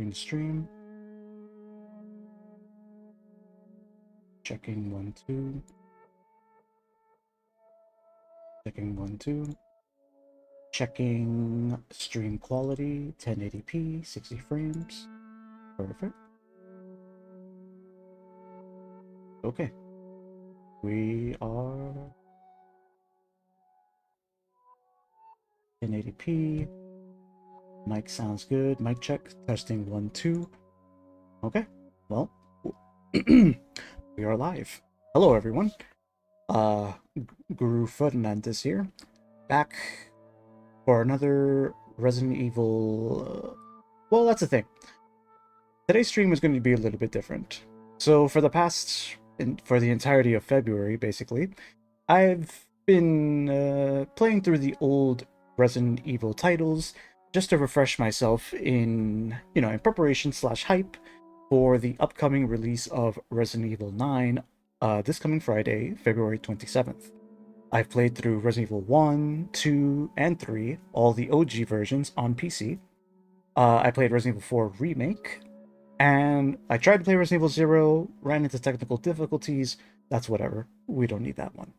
Doing the stream. Checking 1, 2. Checking 1, 2. Checking stream quality, 1080p, 60 frames. Perfect. Okay. We are 1080p. Mic sounds good. Mic check. Testing 1, 2. Okay. Well, we are live. Hello, everyone. Guru Ferdinandus here. Back for another Resident Evil. Well, that's the thing. Today's stream is going to be a little bit different. So for the entirety of February, basically, I've been playing through the old Resident Evil titles just to refresh myself in preparation / hype for the upcoming release of Resident Evil 9 this coming Friday, February 27th. I've played through Resident Evil 1, 2, and 3, all the OG versions on PC. I played Resident Evil 4 Remake, and I tried to play Resident Evil 0, ran into technical difficulties. That's whatever. We don't need that one.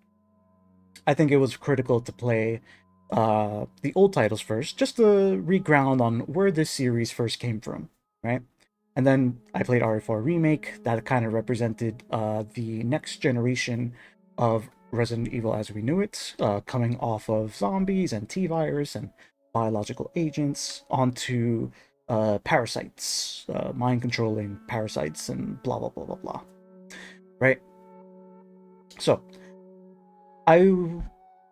I think it was critical to play the old titles first, just to reground on where this series first came from, right? And then I played RE4 Remake. That kind of represented the next generation of Resident Evil as we knew it, coming off of zombies and T-virus and biological agents onto parasites, mind-controlling parasites and blah, blah, blah, blah, blah. Right? So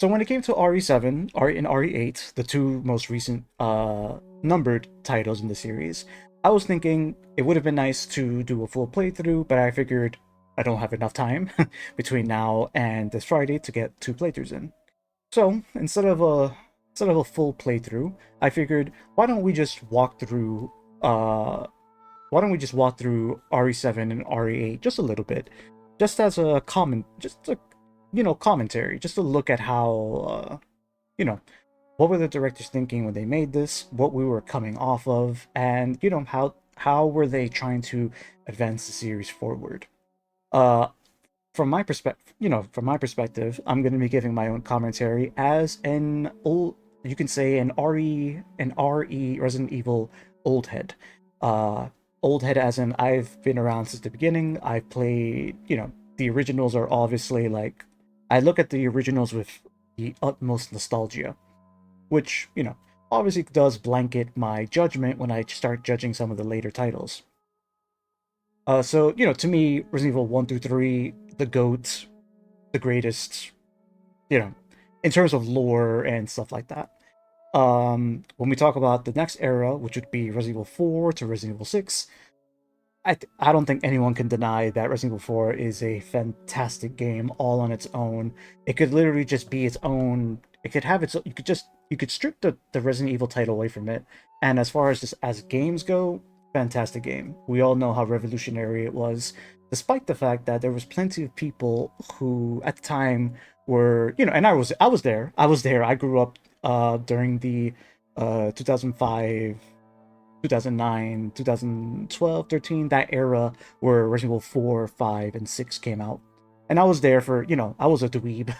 when it came to RE7 and RE8, the two most recent numbered titles in the series, I was thinking it would have been nice to do a full playthrough, but I figured I don't have enough time between now and this Friday to get 2 playthroughs in. So instead of a full playthrough, I figured why don't we just walk through RE7 and RE8 just a little bit, just as a commentary, just to look at how what were the directors thinking when they made this, what we were coming off of, and how were they trying to advance the series forward. From my perspective, I'm going to be giving my own commentary as an old, you can say an RE Resident Evil old head. Old head as in I've been around since the beginning. I've played, the originals are obviously like, I look at the originals with the utmost nostalgia, which, obviously does blanket my judgment when I start judging some of the later titles. So, to me, Resident Evil 1 through 3, the GOAT, the greatest, in terms of lore and stuff like that. When we talk about the next era, which would be Resident Evil 4 to Resident Evil 6, I don't think anyone can deny that Resident Evil 4 is a fantastic game all on its own. It could literally just be its own. It could have its. You could strip the Resident Evil title away from it, and as far as games go, fantastic game. We all know how revolutionary it was, despite the fact that there was plenty of people who at the time were, and I was there. I grew up during the 2005, 2009, 2012, 13, that era where Resident Evil 4, 5, and 6 came out. And I was there for, I was a dweeb.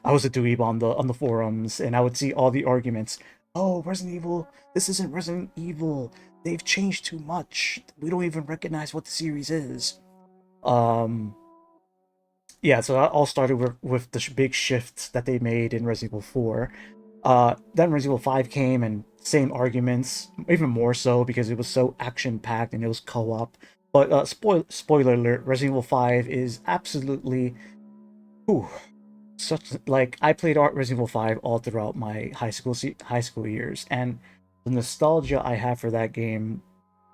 I was a dweeb on the forums, and I would see all the arguments. Oh, Resident Evil, this isn't Resident Evil. They've changed too much. We don't even recognize what the series is. Yeah, so that all started with the big shift that they made in Resident Evil 4. Then Resident Evil 5 came, and same arguments, even more so because it was so action-packed and it was co-op. But spoiler alert, Resident Evil 5 is absolutely... I played Resident Evil 5 all throughout my high school years, and the nostalgia I have for that game,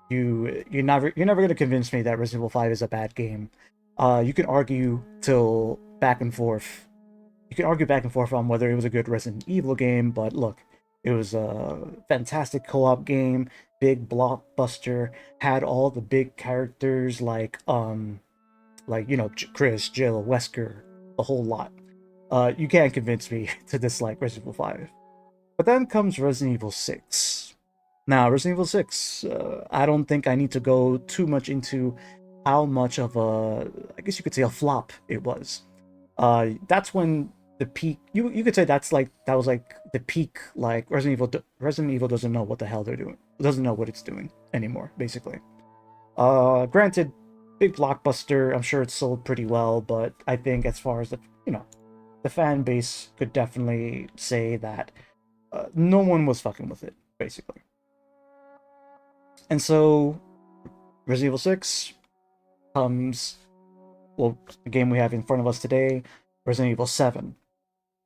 you're never going to convince me that Resident Evil 5 is a bad game. You can argue back and forth. You can argue back and forth on whether it was a good Resident Evil game, but look, it was a fantastic co-op game, big blockbuster, had all the big characters like Chris, Jill, Wesker, a whole lot. You can't convince me to dislike Resident Evil 5. But then comes Resident Evil 6. Now, Resident Evil 6, I don't think I need to go too much into how much of a, I guess you could say, a flop it was. That's when the peak, you could say that was like the peak, like Resident Evil doesn't know what the hell they're doing. It doesn't know what it's doing anymore, basically. Granted, big blockbuster, I'm sure it sold pretty well, but I think as far as the fan base could definitely say that no one was fucking with it, basically. And so Resident Evil 6 comes, well, the game we have in front of us today, Resident Evil 7.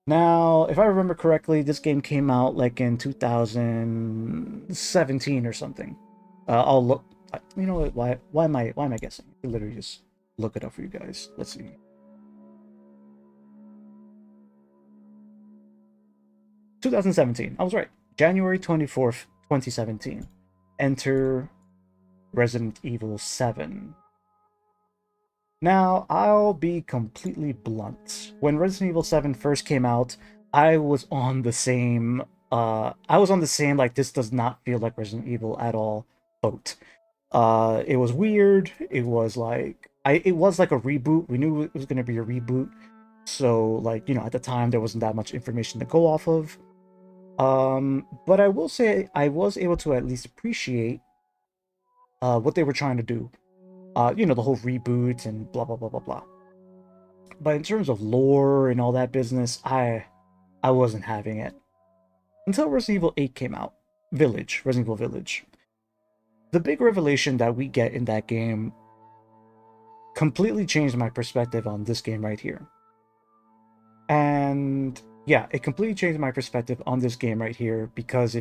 Now, if I remember correctly, this game came out like in 2017 or something. I'll look. You know what? Why am I guessing? I can literally just look it up for you guys. Let's see. 2017. I was right. January 24th, 2017. Enter Resident Evil 7. Now, I'll be completely blunt. When Resident Evil 7 first came out, I was on the same like this does not feel like Resident Evil at all boat. It was weird. It was like it was like a reboot. We knew it was going to be a reboot. So like, at the time there wasn't that much information to go off of. But I will say I was able to at least appreciate what they were trying to do. The whole reboot and blah blah blah blah blah. But in terms of lore and all that business, I wasn't having it. Until Resident Evil 8 came out. Resident Evil Village. The big revelation that we get in that game completely changed my perspective on this game right here. And yeah, it completely changed my perspective on this game right here because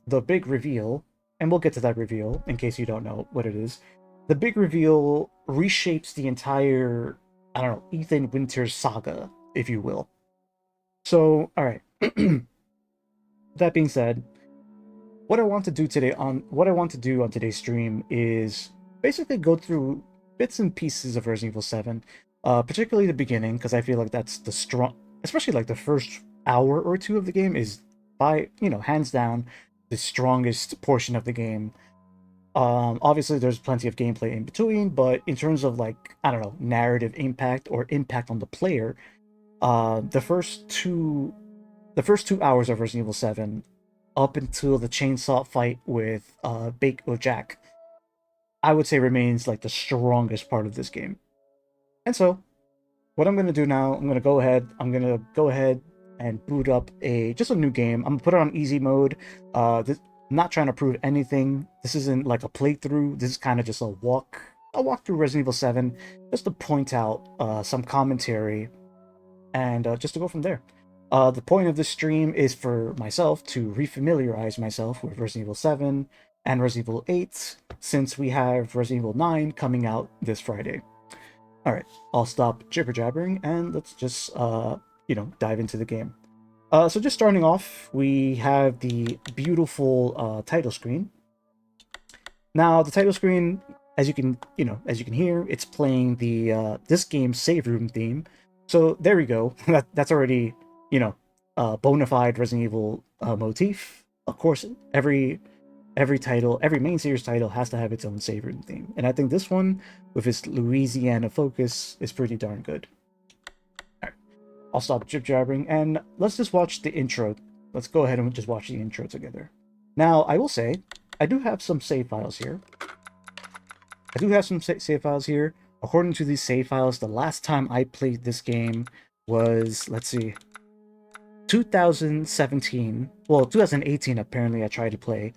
the big reveal, and we'll get to that reveal in case you don't know what it is. The big reveal reshapes the entire, I don't know, Ethan Winters saga, if you will. So, all right. That being said, what I want to do on today's stream is basically go through bits and pieces of Resident Evil 7, particularly the beginning, because I feel like that's the strong, especially like the first hour or two of the game is by, hands down the strongest portion of the game. Obviously there's plenty of gameplay in between, but in terms of like, I don't know, narrative impact or impact on the player, the first two hours of Resident Evil 7 up until the chainsaw fight with Jack, I would say remains like the strongest part of this game. And so, what I'm gonna do now, I'm gonna go ahead and boot up just a new game. I'm gonna put it on easy mode. I'm not trying to prove anything. This isn't like a playthrough. This is kind of just a walk through Resident Evil 7, just to point out some commentary, and just to go from there. The point of this stream is for myself to refamiliarize myself with Resident Evil 7 and Resident Evil 8, since we have Resident Evil 9 coming out this Friday. Alright, I'll stop jibber-jabbering and let's just, dive into the game. So just starting off, we have the beautiful title screen. Now, the title screen, as you can hear, it's playing the this game's save room theme. So there we go. That's already, bona fide Resident Evil motif. Of course, every main series title has to have its own save room theme, and I think this one, with its Louisiana focus, is pretty darn good. All right, I'll stop jib-jabbering and let's just watch the intro. Let's go ahead and just watch the intro together. Now, I will say, I do have some save files here. According to these save files, the last time I played this game was, let's see, 2017. Well, 2018 apparently I tried to play,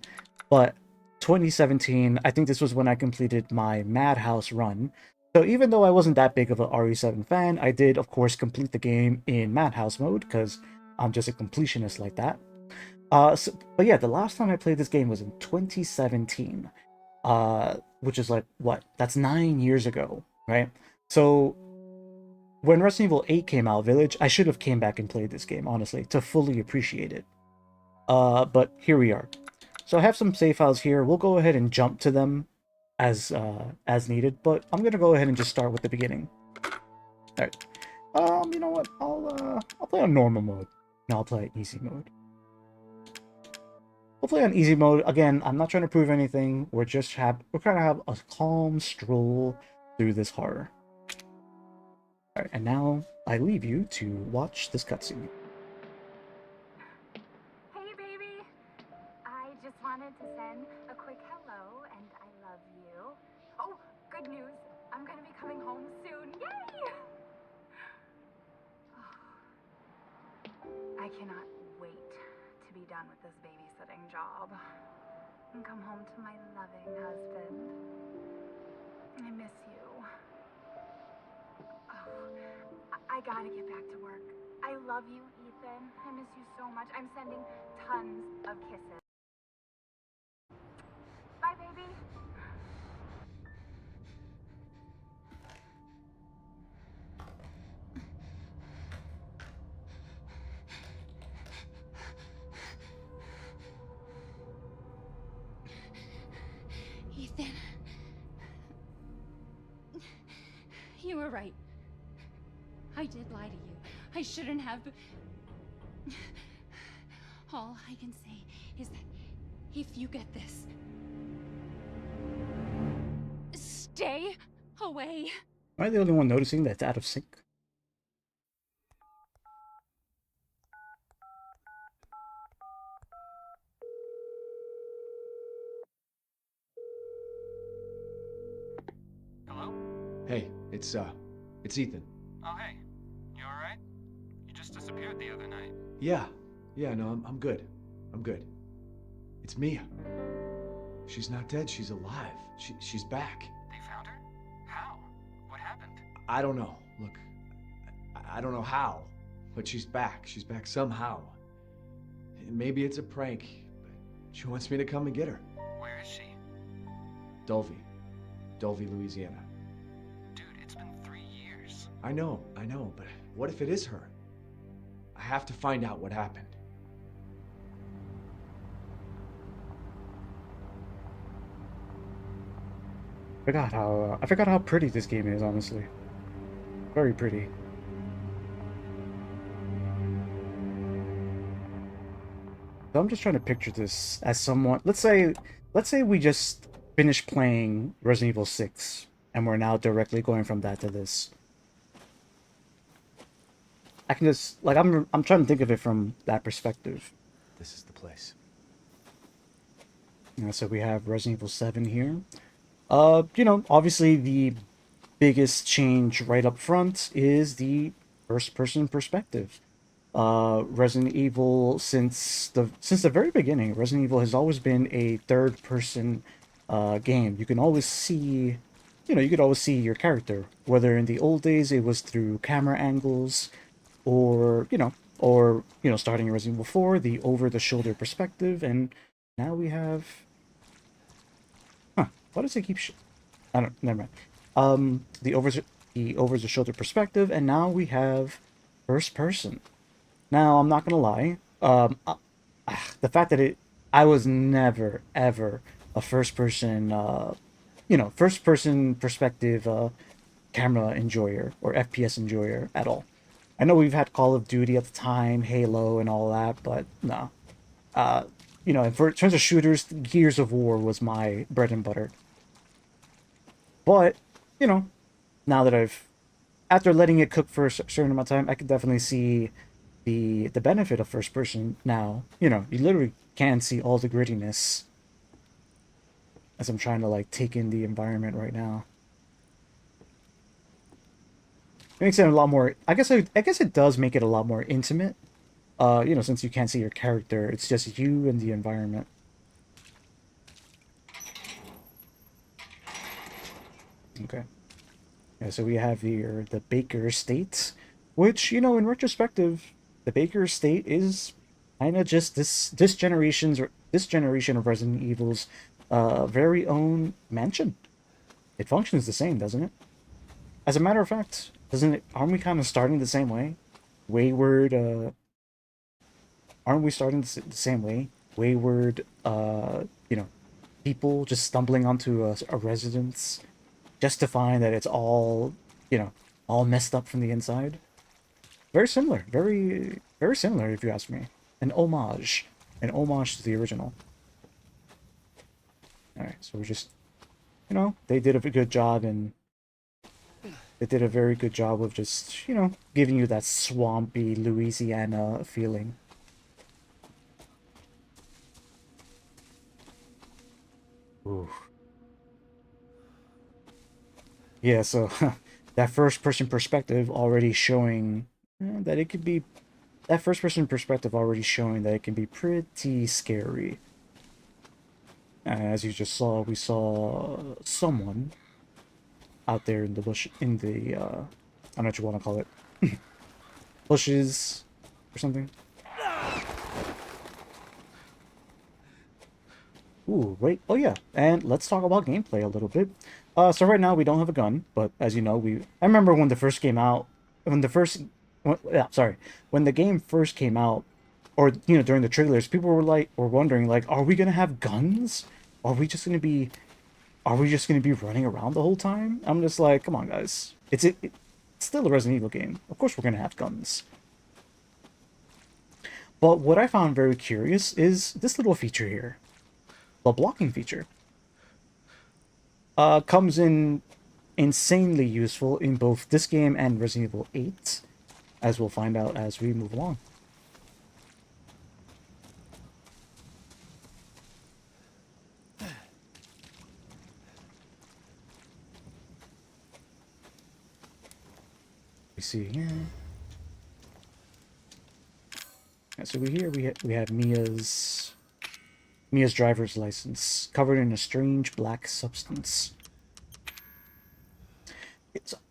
but 2017, I think this was when I completed my Madhouse run. So even though I wasn't that big of a RE7 fan, I did, of course, complete the game in Madhouse mode, because I'm just a completionist like that. But yeah, the last time I played this game was in 2017, which is like, what? That's 9 years ago, right? So when Resident Evil 8 came out, Village, I should have came back and played this game, honestly, to fully appreciate it. But here we are. So I have some save files here. We'll go ahead and jump to them as needed, but I'm gonna go ahead and just start with the beginning. All right. You know what? I'll play on normal mode. No, I'll play easy mode. Hopefully on easy mode. Again, I'm not trying to prove anything. We're kind of have a calm stroll through this horror. All right, and now I leave you to watch this cutscene. Hey, baby. I just wanted to send a quick hello and I love you. Oh, good news. I'm gonna be coming home soon. Yay! I cannot wait to be done with this babysitting job and come home to my loving husband. I miss you. Oh, I gotta get back to work. I love you, Ethan. I miss you so much. I'm sending tons of kisses. Bye, baby. Ethan. You were right. I did lie to you. I shouldn't have. All I can say is that if you get this, stay away. Am I the only one noticing that's out of sync? Hello? Hey, it's Ethan. Oh, hey. You alright? You just disappeared the other night. Yeah, no, I'm good. I'm good. It's Mia. She's not dead, she's alive. She's back. They found her? How? What happened? I don't know. Look, I don't know how, but she's back. She's back somehow. And maybe it's a prank, but she wants me to come and get her. Where is she? Dulvey, Louisiana. Dude, it's been 3 years. I know, but what if it is her? I have to find out what happened. I forgot how pretty this game is, honestly. Very pretty. So I'm just trying to picture this as someone. Let's say we just finished playing Resident Evil 6, and we're now directly going from that to this. I can just I'm trying to think of it from that perspective. This is the place. So we have Resident Evil 7 here. Obviously the biggest change right up front is the first-person perspective. Resident Evil, since the very beginning, Resident Evil has always been a third-person game. You can always see, you could always see your character. Whether in the old days it was through camera angles, or starting in Resident Evil 4, the over-the-shoulder perspective, and now we have. Why does it keep? I don't. Never mind. The over-the-shoulder perspective, and now we have first person. Now I'm not gonna lie. The fact that I was never ever a first-person, first-person perspective camera enjoyer or FPS enjoyer at all. I know we've had Call of Duty at the time, Halo, and all that, but no. In terms of shooters, Gears of War was my bread and butter. But, now that after letting it cook for a certain amount of time, I could definitely see the benefit of first person now. You literally can see all the grittiness as I'm trying to take in the environment right now. It makes it a lot more. I guess it does make it a lot more intimate. Since you can't see your character, it's just you and the environment. Okay. Yeah, so we have here the Baker Estate, which, in retrospective, the Baker Estate is kind of just this generation of Resident Evil's very own mansion. It functions the same, doesn't it? As a matter of fact, aren't we kind of starting the same way? Wayward, aren't we starting the same way? Wayward, people just stumbling onto a residence just to find that it's all, all messed up from the inside. Very similar. Very, very similar, if you ask me. An homage to the original. Alright, so we're just, you know, they did a good job, and they did a very good job of just, you know, giving you that swampy Louisiana feeling. Ooh. Yeah, so that first person perspective already showing that it could be, that first person perspective already showing that it can be pretty scary. As you just saw, we saw someone out there in the bush, in the, I don't know what you want to call it, bushes or something. Ooh, wait, oh yeah, and let's talk about gameplay a little bit. So right now we don't have a gun, but as you know, I remember when the first came out, when the game first came out, or, you know, during the trailers, people were wondering, like, are we gonna have guns? Are we just gonna be, are we just gonna be running around the whole time? I'm just like, come on, guys. It's still a Resident Evil game. Of course we're gonna have guns. But what I found very curious is this little feature here, the blocking feature. Comes in insanely useful in both this game and Resident Evil 8, as we'll find out as we move along. We see here. Yeah, so we have Mia's driver's license covered in a strange black substance.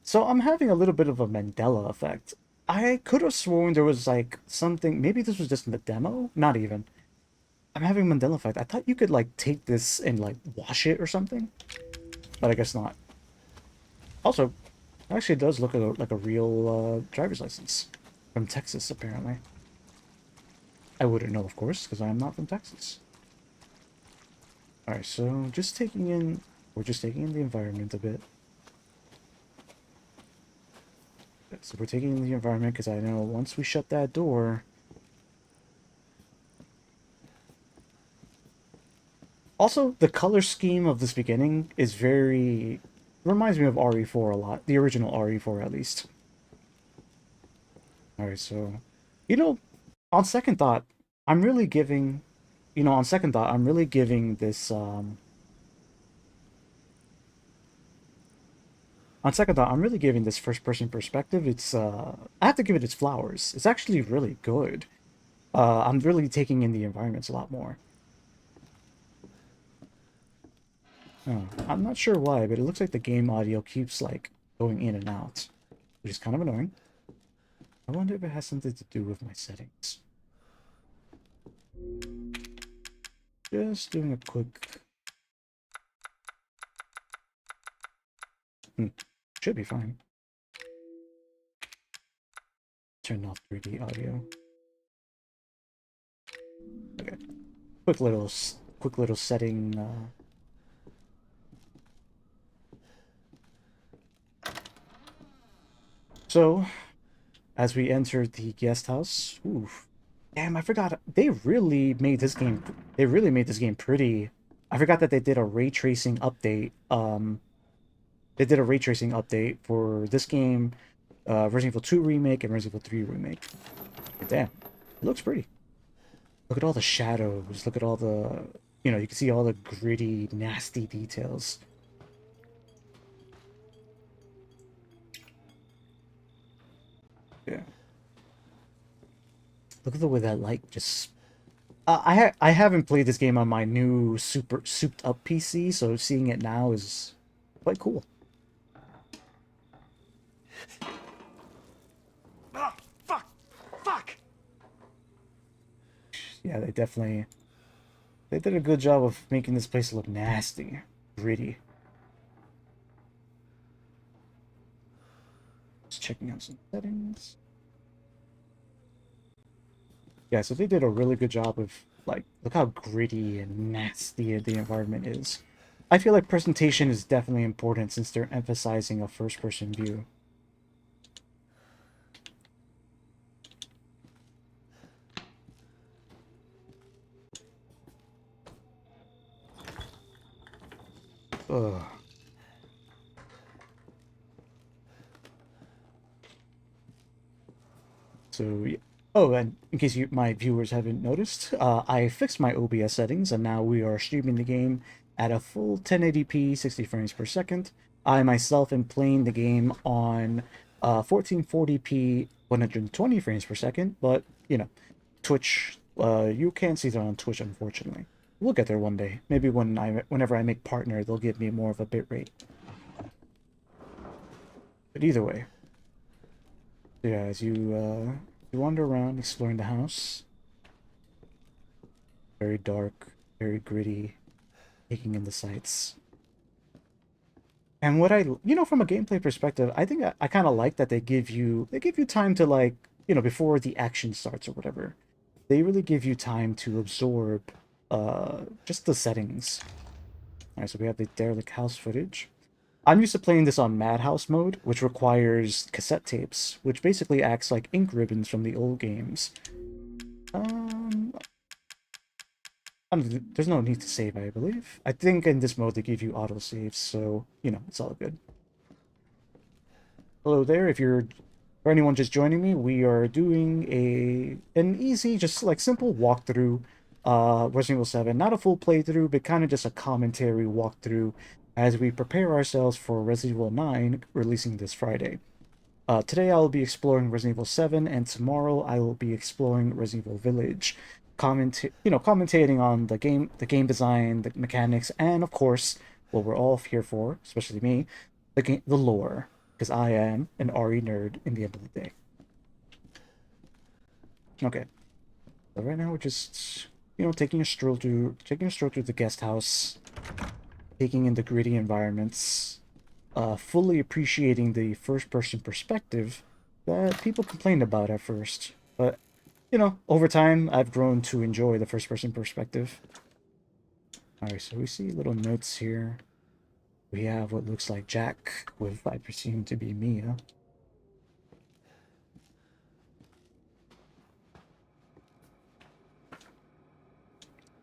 So I'm having a little bit of a Mandela effect. I could have sworn there was like something, maybe this was just in the demo? Not even. I'm having Mandela effect. I thought you could like take this and like wash it or something, but I guess not. Also, actually it does look like a real driver's license from Texas, apparently. I wouldn't know, of course, because I am not from Texas. Alright, so we're just taking in the environment a bit. So we're taking in the environment because I know once we shut that door... Also, the color scheme of this beginning is very... reminds me of RE4 a lot. The original RE4, at least. Alright, so... You know, on second thought, I'm really giving... You know, on second thought, I'm really giving this, On second thought, I'm really giving this first-person perspective. It's, I have to give it its flowers. It's actually really good. I'm really taking in the environments a lot more. Oh, I'm not sure why, but it looks like the game audio keeps, like, going in and out, which is kind of annoying. I wonder if it has something to do with my settings. Just doing a quick... Should be fine. Turn off 3D audio. Okay. Quick little setting, So, as we enter the guest house, oof. Damn, I forgot. They really made this game pretty. I forgot that they did a ray tracing update. They did a ray tracing update for this game, Resident Evil 2 remake and Resident Evil 3 remake. But damn, it looks pretty. Look at all the shadows. Look at all the, you know, you can see all the gritty, nasty details. Yeah. Look at the way that light just... I haven't played this game on my new super souped up PC, so seeing it now is quite cool. Ah, fuck! Yeah, they did a good job of making this place look nasty, gritty. Just checking out some settings. Yeah, so they did a really good job of, like, look how gritty and nasty the environment is. I feel like presentation is definitely important since they're emphasizing a first-person view. Ugh. So, oh, and in case my viewers haven't noticed, I fixed my OBS settings, and now we are streaming the game at a full 1080p, 60 frames per second. I myself am playing the game on 1440p, 120 frames per second, but, you know, Twitch, you can't see that on Twitch, unfortunately. We'll get there one day. Maybe whenever I make partner, they'll give me more of a bitrate. But either way, yeah, as you wander around exploring the house, very dark, very gritty, taking in the sights. And what from a gameplay perspective, I think I kind of like that they give you time to, like, before the action starts or whatever. They really give you time to absorb just the settings. All right, so we have the derelict house footage. I'm used to playing this on Madhouse mode, which requires cassette tapes, which basically acts like ink ribbons from the old games. There's no need to save, I believe. I think in this mode they give you autosaves, so, it's all good. Hello there, for anyone just joining me, we are doing an easy, just like simple walkthrough, Resident Evil 7. Not a full playthrough, but kind of just a commentary walkthrough as we prepare ourselves for Resident Evil 9 releasing this Friday. Today I will be exploring Resident Evil 7, and tomorrow I will be exploring Resident Evil Village, commentating on the game design, the mechanics, and of course, what we're all here for, especially me, the lore, because I am an RE nerd in the end of the day. Okay, so right now we're just taking a stroll through the guest house, taking in the gritty environments, fully appreciating the first-person perspective that people complained about at first, but over time, I've grown to enjoy the first-person perspective. Alright, so we see little notes here. We have what looks like Jack with, I presume, to be Mia.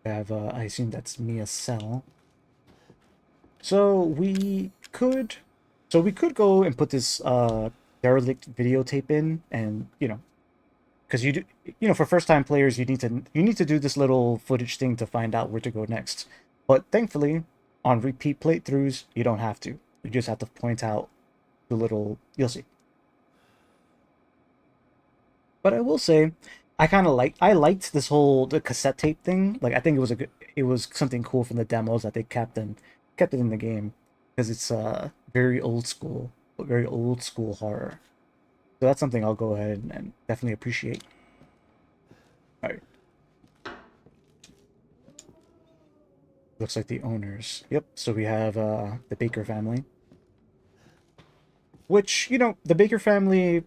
We have, I assume that's Mia's cell. So we could go and put this derelict videotape in, and because for first-time players, you need to do this little footage thing to find out where to go next. But thankfully, on repeat playthroughs, you don't have to. You just have to point out the little. You'll see. But I will say, I liked this the cassette tape thing. Like, I think it was something cool from the demos that they kept it in the game, because it's very old school horror. So that's something I'll go ahead and definitely appreciate. Alright. Looks like the owners. Yep, so we have the Baker family. Which, the Baker family,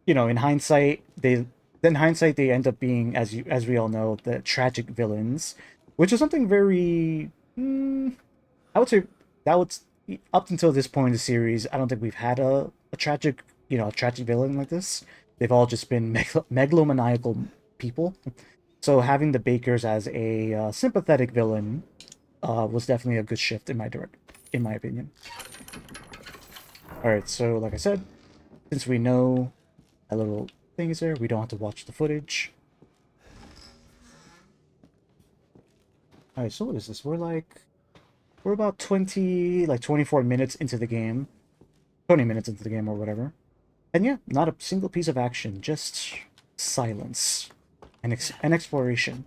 in hindsight, they end up being, as we all know, the tragic villains. Which is something very... I would say that was... Up until this point in the series, I don't think we've had a tragic villain like this. They've all just been megalomaniacal people. So having the Bakers as a sympathetic villain was definitely a good shift in my opinion. Alright, so like I said, since we know that little thing is there, we don't have to watch the footage. Alright, so what is this? We're about 24 minutes into the game. 20 minutes into the game or whatever. And yeah, not a single piece of action, just silence and exploration.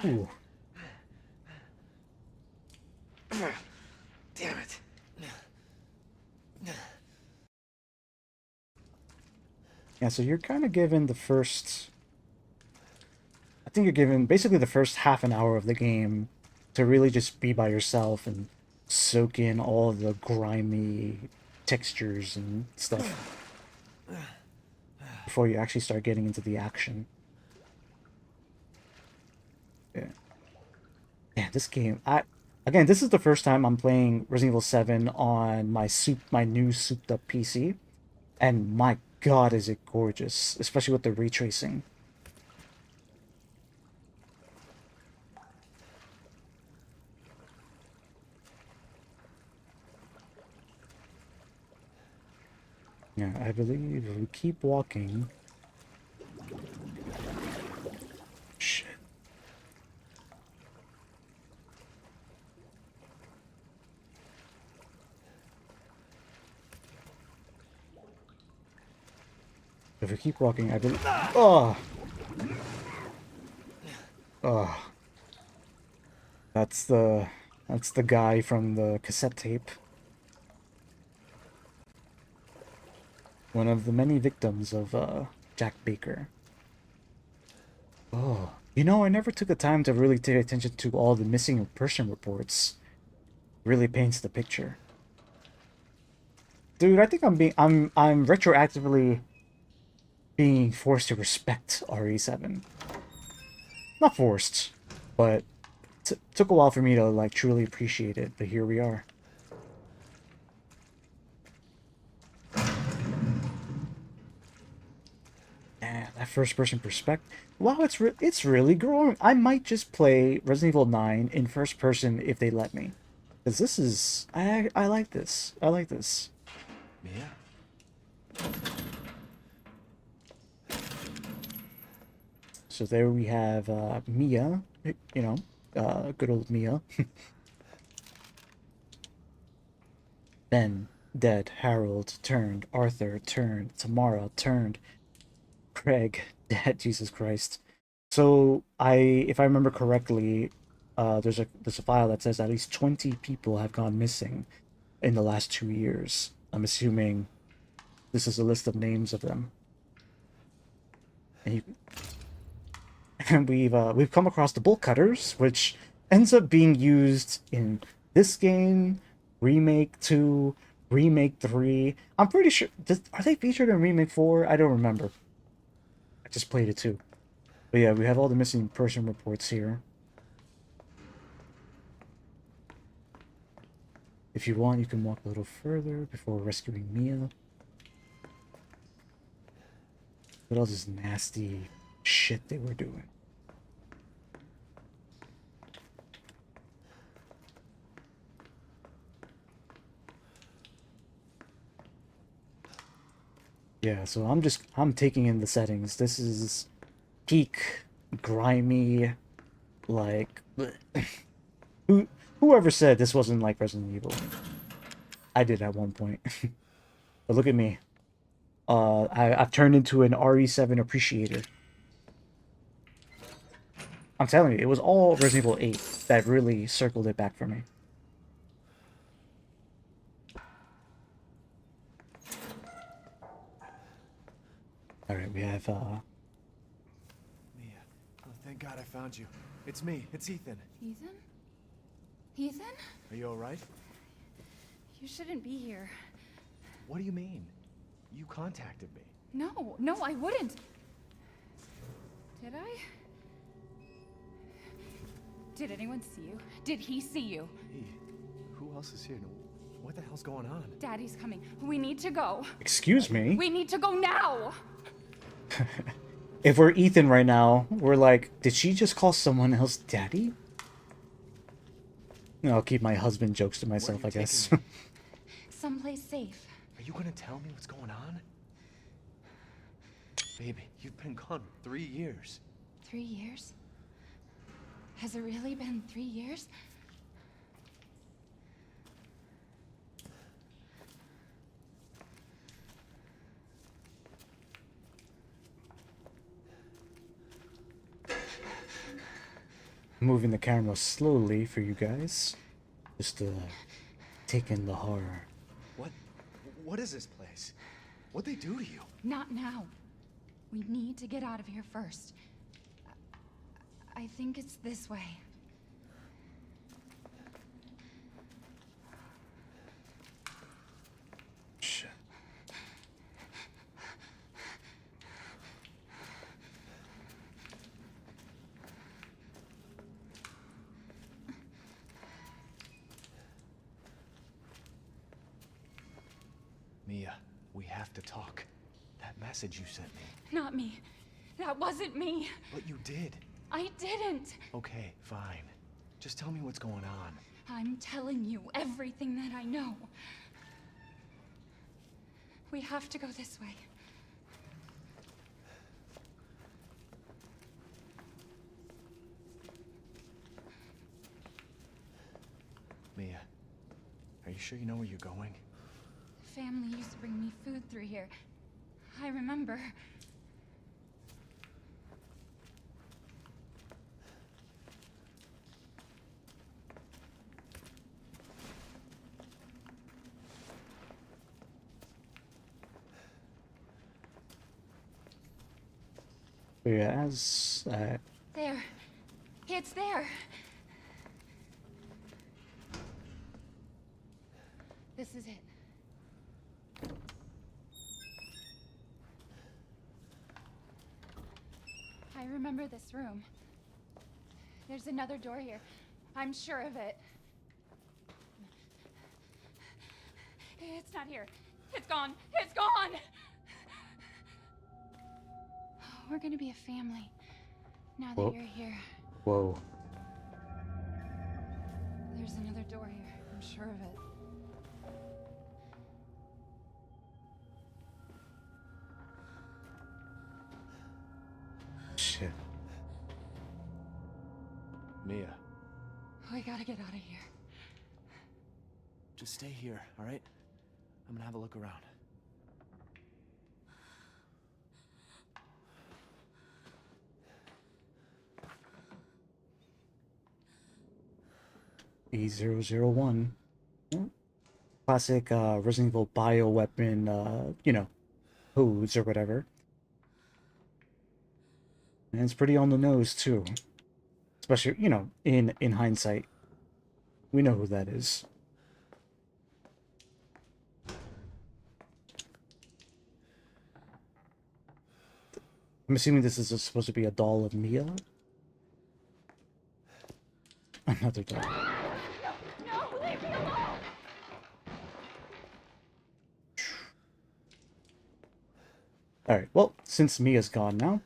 Ooh. Damn it. Yeah, so you're kind of given I think you're given basically the first half an hour of the game to really just be by yourself and soak in all the grimy textures and stuff before you actually start getting into the action. Yeah. Yeah, this game, again, this is the first time I'm playing Resident Evil 7 on my new souped up PC, and my god is it gorgeous, especially with the ray tracing. Yeah, I believe if we keep walking. Shit. If we keep walking, I believe. Oh! Oh. That's the guy from the cassette tape. One of the many victims of Jack Baker. Oh, you know, I never took the time to really pay attention to all the missing person reports. Really paints the picture. Dude, I think I'm retroactively being forced to respect RE7. Not forced, but took a while for me to like truly appreciate it, but here we are. And that first person perspective. Wow, it's really growing. I might just play Resident Evil 9 in first person if they let me. Cuz this is I like this. I like this. Mia? So there we have Mia, you know, good old Mia. Ben, dead. Harold, turned. Arthur, turned. Tamara, turned. Craig, dead. Jesus Christ. So if I remember correctly, there's a file that says at least 20 people have gone missing in the last 2 years. I'm assuming this is a list of names of them. And, and we've come across the bolt cutters, which ends up being used in this game, Remake 2, Remake 3. I'm pretty sure are they featured in Remake 4? I don't remember. I just played it too. But yeah, we have all the missing person reports here. If you want, you can walk a little further before rescuing Mia. What all this nasty shit they were doing. Yeah, so I'm taking in the settings. This is peak grimy, like whoever said this wasn't like Resident Evil. I did at one point. But look at me. I've turned into an RE7 appreciator. I'm telling you, it was all Resident Evil 8 that really circled it back for me. Alright, we have Mia. Oh, thank God I found you. It's me. It's Ethan. Ethan? Ethan? Are you alright? You shouldn't be here. What do you mean? You contacted me. No, I wouldn't. Did I? Did anyone see you? Did he see you? Who else is here? What the hell's going on? Daddy's coming. We need to go. Excuse me? We need to go now! If we're Ethan right now, we're like, did she just call someone else daddy? No, I'll keep my husband jokes to myself, I guess. Someplace safe. Are you gonna tell me what's going on? Baby, you've been gone 3 years. 3 years? Has it really been 3 years? Moving the camera slowly for you guys. Just to take in the horror. What is this place? What'd they do to you? Not now. We need to get out of here first. I think it's this way. Shit. Mia, we have to talk. That message you sent me. Not me. That wasn't me. But you did. I didn't. Okay, fine. Just tell me what's going on. I'm telling you everything that I know. We have to go this way. Mia, are you sure you know where you're going? Family used to bring me food through here. I remember. Yeah, as There. It's there. This is it. I remember this room. There's another door here. I'm sure of it. It's not here. It's gone. It's gone! We're gonna be a family now that Whoa. you're here. whoa. There's another door here. I'm sure of it. Shit. Mia, We gotta get out of here. just stay here, all right? I'm gonna have a look around. E001. Classic Resident Evil bioweapon, you know, hose or whatever. And it's pretty on the nose too. Especially, you know, in hindsight. We know who that is. I'm assuming this is supposed to be a doll of Mia. Another doll. No, leave me alone! Alright, well, since Mia's gone now,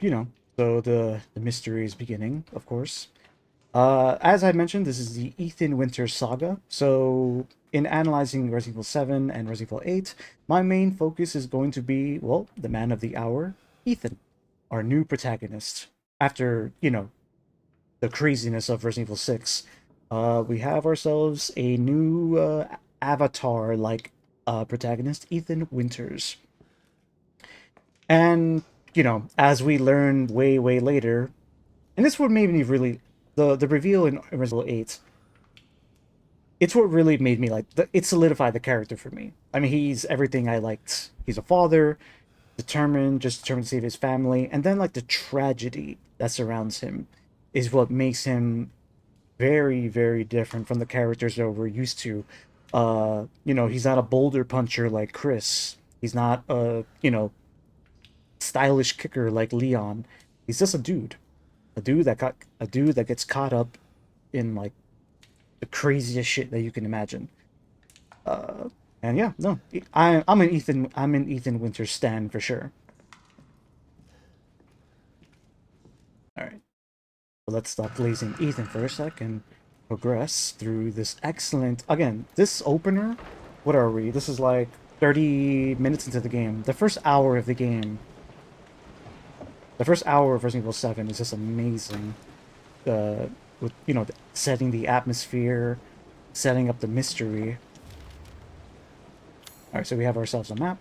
you know, so the mystery is beginning, of course. As I mentioned, this is the Ethan Winters saga, so in analyzing Resident Evil 7 and Resident Evil 8, my main focus is going to be, well, the man of the hour, Ethan, our new protagonist. After, you know, the craziness of Resident Evil 6, we have ourselves a new avatar-like protagonist, Ethan Winters. And, you know, as we learn way, way later, and this would made me really, the reveal in Resident Evil 8, it's what really made me like, it solidified the character for me. I mean, he's everything I liked. He's a father, determined to save his family, and then, like, the tragedy that surrounds him is what makes him very, very different from the characters that we're used to. You know, he's not a boulder puncher like Chris. He's not a, you know, stylish kicker like Leon. He's just a dude that gets caught up in like the craziest shit that you can imagine. And yeah, no, I'm an Ethan Winters stan for sure. All right, so let's stop blazing Ethan for a sec and progress through this excellent. Again, this opener. What are we? This is like 30 minutes into the game. The first hour of the game. The first hour of Resident Evil 7 is just amazing. With, you know, setting the atmosphere, setting up the mystery. Alright, so we have ourselves a map.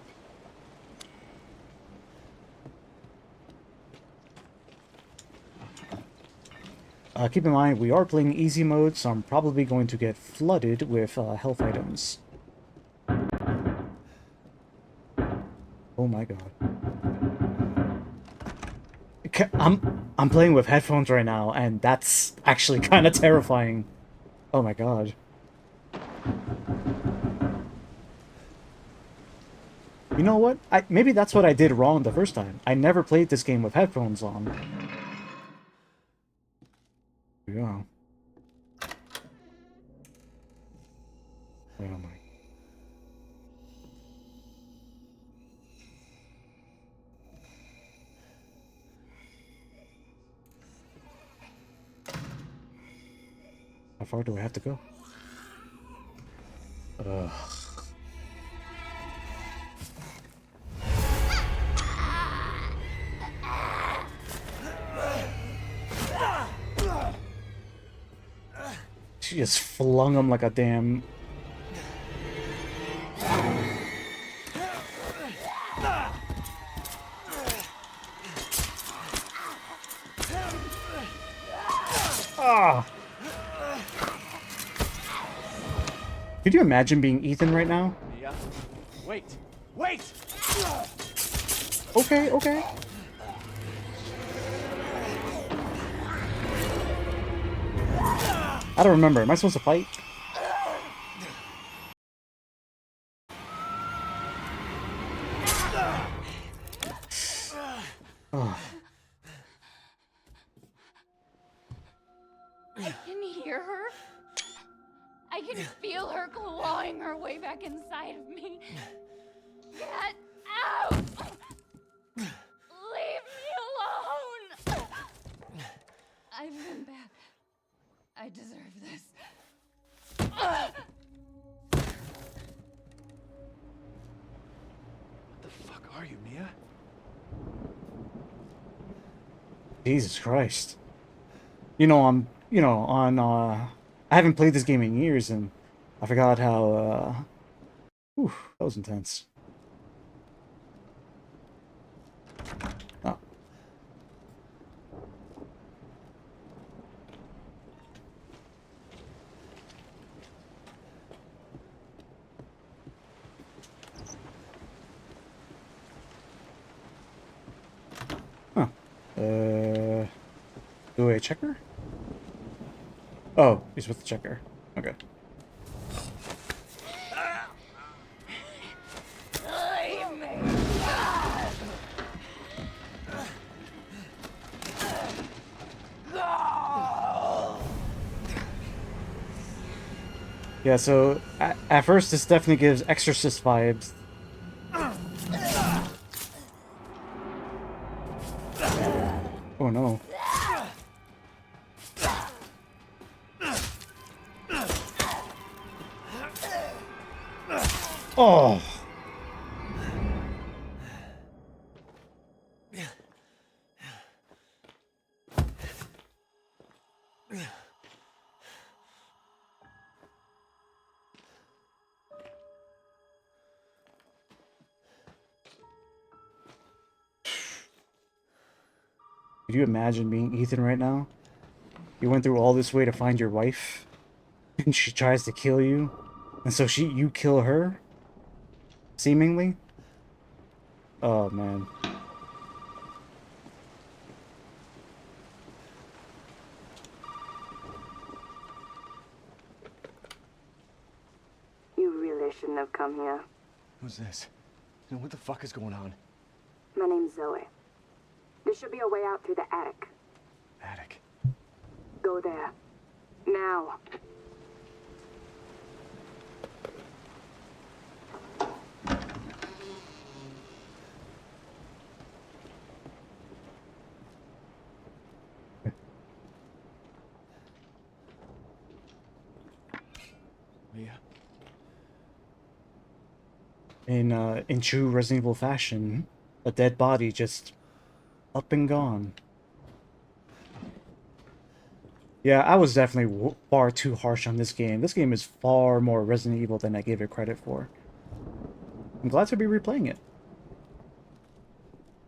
Keep in mind, we are playing easy mode, so I'm probably going to get flooded with health items. Oh my god. I'm playing with headphones right now, and that's actually kind of terrifying. Oh my god. You know what? Maybe that's what I did wrong the first time. I never played this game with headphones on. Yeah. Oh my. How far do I have to go? Ugh. She just flung him like a damn... Ah! Could you imagine being Ethan right now? Mia, wait! Wait! Okay, okay. I don't remember. Am I supposed to fight? Oh. I can hear her. I can feel her clawing her way back inside of me. Get out! Leave me alone! I've been bad. I deserve this. What the fuck are you, Mia? Jesus Christ. On I haven't played this game in years, and I forgot how, whew, that was intense. Oh. Huh. Do I check her? Oh, he's with the checker. Okay. Leave me! Yeah, so at first this definitely gives Exorcist vibes. Oh no. Oh. Could you imagine being Ethan right now? You went through all this way to find your wife, and she tries to kill you, and so you kill her? Seemingly? Oh, man. You really shouldn't have come here. Who's this? What the fuck is going on? My name's Zoe. There should be a way out through the attic. Attic. Go there. Now. Mia. In true Resident Evil fashion, a dead body just up and gone. Yeah, I was definitely far too harsh on this game. This game is far more Resident Evil than I gave it credit for. I'm glad to be replaying it.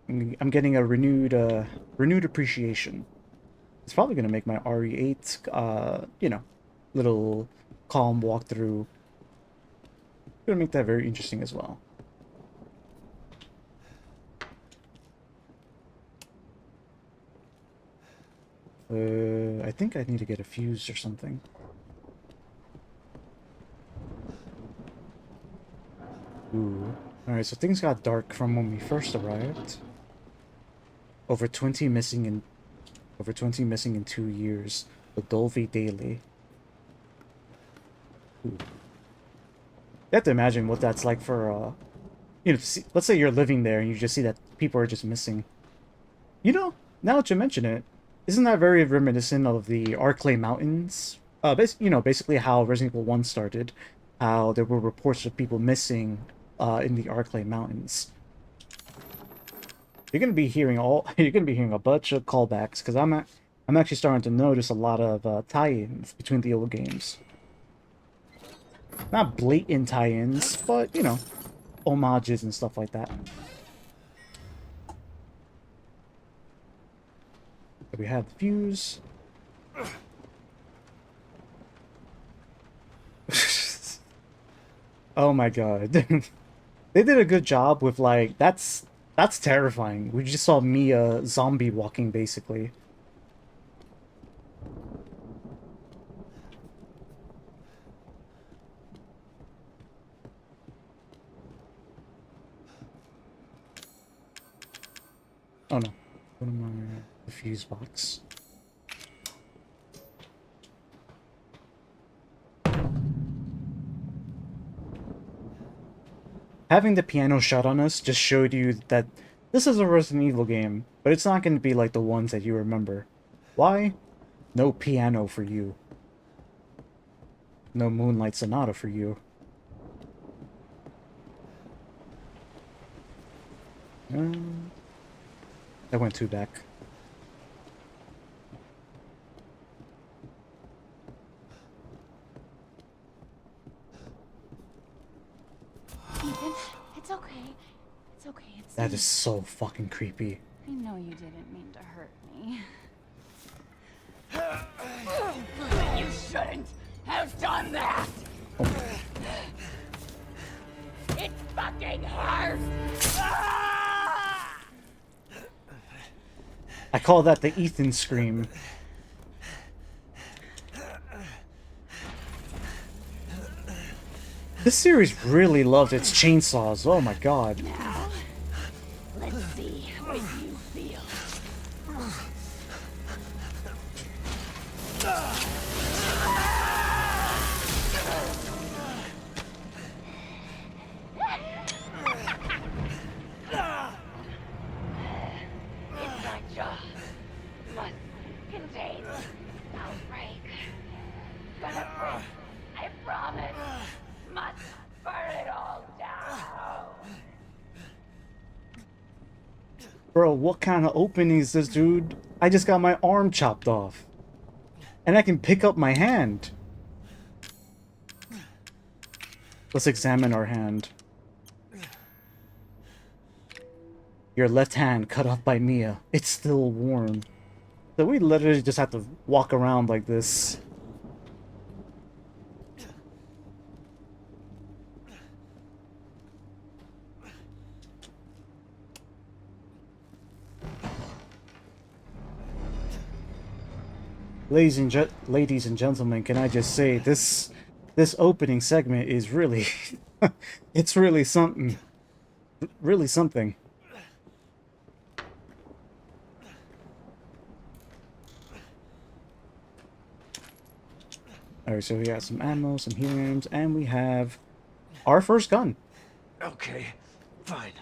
I'm getting a renewed appreciation. It's probably going to make my RE8, little calm walkthrough. Going to make that very interesting as well. I think I need to get a fuse or something. Ooh. Alright, so things got dark from when we first arrived. Over 20 missing in 2 years. The Dulvey Daily. Ooh. You have to imagine what that's like for, let's say you're living there and you just see that people are just missing. Now that you mention it, isn't that very reminiscent of the Arklay Mountains? Basically how Resident Evil 1 started. How there were reports of people missing in the Arklay Mountains. You're gonna be hearing a bunch of callbacks because I'm I'm actually starting to notice a lot of tie-ins between the old games. Not blatant tie-ins, but, you know, homages and stuff like that. So we have the fuse. Oh my god. They did a good job with, like, that's terrifying. We just saw Mia zombie walking, basically. Oh no. What am I? The fuse box. Having the piano shut on us just showed you that this is a Resident Evil game, but it's not going to be like the ones that you remember. Why? No piano for you. No Moonlight Sonata for you. That went too back. Ethan, it's okay. It's okay. It's That me. is so fucking creepy. I know you didn't mean to hurt me. You shouldn't have done that! It fucking hurts! I call that the Ethan scream. This series really loved its chainsaws. Oh my god. Now, let's see what you feel. Inside jaw must contain outbreak. Gonna break, I promise. Must burn it all down. Bro, what kind of opening is this, dude? I just got my arm chopped off. And I can pick up my hand. Let's examine our hand. Your left hand cut off by Mia. It's still warm. So we literally just have to walk around like this. Ladies and gentlemen, can I just say this opening segment is really it's really something. Really something. Alright, so we got some ammo, some heliums, and we have our first gun. Okay, fine.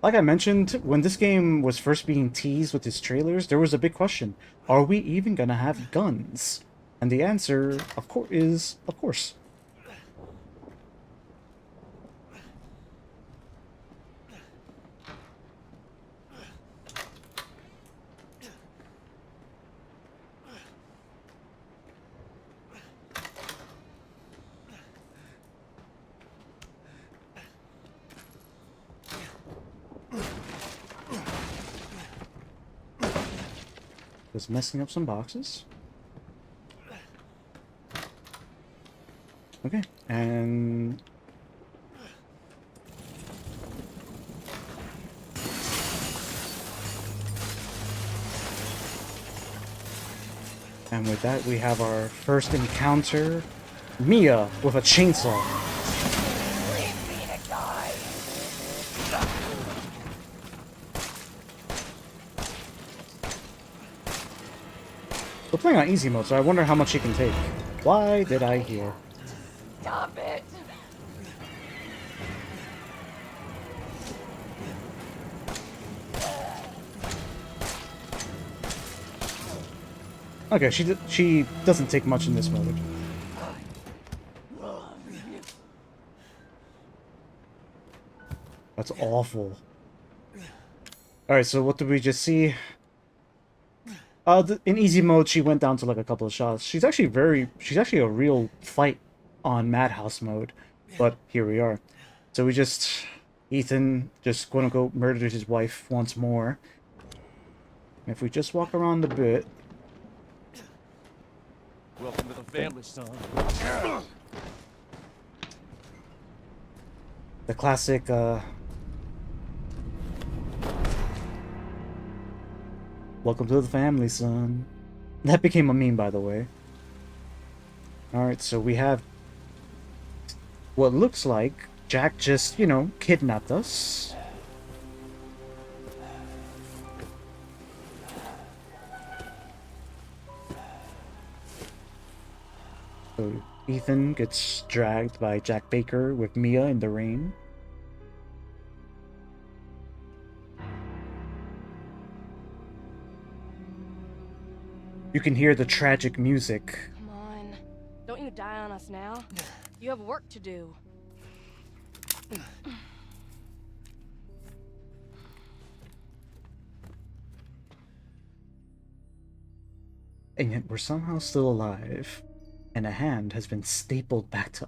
Like I mentioned, when this game was first being teased with its trailers, there was a big question. Are we even gonna have guns? And the answer, of course, is of course. Just messing up some boxes. Okay, and with that, we have our first encounter. Mia with a chainsaw. Leave me to die. We're playing on easy mode, so I wonder how much she can take. Why did I hear? Stop it. Okay, she doesn't take much in this mode. That's awful. Alright, so what did we just see? In easy mode, she went down to like a couple of shots. She's actually a real fight on Madhouse mode. But here we are. So Ethan just quote unquote murdered his wife once more. And if we just walk around a bit. Welcome to the family, son. The classic, welcome to the family, son. That became a meme, by the way. Alright, so we have what looks like Jack just, kidnapped us. So Ethan gets dragged by Jack Baker with Mia in the rain. You can hear the tragic music. Come on. Don't you die on us now. You have work to do. And yet we're somehow still alive. And a hand has been stapled back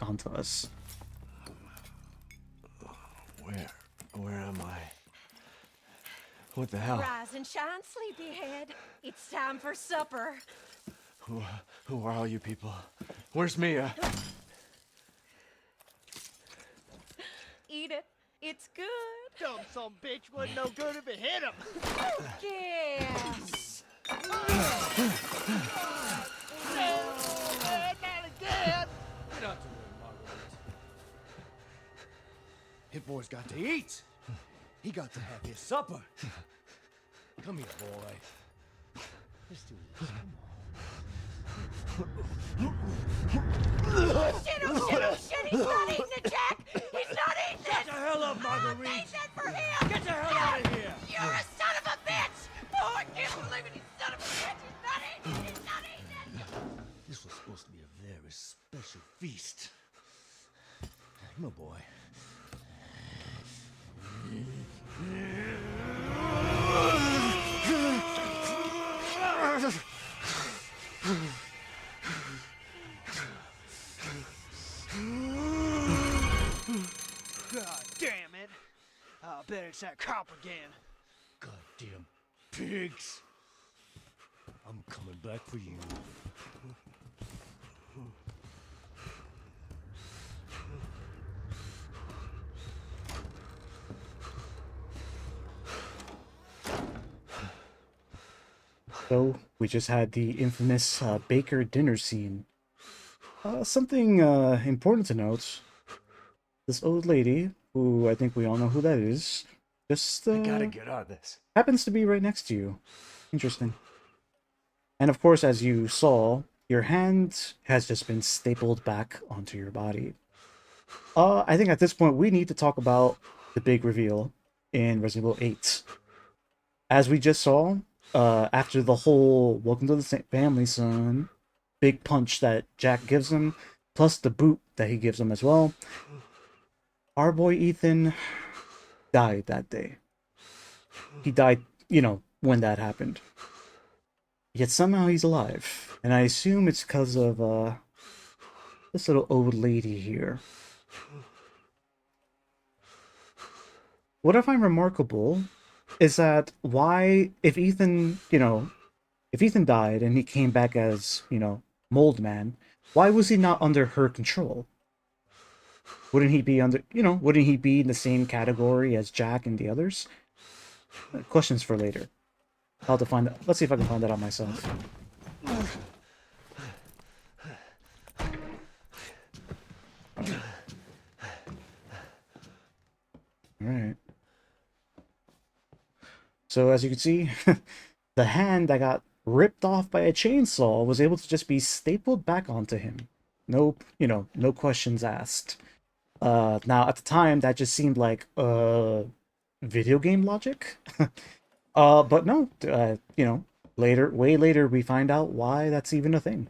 onto us. Where am I? What the hell? Rise and shine, sleepyhead. It's time for supper. Who are all you people? Where's Mia? Eat it. It's good. Dumb son bitch wasn't no good if it hit him. Yes. Not again. You're not too late, Marguerite. His boy's got to eat. He got to have his supper. Come here, boy. Let's do this. Shit, oh shit, oh shit. He's not eating it, Jack. He's not eating Get it. the hell up, Marguerite. I made that for him. Get the hell out of here. You're a son of a bitch. Oh, I can't believe it. You son of a bitch. He's not eating it. He's not eating it. This was supposed to be a very special feast. Come on, boy. God damn it. I bet it's that cop again. Goddamn pigs. I'm coming back for you. So we just had the infamous Baker dinner scene. Something important to note. This old lady, who I think we all know who that is, just I gotta get out of this. happens to be right next to you. Interesting. And of course, as you saw, your hand has just been stapled back onto your body. I think at this point we need to talk about the big reveal in Resident Evil 8. As we just saw, after the whole "Welcome to the family, son" big punch that Jack gives him, plus the boot that he gives him as well, our boy Ethan died that day. He died, when that happened. Yet somehow he's alive. And I assume it's because of this little old lady here. What I find remarkable is that if Ethan died and he came back as, Mold Man, why was he not under her control? Wouldn't he be in the same category as Jack and the others? Questions for later. I'll have to find that. Let's see if I can find that out myself. Alright. So as you can see, the hand that got ripped off by a chainsaw was able to just be stapled back onto him. No questions asked. Now at the time that just seemed like video game logic. But no, way later we find out why that's even a thing.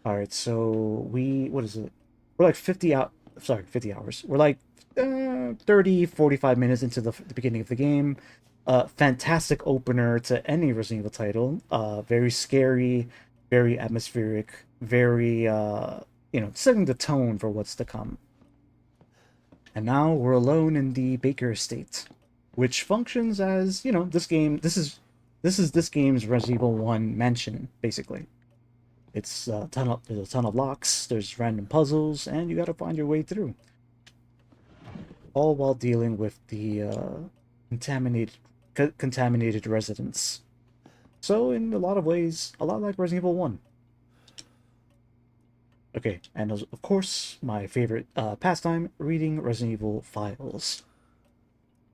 Alright, so what is it? We're like 50 hours. We're like 30, 45 minutes into the beginning of the game. Fantastic opener to any Resident Evil title. Very scary, very atmospheric, very setting the tone for what's to come. And now we're alone in the Baker estate, which functions as, this game. This is this game's Resident Evil 1 mansion, basically. It's there's a ton of locks, there's random puzzles, and you gotta find your way through. All while dealing with the contaminated residents. So in a lot of ways, a lot like Resident Evil 1. Okay, and of course, my favorite pastime, reading Resident Evil files.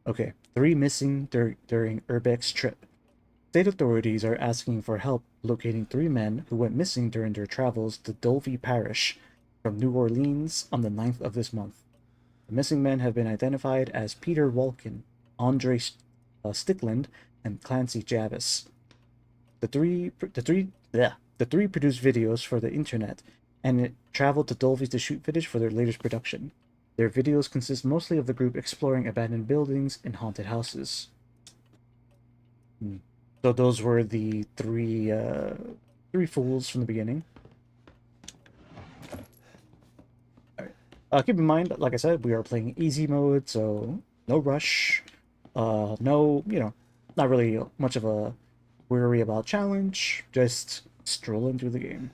Okay, 3 missing during Urbex's trip. State authorities are asking for help locating 3 men who went missing during their travels to Dulvey Parish from New Orleans on the 9th of this month. The missing men have been identified as Peter Walken, Andre Stickland, and Clancy Javis. The three produced videos for the internet and traveled to Dulvey to shoot footage for their latest production. Their videos consist mostly of the group exploring abandoned buildings and haunted houses. So those were the three fools from the beginning. Alright. Keep in mind, like I said, we are playing easy mode, so no rush. No, not really much of a worry about challenge. Just strolling through the game.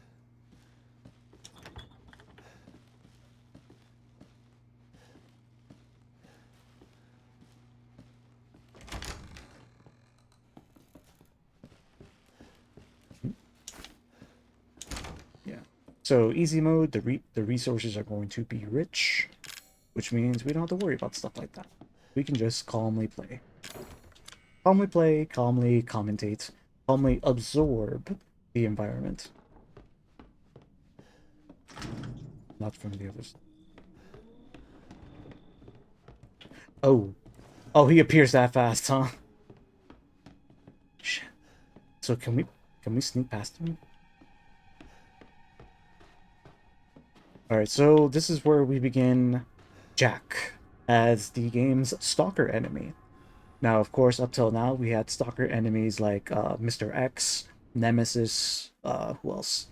So easy mode, the resources are going to be rich, which means we don't have to worry about stuff like that. We can just calmly play. Calmly play, calmly commentate, calmly absorb the environment. Not from the others. Oh. Oh, he appears that fast, huh? Shit. So can we sneak past him? Alright, so this is where we begin Jack as the game's stalker enemy. Now, of course, up till now, we had stalker enemies like Mr. X, Nemesis, who else?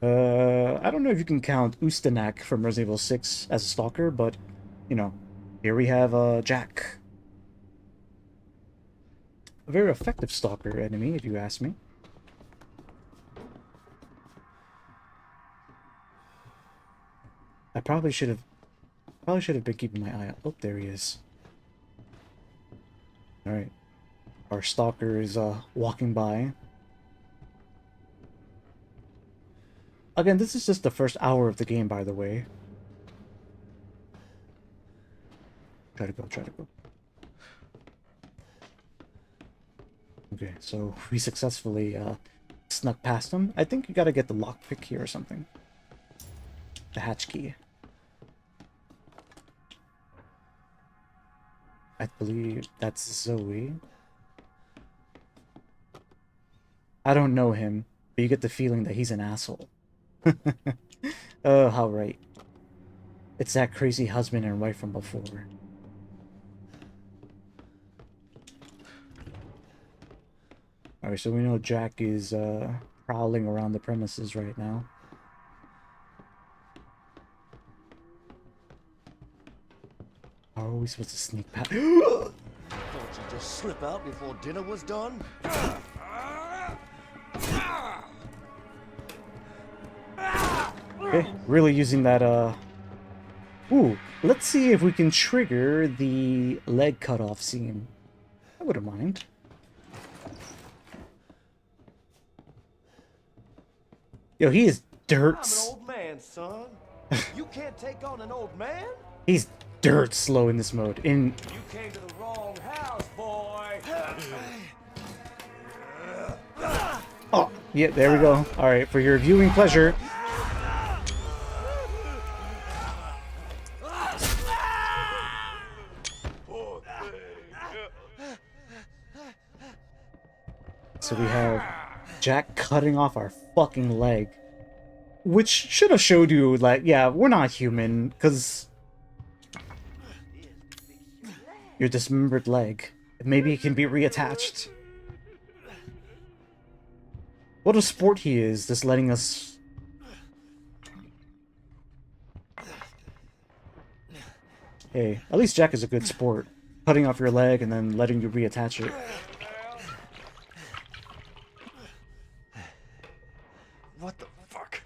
I don't know if you can count Ustanak from Resident Evil 6 as a stalker, but, here we have Jack. A very effective stalker enemy, if you ask me. I probably should have been keeping my eye out. Oh, there he is. Alright. Our stalker is walking by. Again, this is just the first hour of the game, by the way. Try to go. Okay, so we successfully snuck past him. I think you gotta get the lockpick here or something. The hatch key. I believe that's Zoe. I don't know him, but you get the feeling that he's an asshole. Oh, how right. It's that crazy husband and wife from before. Alright, so we know Jack is prowling around the premises right now. How are we supposed to sneak past? Thought you'd just slip out before dinner was done? Okay, really using that, Ooh, let's see if we can trigger the leg cut-off scene. I wouldn't mind. Yo, he is dirt. I'm an old man, son. You can't take on an old man? He's dirt slow in this mode. You came to the wrong house, boy. Oh, yeah, there we go. Alright, for your viewing pleasure. So we have Jack cutting off our fucking leg. Which should have showed you, like, yeah, we're not human, because your dismembered leg. Maybe he can be reattached. What a sport he is, just letting us... Hey, at least Jack is a good sport. Cutting off your leg and then letting you reattach it. What the fuck?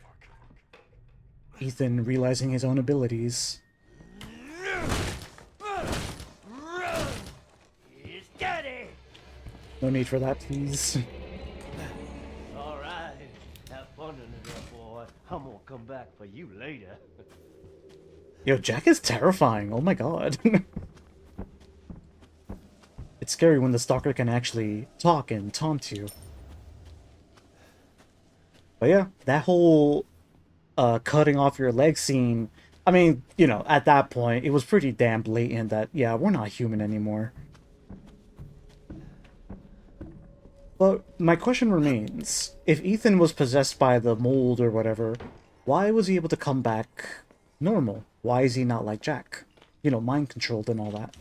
Ethan realizing his own abilities. It's Daddy! No need for that, please. Alright, have fun in there, boy. I'm gonna come back for you later. Yo, Jack is terrifying. Oh my god. It's scary when the stalker can actually talk and taunt you. But yeah, that whole cutting off your leg scene, I mean, you know, at that point, it was pretty damn blatant that, yeah, we're not human anymore. But my question remains, if Ethan was possessed by the mold or whatever, why was he able to come back normal? Why is he not like Jack? You know, mind controlled and all that.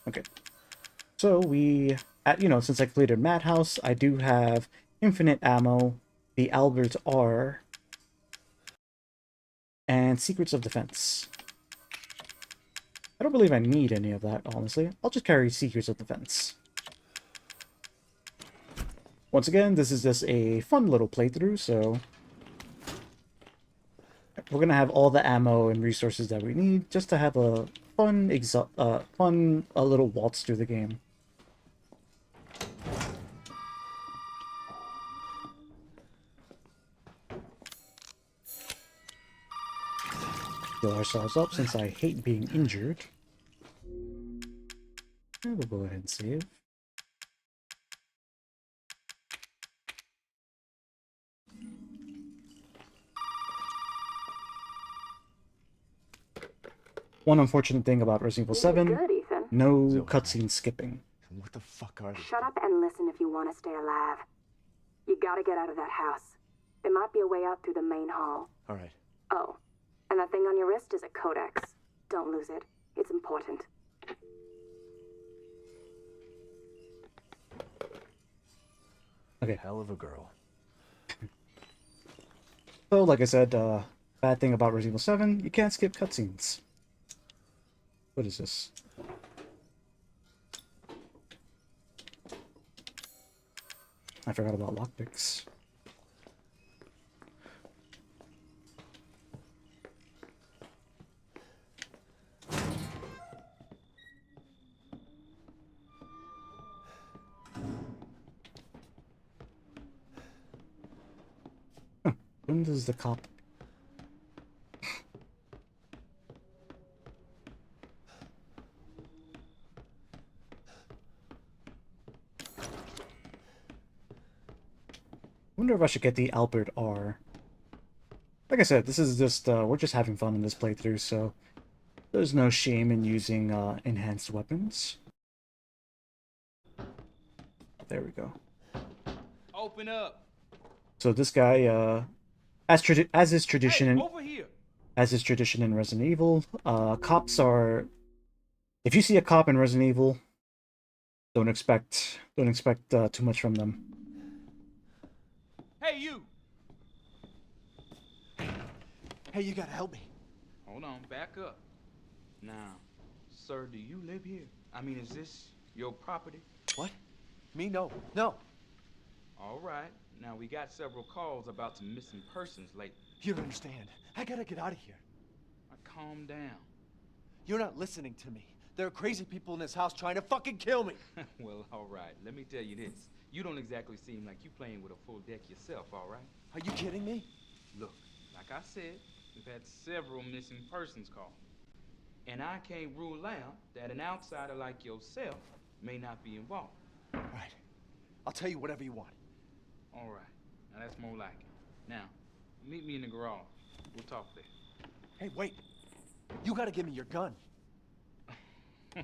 Okay. So we, you know, since I completed Madhouse, I do have infinite ammo, the Albert R, and Secrets of Defense. I don't believe I need any of that, honestly. I'll just carry Secrets of Defense. Once again, this is just a fun little playthrough, so... we're gonna have all the ammo and resources that we need, just to have a fun, a little waltz through the game. Heal ourselves up since I hate being injured. And we'll go ahead and save. One unfortunate thing about Resident Evil 7, Good, Ethan. no cutscene skipping. What the fuck are they? Shut up and listen if you want to stay alive. You gotta get out of that house. There might be a way out through the main hall. Alright. Oh, and that thing on your wrist is a codex. Don't lose it. It's important. Okay. Hell of a girl. So, like I said, bad thing about Resident Evil 7, you can't skip cutscenes. What is this? I forgot about lockpicks. Huh. When does the cop... wonder if I should get the Albert R. Like I said, this is just, we're just having fun in this playthrough, so there's no shame in using enhanced weapons. There we go. Open up. So this guy, as is tradition in, Over here. as is tradition in Resident Evil, cops are... if you see a cop in Resident Evil, don't expect too much from them. Hey, you. Hey, you gotta help me. Hold on, back up. Now, sir, do you live here? I mean, is this your property? What? Me? No. No. All right. Now, we got several calls about some missing persons lately. You don't understand. I gotta get out of here. Calm down. You're not listening to me. There are crazy people in this house trying to fucking kill me. Well, all right. Let me tell you this. You don't exactly seem like you playing with a full deck yourself, all right? Are you kidding me? Look, like I said, we've had several missing persons calls. And I can't rule out that an outsider like yourself may not be involved. All right. I'll tell you whatever you want. All right. Now, that's more like it. Now, meet me in the garage. We'll talk there. Hey, wait. You gotta give me your gun. You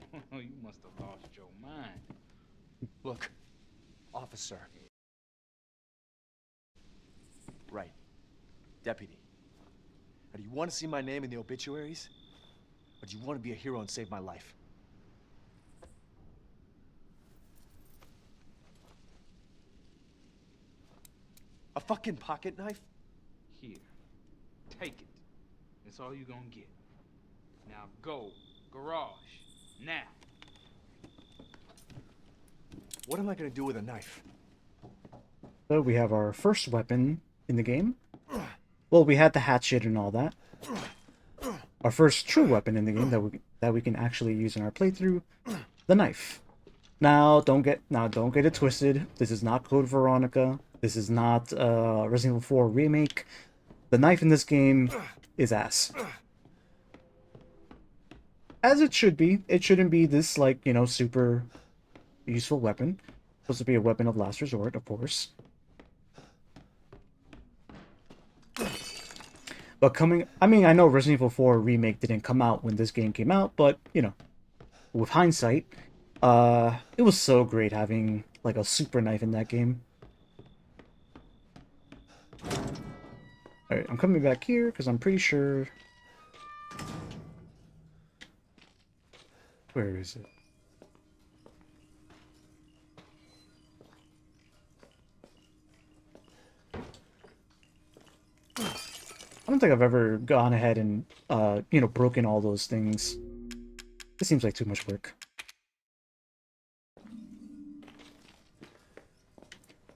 must have lost your mind. Look, officer. Right. Deputy. Now, do you want to see my name in the obituaries? Or do you want to be a hero and save my life? A fucking pocket knife? Here. Take it. That's all you're gonna get. Now go. Garage. Now. What am I gonna do with a knife? So we have our first weapon in the game. Well, we had the hatchet and all that. Our first true weapon in the game that we can actually use in our playthrough, the knife. Now don't get it twisted. This is not Code Veronica. This is not Resident Evil 4 remake. The knife in this game is ass. As it should be. It shouldn't be this, like, you know, super useful weapon. It's supposed to be a weapon of last resort, of course. But I mean, I know Resident Evil 4 remake didn't come out when this game came out, but, you know, with hindsight, it was so great having, like, a super knife in that game. Alright, I'm coming back here, because I'm pretty sure... Where is it? I don't think I've ever gone ahead and, you know, broken all those things. This seems like too much work.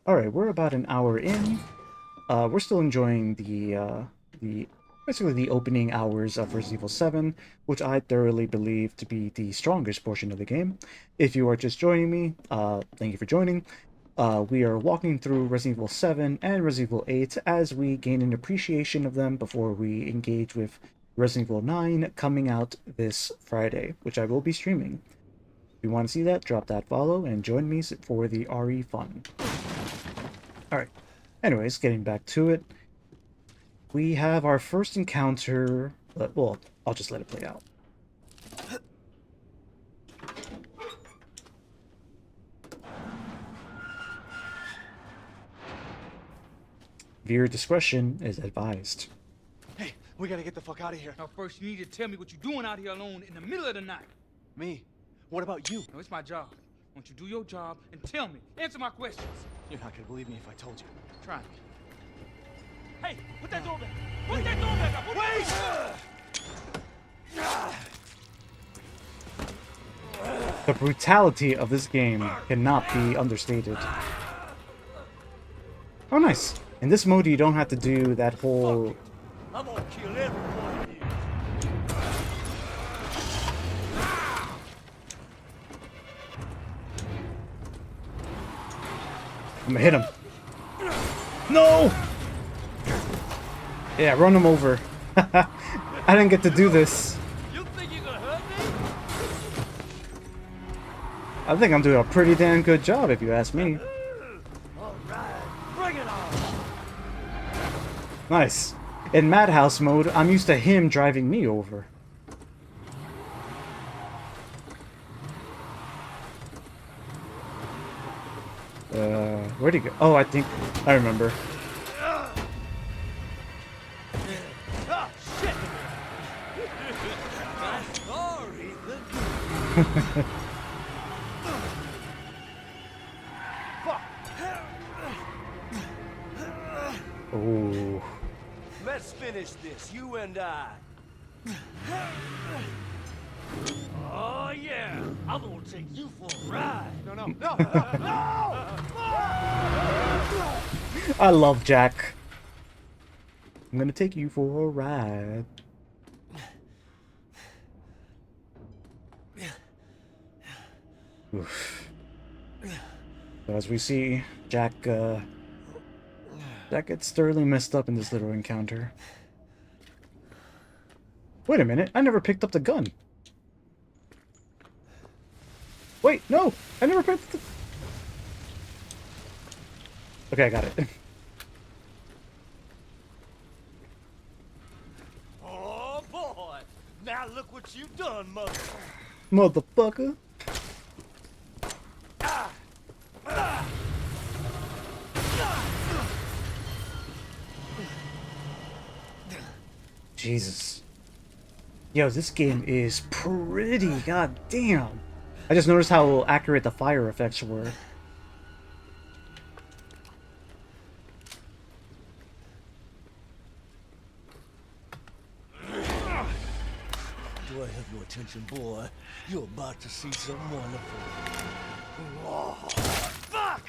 Alright, we're about an hour in. We're still enjoying basically the opening hours of Resident Evil 7, which I thoroughly believe to be the strongest portion of the game. If you are just joining me, thank you for joining. We are walking through Resident Evil 7 and Resident Evil 8 as we gain an appreciation of them before we engage with Resident Evil 9 coming out this Friday, which I will be streaming. If you want to see that, drop that follow and join me for the RE fun. Alright, anyways, getting back to it. We have our first encounter... Well, I'll just let it play out. Viewer discretion is advised. Hey, we gotta get the fuck out of here. Now first you need to tell me what you're doing out here alone in the middle of the night. Me? What about you? No, it's my job. Why don't you do your job and tell me? Answer my questions. You're not gonna believe me if I told you. Try me. Hey, put that door back! Put that door back up! Wait! The brutality of this game cannot be understated. Oh, nice. In this mode, you don't have to do that whole... I'm gonna kill every one of you. I'm gonna hit him. No! Yeah, run him over. I didn't get to do this. You think you're gonna hurt me? I think I'm doing a pretty damn good job, if you ask me. All right, bring it on. Nice. In Madhouse mode, I'm used to him driving me over. Where'd he go? Oh, I think I remember. Oh, shit! Sorry, Oh. let's finish this, you and I. Oh, yeah. I'm gonna take you for a ride. No! I love Jack. I'm gonna take you for a ride. Oof. So as we see, Jack gets thoroughly messed up in this little encounter. Wait a minute, I never picked up the gun. Wait, no! I never picked up the... Okay, I got it. Oh, boy. Now look what you've done, Motherfucker. Jesus. Yo, this game is pretty, god damn. I just noticed how accurate the fire effects were. Do I have your attention, boy? You're about to see something wonderful. Oh, fuck!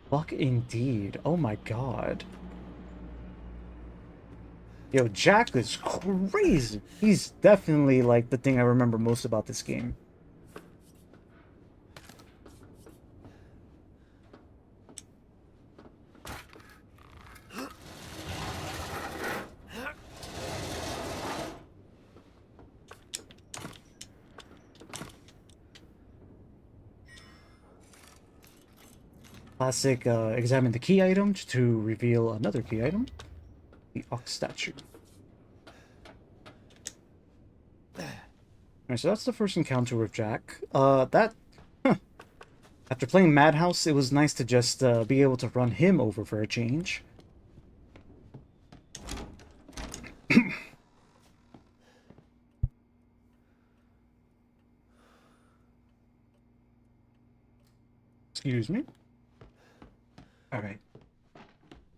Fuck indeed. Oh my god. Yo, Jack is crazy. He's definitely like the thing I remember most about this game. Classic, examine the key item to reveal another key item. The ox statue. Alright, so that's the first encounter with Jack. After playing Madhouse, it was nice to just be able to run him over for a change. Excuse me. Alright.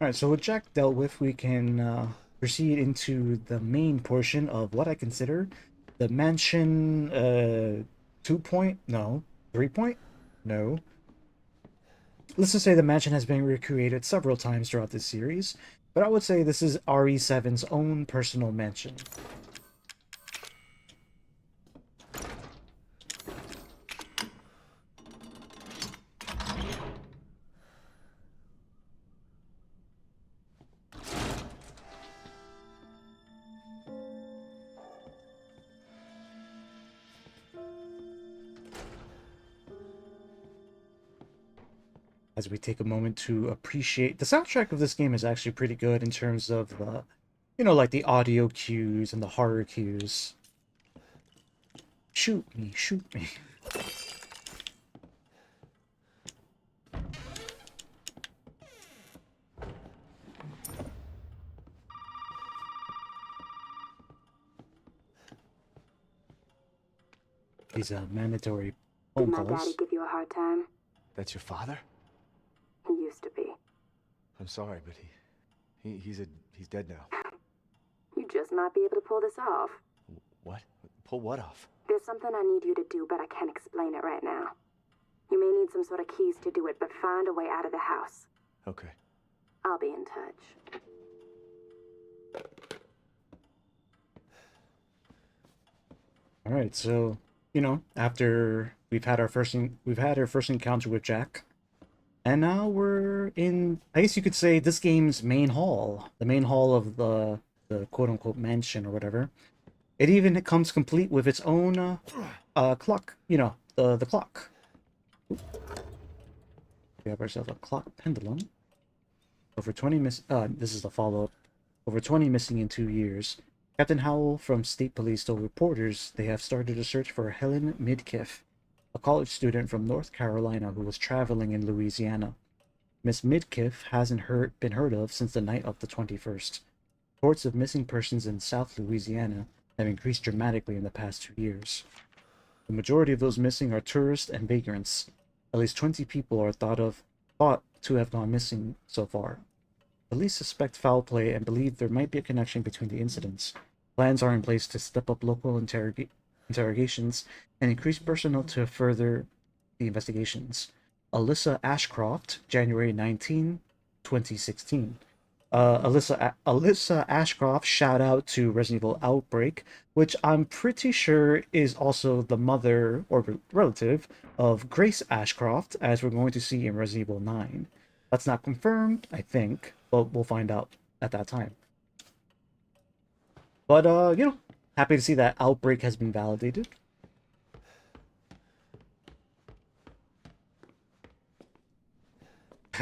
Alright, so with Jack dealt with, we can proceed into the main portion of what I consider the mansion 2 point? No. 3 point? No. Let's just say the mansion has been recreated several times throughout this series, but I would say this is RE7's own personal mansion. As we take a moment to appreciate the soundtrack of this game is actually pretty good in terms of the, you know, like the audio cues and the horror cues. Shoot me, shoot me. These mandatory phone Did my calls. daddy give you a hard time? That's your father? He used to be. I'm sorry, but he's dead now. You just might be able to pull this off. What? Pull what off? There's something I need you to do, but I can't explain it right now. You may need some sort of keys to do it, but find a way out of the house. Okay. I'll be in touch. All right, so you know, after we've had our first encounter with Jack, and now we're in, I guess you could say, this game's main hall, the main hall of the quote-unquote mansion or whatever. It even comes complete with its own clock, you know, the clock. We have ourselves a clock pendulum. Over 20 this is the follow-up. Over 20 missing in 2 years. Captain Howell from State Police told reporters they have started a search for Helen Midkiff, a college student from North Carolina who was traveling in Louisiana. Miss Midkiff hasn't been heard of since the night of the 21st. Reports of missing persons in South Louisiana have increased dramatically in the past 2 years. The majority of those missing are tourists and vagrants. At least 20 people are thought to have gone missing so far. Police suspect foul play and believe there might be a connection between the incidents. Plans are in place to step up local interrogations and increase personnel to further the investigations. Alyssa Ashcroft, January 19, 2016. Alyssa Ashcroft, shout out to Resident Evil Outbreak, which I'm pretty sure is also the mother or relative of Grace Ashcroft, as we're going to see in Resident Evil 9. That's not confirmed, I think, but we'll find out at that time. But, you know, happy to see that Outbreak has been validated.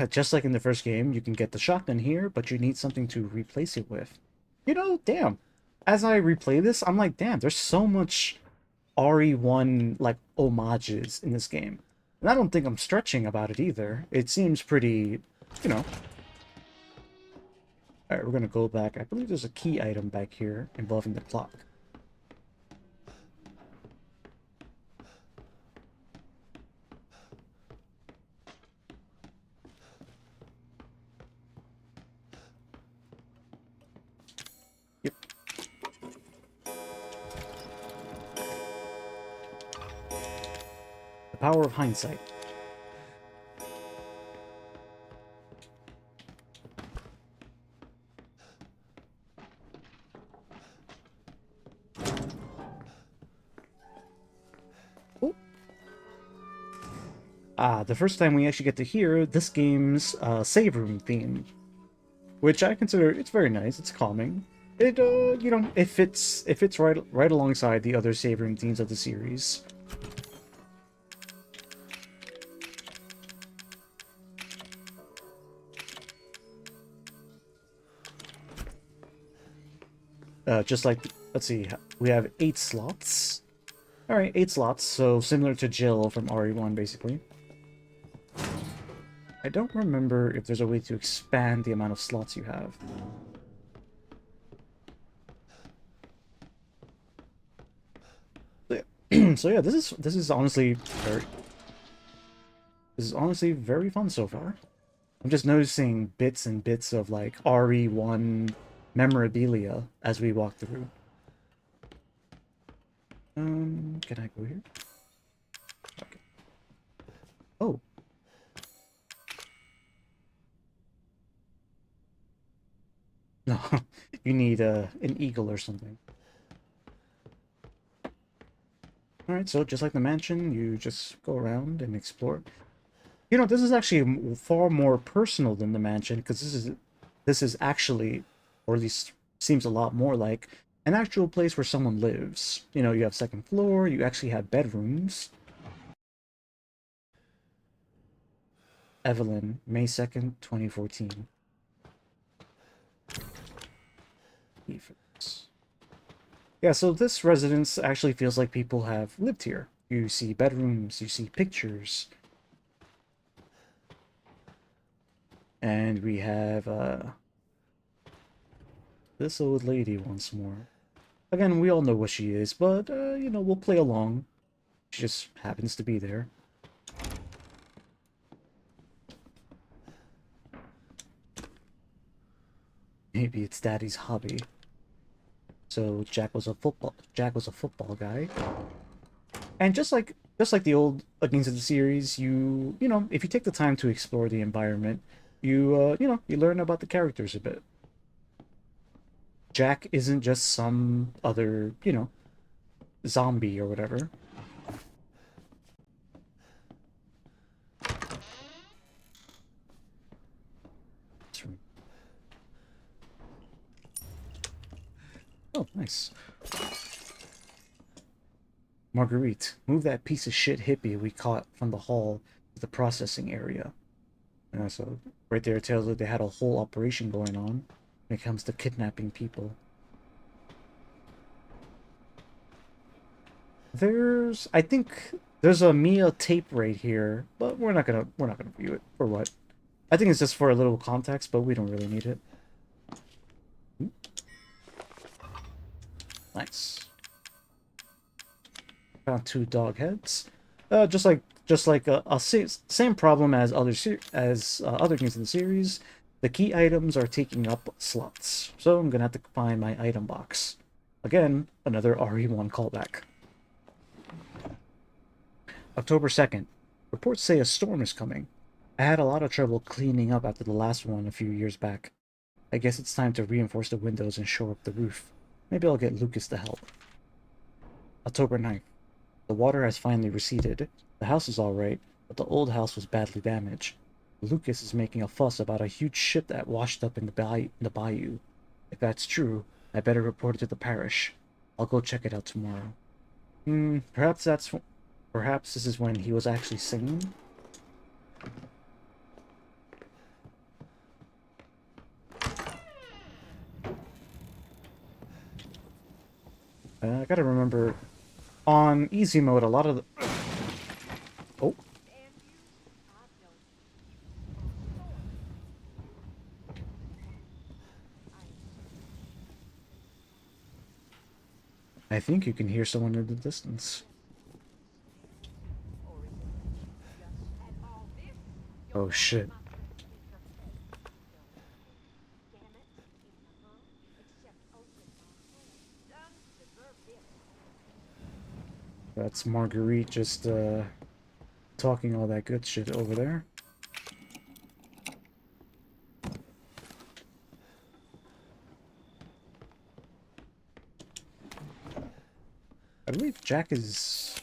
Just like in the first game, you can get the shotgun here, but you need something to replace it with. You know, damn. As I replay this, I'm like, damn, there's so much RE1, like, homages in this game. And I don't think I'm stretching about it either. It seems pretty, you know. Alright, we're gonna go back. I believe there's a key item back here involving the clock. Yep. The power of hindsight. The first time we actually get to hear this game's save room theme, which I consider it's very nice. It's calming. It you know, it fits right alongside the other save room themes of the series. Just like, let's see, we have 8 slots. Alright, 8 slots, so similar to Jill from RE1, basically. I don't remember if there's a way to expand the amount of slots you have. So yeah, this is honestly very fun so far. I'm just noticing bits and bits of like RE1 memorabilia as we walk through. Can I go here? Okay. Oh. No, you need an eagle or something. Alright, so just like the mansion, you just go around and explore. You know, this is actually far more personal than the mansion, because this is actually, or at least seems a lot more like, an actual place where someone lives. You know, you have second floor, you actually have bedrooms. Eveline, May 2nd, 2014. Yeah, so this residence actually feels like people have lived here. You see bedrooms, you see pictures. And we have this old lady once more. Again, we all know what she is, but, you know, we'll play along. She just happens to be there. Maybe it's Daddy's hobby. So Jack was a football guy. And just like the old games of the series, you know, if you take the time to explore the environment, you know, you learn about the characters a bit. Jack isn't just some other, you know, zombie or whatever. Oh, nice. Marguerite, move that piece of shit hippie we caught from the hall to the processing area. So right there it tells you they had a whole operation going on when it comes to kidnapping people. I think there's a Mia tape right here, but we're not gonna view it. For what? I think it's just for a little context, but we don't really need it. Nice. Found 2 dog heads. Just like a same problem as other games in the series. The key items are taking up slots, so I'm gonna have to find my item box. Again, another RE1 callback. October 2nd. Reports say a storm is coming. I had a lot of trouble cleaning up after the last one a few years back. I guess it's time to reinforce the windows and shore up the roof. Maybe I'll get Lucas to help. October 9th. The water has finally receded. The house is alright, but the old house was badly damaged. Lucas is making a fuss about a huge ship that washed up in the bayou. If that's true, I better report it to the parish. I'll go check it out tomorrow. Perhaps this is when he was actually singing? I gotta remember, on easy mode, a lot of the... Oh. I think you can hear someone in the distance. Oh shit. That's Marguerite just talking all that good shit over there. I believe Jack is...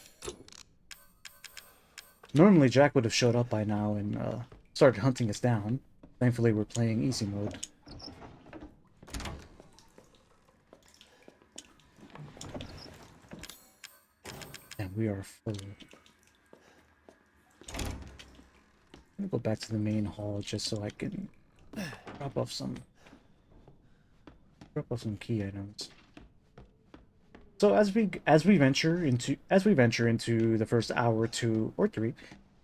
Normally Jack would have showed up by now and started hunting us down. Thankfully we're playing easy mode. And we are full. I'm gonna go back to the main hall just so I can drop off some key items. So as we venture into the first hour, 2 or 3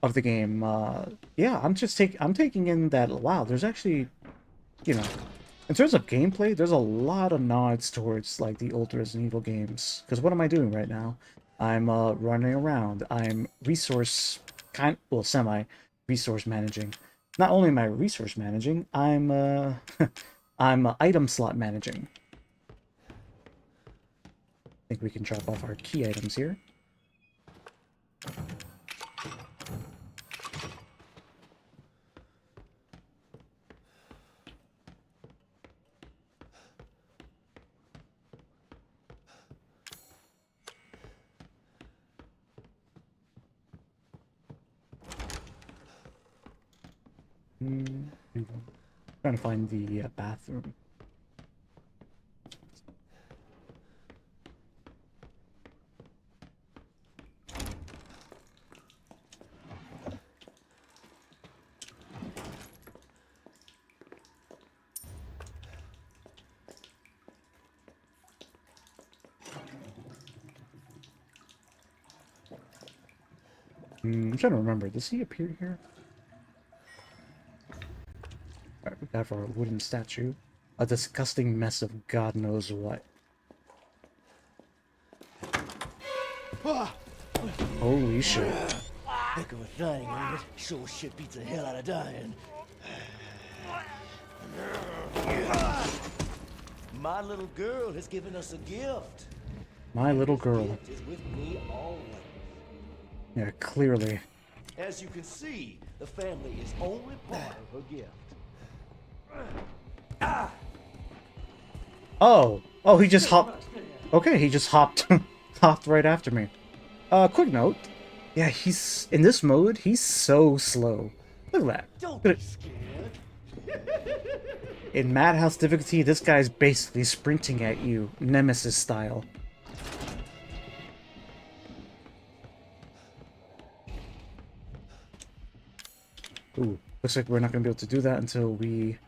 of the game, yeah, I'm taking in that, wow, there's actually, you know, in terms of gameplay, there's a lot of nods towards like the old Resident Evil games. Because what am I doing right now? I'm running around. I'm semi resource managing. Not only am I resource managing, I'm I'm item slot managing. I think we can drop off our key items here. Trying to find the bathroom. I'm trying to remember. Does he appear here? Alright, we have our wooden statue. A disgusting mess of God knows what. Holy shit. Heck of a thing, ain't it? Sure shit beats the hell out of dying. My little girl has given us a gift. My little girl. Gift is with me always. Yeah, clearly. As you can see, the family is only part of her gift. Oh, he just hopped. Okay, he just hopped hopped right after me. Quick note. Yeah, he's in this mode, he's so slow. Look at that. Don't Look be scared. In Madhouse difficulty, this guy's basically sprinting at you, Nemesis style. Ooh, looks like we're not gonna be able to do that until we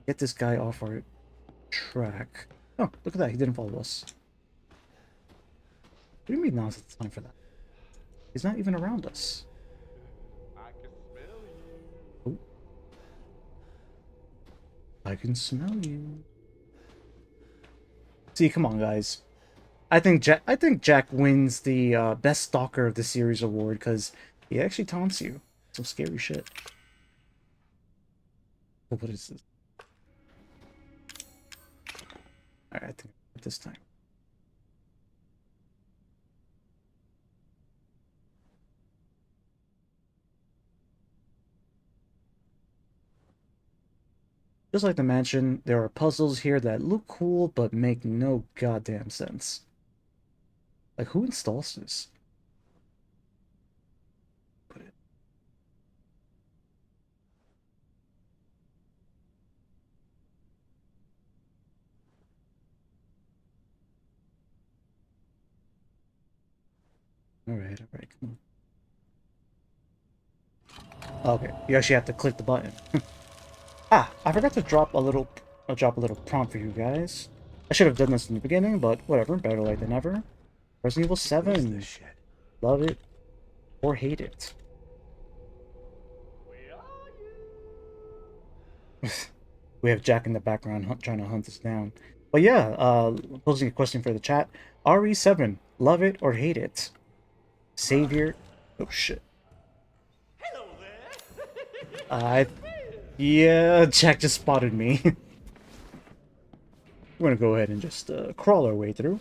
get this guy off our track. Oh, look at that, he didn't follow us. What do you mean now's the time for that? He's not even around us. I can smell you. Ooh. I can smell you. See, come on, guys. I think Jack wins the best stalker of the series award because he actually taunts you. Some scary shit. Oh, what is this? Alright, I think this time. Just like the mansion, there are puzzles here that look cool but make no goddamn sense. Like, who installs this? Put it. Alright, come on. Okay, you actually have to click the button. Ah, I forgot to drop a little prompt for you guys. I should have done this in the beginning, but whatever, better late than never. Resident Evil 7. Love it or hate it. We have Jack in the background trying to hunt us down. But yeah, posing a question for the chat. RE7, love it or hate it? Savior. Oh shit. Hello there. Yeah, Jack just spotted me. We're gonna go ahead and just crawl our way through.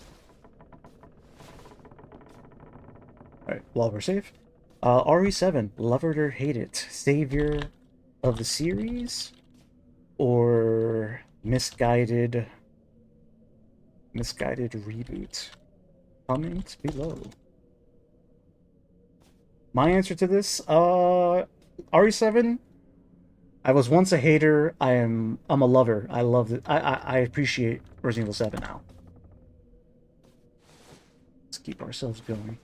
Alright, while we're safe. RE7, love it or hate it? Savior of the series? Or misguided reboot? Comment below. My answer to this, RE7, I was once a hater. I'm a lover. I love it. I appreciate Resident Evil 7 now. Let's keep ourselves going.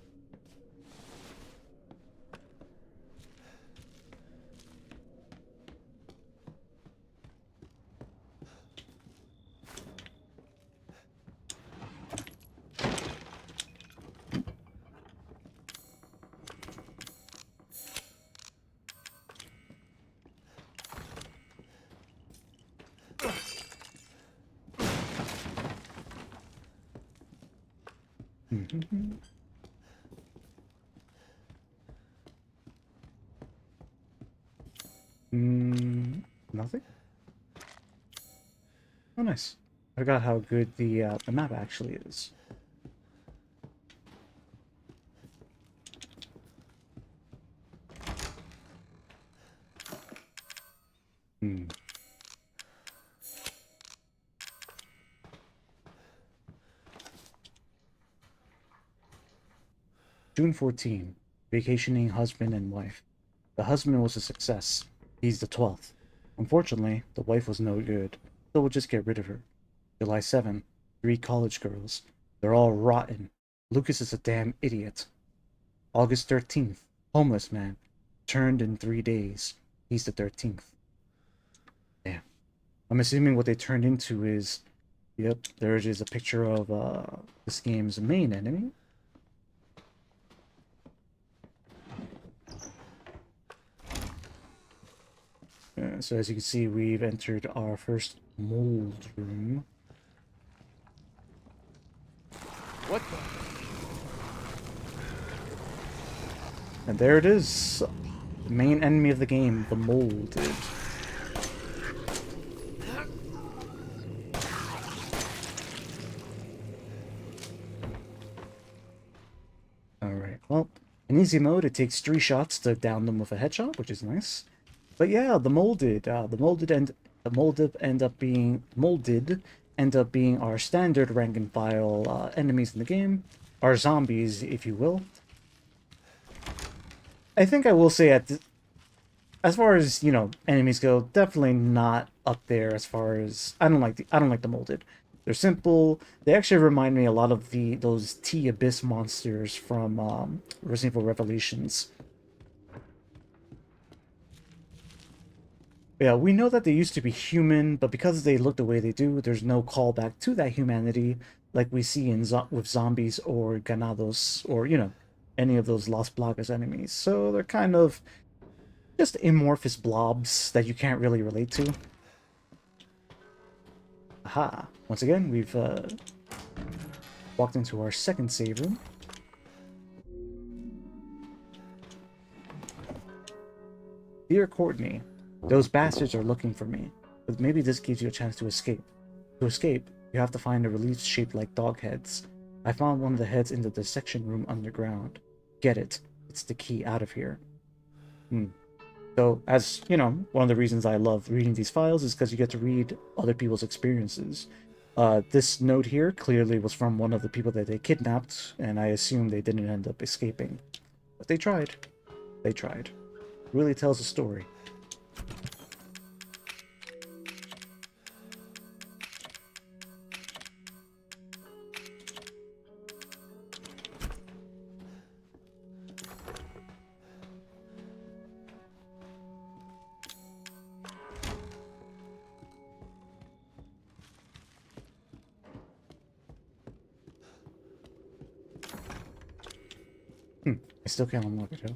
Nothing? Oh, nice. I forgot how good the map actually is. June 14. Vacationing husband and wife. The husband was a success. He's the 12th. Unfortunately, the wife was no good, so we'll just get rid of her. July 7. 3 college girls. They're all rotten. Lucas is a damn idiot. August 13th. Homeless man. Turned in 3 days. He's the 13th. Damn. I'm assuming what they turned into is... Yep, there is a picture of this game's main enemy. So as you can see, we've entered our first mold room. What the? And there it is. The main enemy of the game, the molded. Alright, well, in easy mode, it takes 3 shots to down them with a headshot, which is nice. But yeah, the molded end up being our standard rank and file enemies in the game, our zombies, if you will. I think I will say as far as, you know, enemies go, definitely not up there as far as I don't like the molded. They're simple. They actually remind me a lot of those T-Abyss monsters from Resident Evil Revelations. Yeah, we know that they used to be human, but because they look the way they do, there's no callback to that humanity like we see in with zombies or ganados or, you know, any of those Las Plagas enemies. So they're kind of just amorphous blobs that you can't really relate to. Aha! Once again, we've walked into our second save room. Dear Courtney, those bastards are looking for me, but maybe this gives you a chance to escape. To escape, you have to find a relief shaped like dog heads. I found one of the heads in the dissection room underground. Get it. It's the key out of here. So, as, you know, one of the reasons I love reading these files is because you get to read other people's experiences. This note here clearly was from one of the people that they kidnapped, and I assume they didn't end up escaping. But they tried. They tried. Really tells a story. I still can't unlock it, though.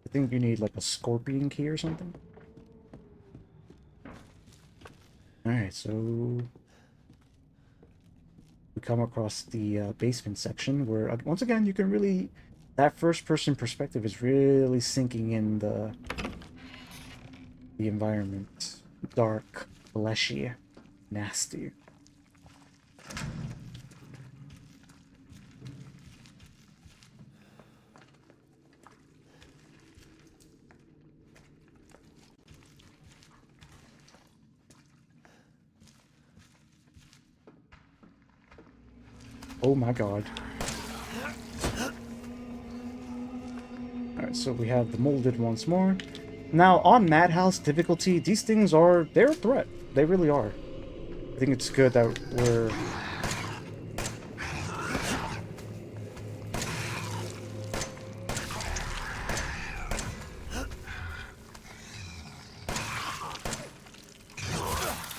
I think you need, like, a scorpion key or something. Alright, so... come across the basement section, where once again you can really, that first-person perspective is really sinking in the environment. Dark, fleshy, nasty. Oh my god. Alright, so we have the molded once more. Now, on Madhouse difficulty, these things they're a threat. They really are. I think it's good that we're...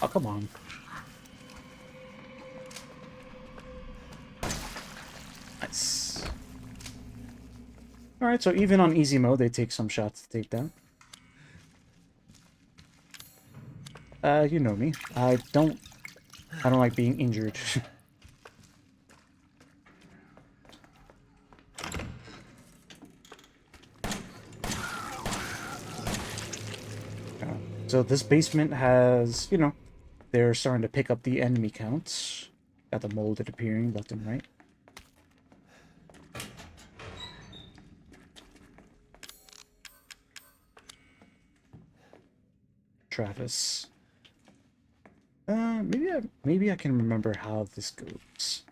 Oh, come on. Nice. Alright, so even on easy mode, they take some shots to take down. You know me. I don't like being injured. So this basement has, you know, they're starting to pick up the enemy counts. Got the molded appearing left and right. Travis. Maybe I can remember how this goes.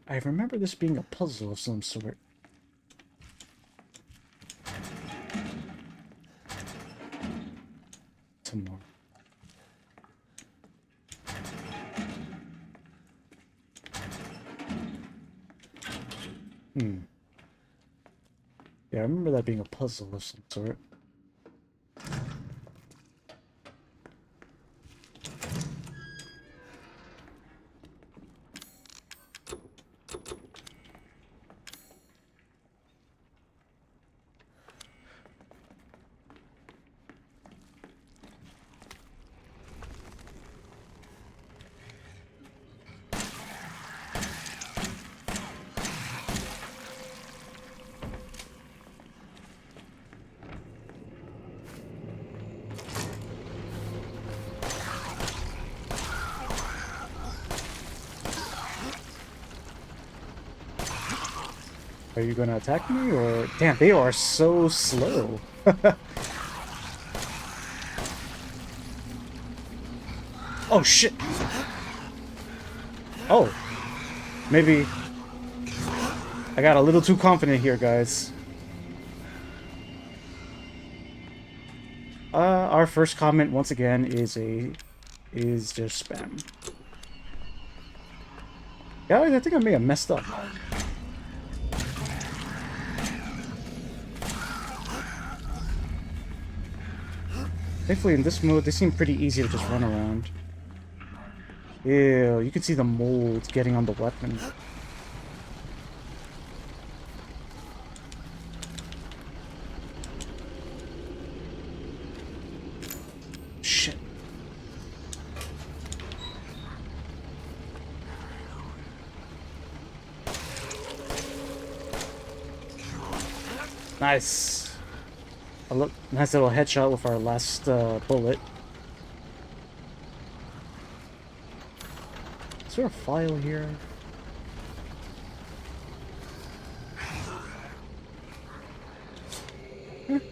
I remember this being a puzzle of some sort. Tomorrow. Yeah, I remember that being a puzzle of some sort. Are you gonna attack me, or... Damn, they are so slow. Oh, shit! Oh. Maybe... I got a little too confident here, guys. Our first comment, once again, is just spam. Guys, I think I may have messed up. Thankfully, in this mode, they seem pretty easy to just run around. Ew, you can see the mold getting on the weapon. Shit. Nice. Nice little headshot with our last bullet. Is there a file here?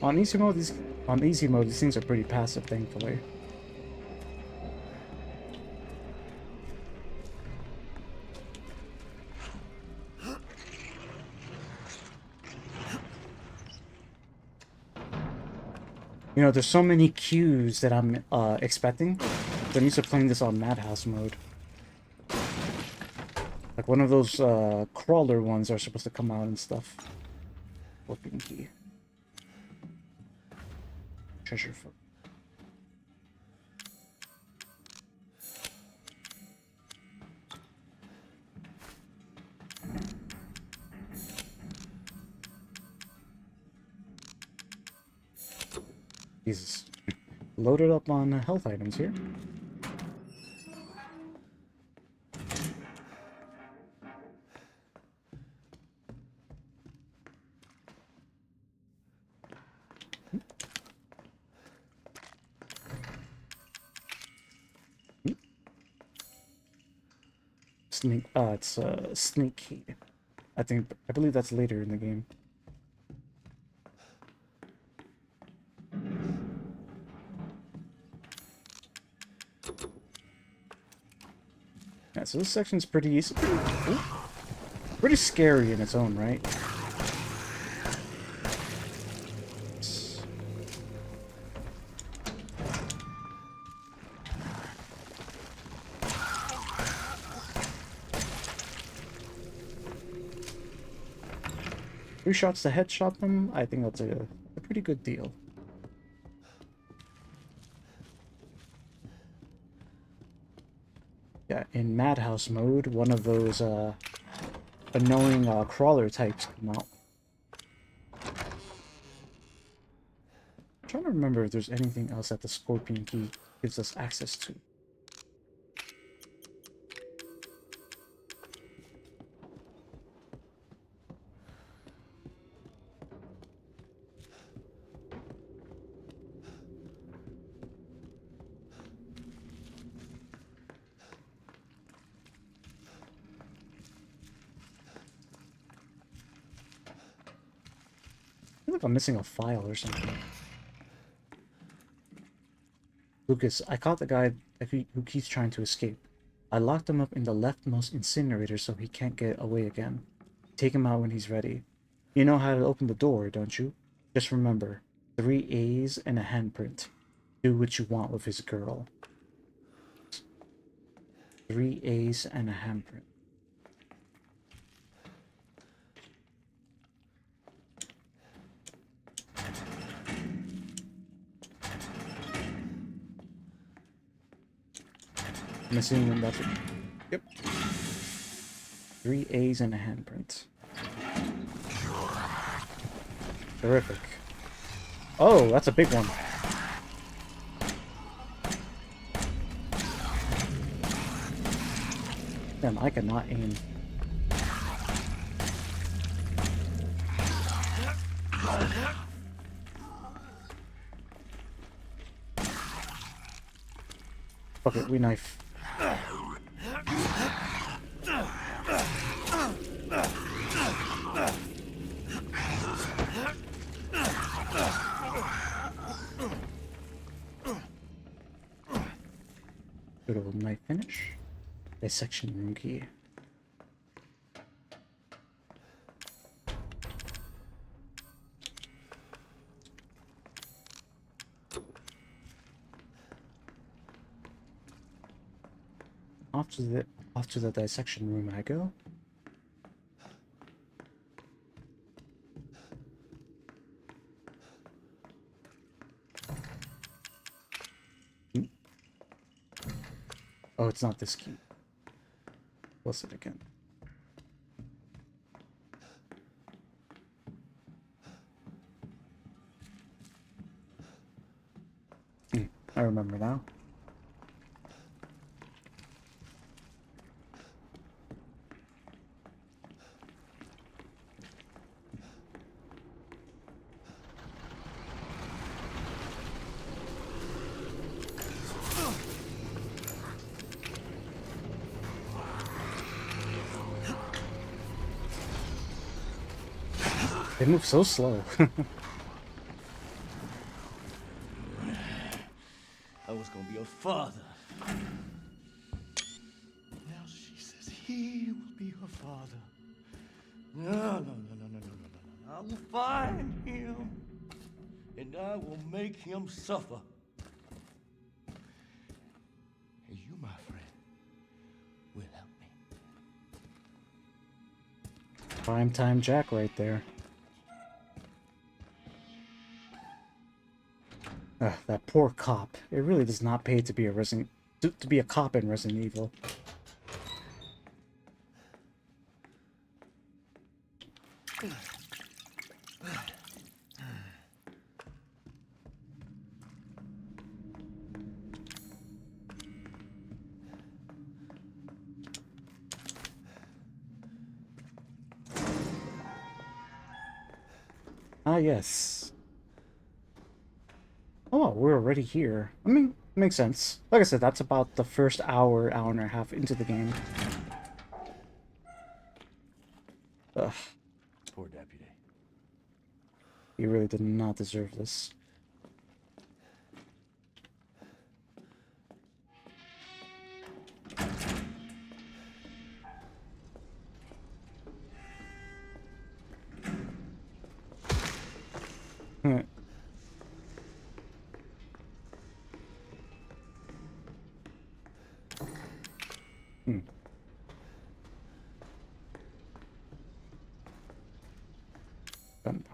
On easy mode, these things are pretty passive, thankfully. You know, there's so many cues that I'm expecting. I'm used to playing this on Madhouse mode. Like one of those crawler ones are supposed to come out and stuff. Flipping key. Treasure foot. Jesus. Loaded up on health items here. It's sneak key. I believe that's later in the game. Yeah, so this section's pretty easy. Pretty scary in its own right. Three shots to headshot them, I think that's a pretty good deal. Yeah, in Madhouse mode, one of those annoying crawler types come out. I'm trying to remember if there's anything else that the Scorpion Key gives us access to. I feel like I'm missing a file or something. Lucas, I caught the guy who keeps trying to escape. I locked him up in the leftmost incinerator so he can't get away again. Take him out when he's ready. You know how to open the door, don't you? Just remember, 3 A's and a handprint. Do what you want with his girl. 3 A's and a handprint. I'm assuming that's it. Yep. 3 A's and a handprint. Terrific. Oh, that's a big one. Damn, I cannot aim. Fuck it, we knife. Good old knife finish. Dissection room key. Off to the dissection room I go. Oh, it's not this key. What's it again? I remember now. They move so slow. I was gonna be a father. Now she says he will be her father. No. I will find him, and I will make him suffer. And you, my friend, will help me. Primetime Jack right there. That poor cop. It really does not pay to be a to be a cop in Resident Evil. Ah, yes. Oh, we're already here. I mean, makes sense. Like I said, that's about the first hour, hour and a half into the game. Ugh. Poor deputy. He really did not deserve this. Hmm. Hmm. Gun.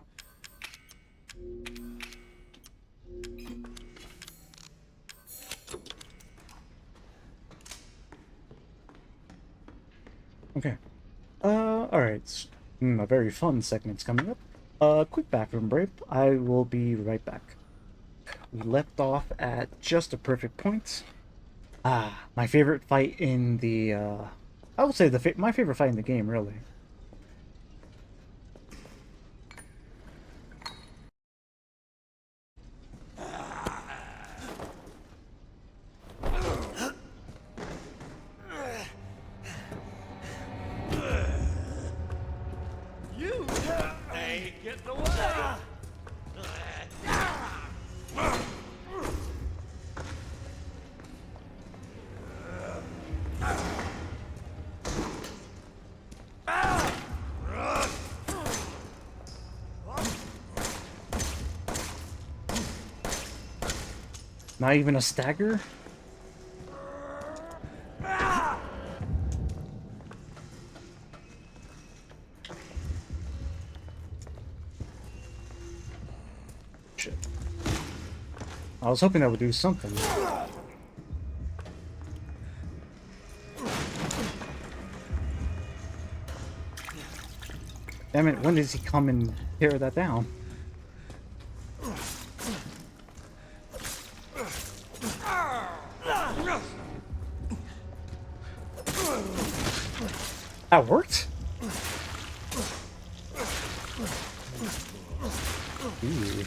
Okay. Alright. A very fun segment's coming up. Quick bathroom break. I will be right back. We left off at just a perfect point. Ah, my favorite fight in the, I would say my favorite fight in the game, really. You ain't getting away. Not even a stagger? Shit. I was hoping that would do something. Damn it, when does he come and tear that down? That worked? Ooh.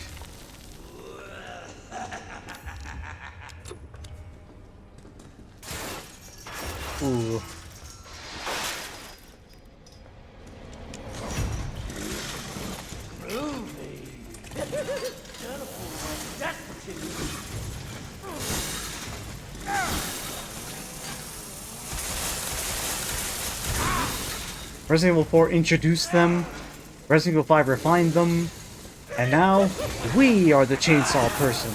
Ooh. Resident Evil 4 introduced them, Resident Evil 5 refined them, and now we are the chainsaw person.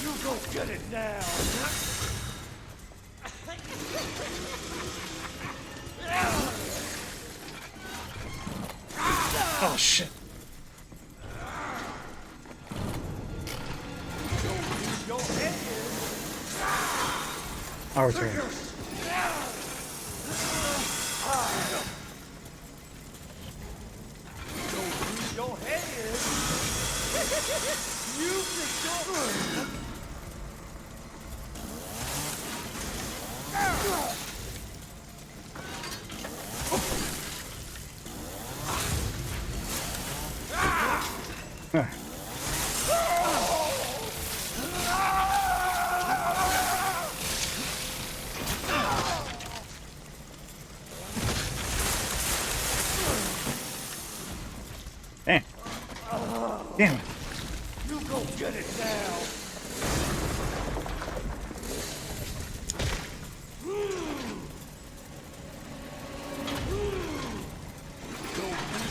You go get it now. Oh shit. Our turn. Your head is. You think Damn. Damn it. You go get it now.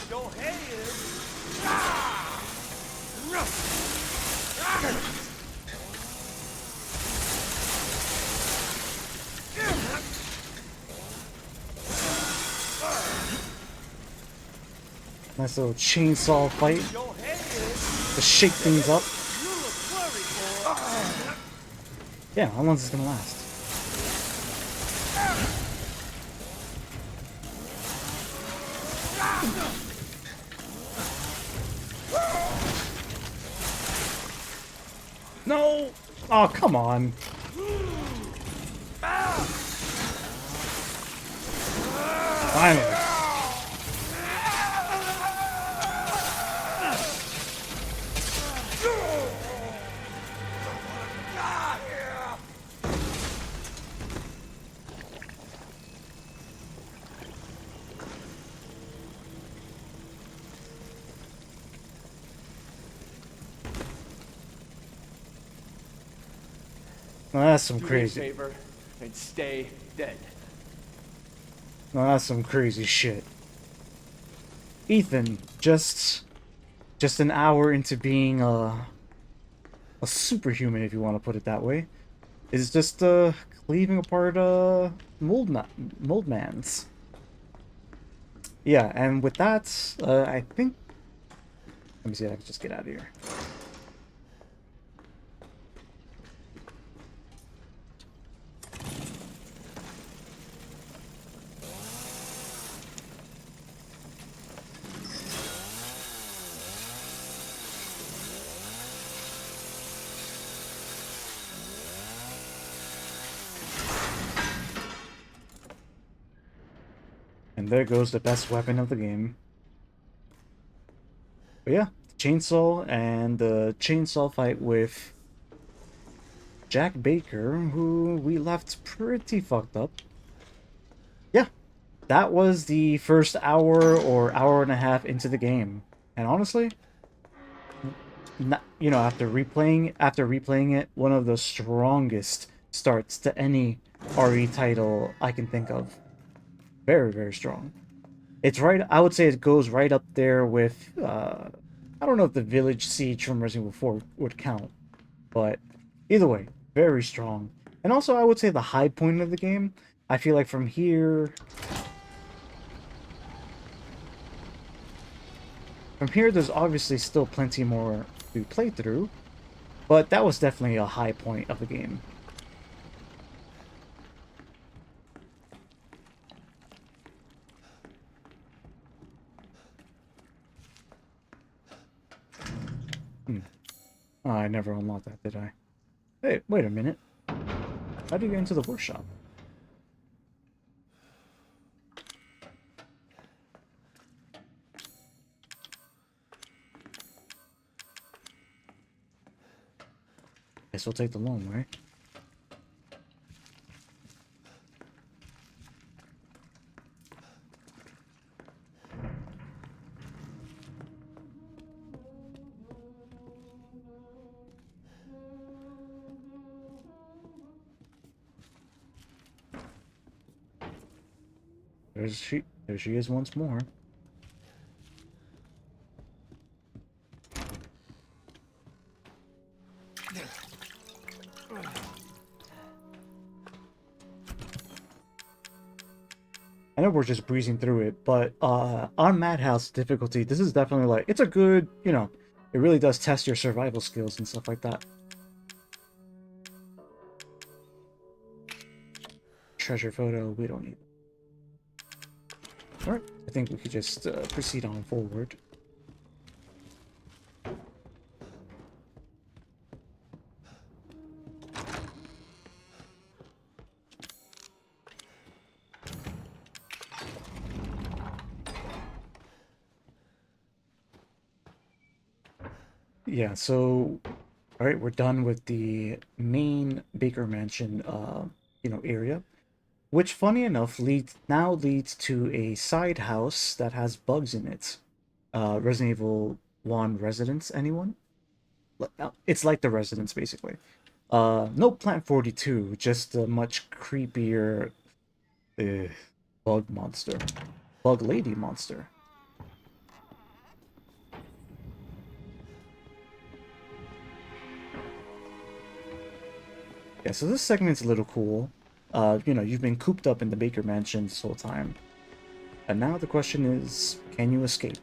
Your head is. Nice little chainsaw fight to shake things up. Yeah, how long is this gonna last? Oh, come on. Finally. Well, that's some Do me a crazy. favor and stay dead. Well, that's some crazy shit. Ethan, just an hour into being a superhuman, if you want to put it that way, is just cleaving apart mold mans. Yeah, and with that, I think. Let me see if I can just get out of here. And there goes the best weapon of the game. But yeah, chainsaw and the chainsaw fight with Jack Baker, who we left pretty fucked up. Yeah, that was the first hour or hour and a half into the game. And honestly, you know, after replaying it, one of the strongest starts to any RE title I can think of. Very, very strong. It's right, I would say it goes right up there with, I don't know if the Village Siege from Resident Evil 4 would count, but either way, very strong. And also, I would say the high point of the game, I feel like from here, there's obviously still plenty more to play through, but that was definitely a high point of the game. Oh, I never unlocked that, did I? Hey, wait a minute. How do you get into the workshop? Guess we'll take the long way. There she is once more. I know we're just breezing through it, but on Madhouse difficulty, this is definitely like, it's a good, you know, it really does test your survival skills and stuff like that. Treasure photo, we don't need. Alright, I think we could just proceed on forward. Yeah, so, alright, we're done with the main Baker Mansion, you know, area. Which, funny enough, now leads to a side house that has bugs in it. Resident Evil 1 Residence, anyone? It's like the Residence, basically. No Plant 42, just a much creepier bug monster. Bug lady monster. Yeah, so this segment's a little cool. You know, you've been cooped up in the Baker Mansion this whole time. And now the question is, can you escape?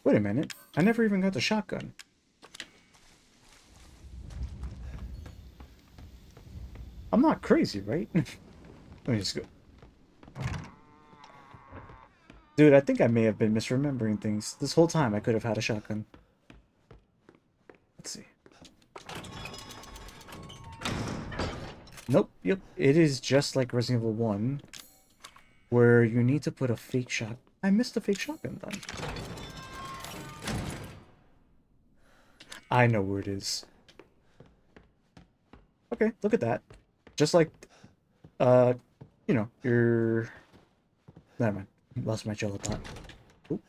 Wait a minute, I never even got the shotgun. I'm not crazy, right? Let me just go. Dude, I think I may have been misremembering things. This whole time I could have had a shotgun. Let's see. Nope, yep. It is just like Resident Evil 1, where you need to put a fake shot. I missed a fake shotgun then. I know where it is. Okay, look at that. Just like, you know, your... Never mind. Lost my trail of thought. Oop.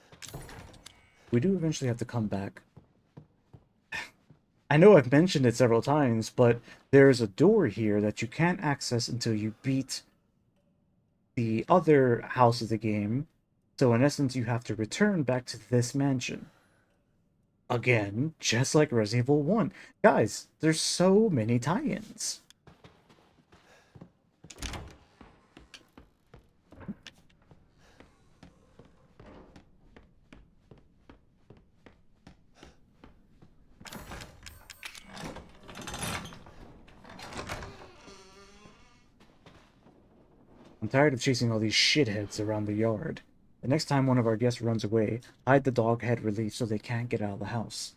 We do eventually have to come back. I know I've mentioned it several times, but there's a door here that you can't access until you beat the other house of the game. So in essence, you have to return back to this mansion. Again, just like Resident Evil 1. Guys, there's so many tie-ins. I'm tired of chasing all these shitheads around the yard. The next time one of our guests runs away, hide the dog head relief so they can't get out of the house.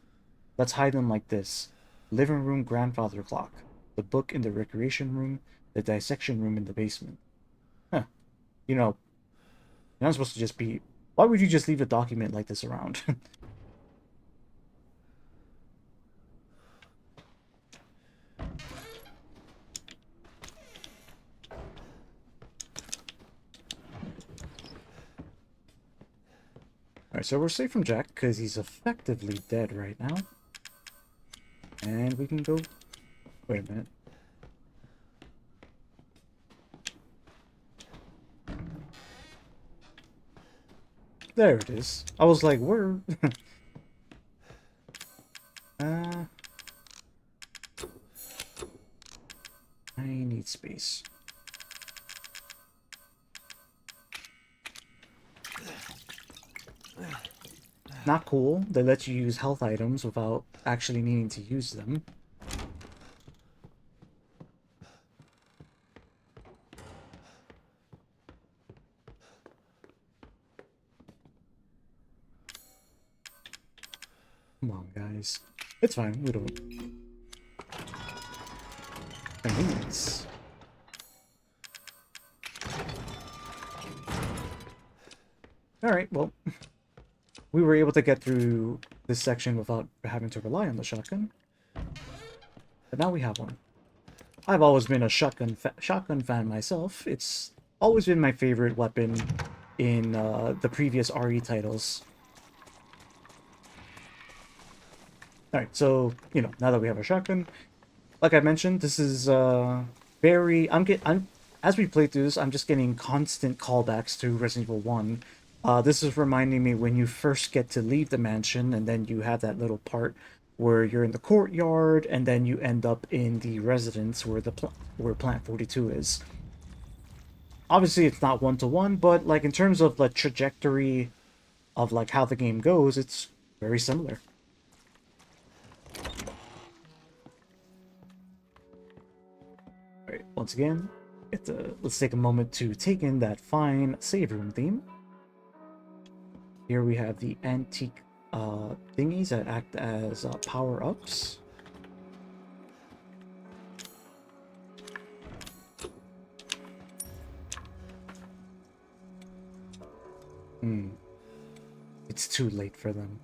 Let's hide them like this. Living room grandfather clock. The book in the recreation room. The dissection room in the basement. Huh. You know, you're not supposed to just be... Why would you just leave a document like this around? Alright, so we're safe from Jack, because he's effectively dead right now. And we can go... Wait a minute. There it is. I was like, where? I need space. Not cool. They let you use health items without actually needing to use them. Come on, guys. It's fine. We don't... Convenience. Alright, well... We were able to get through this section without having to rely on the shotgun. But now we have one. I've always been a shotgun fan myself. It's always been my favorite weapon in the previous RE titles. Alright, so, you know, now that we have a shotgun, like I mentioned, this is very... as we play through this, I'm just getting constant callbacks to Resident Evil 1. This is reminding me when you first get to leave the mansion, and then you have that little part where you're in the courtyard, and then you end up in the residence where where Plant 42 is. Obviously, it's not one-to-one, but like in terms of the trajectory of like how the game goes, it's very similar. Alright, once again, let's take a moment to take in that fine save room theme. Here we have the antique thingies that act as power-ups. It's too late for them.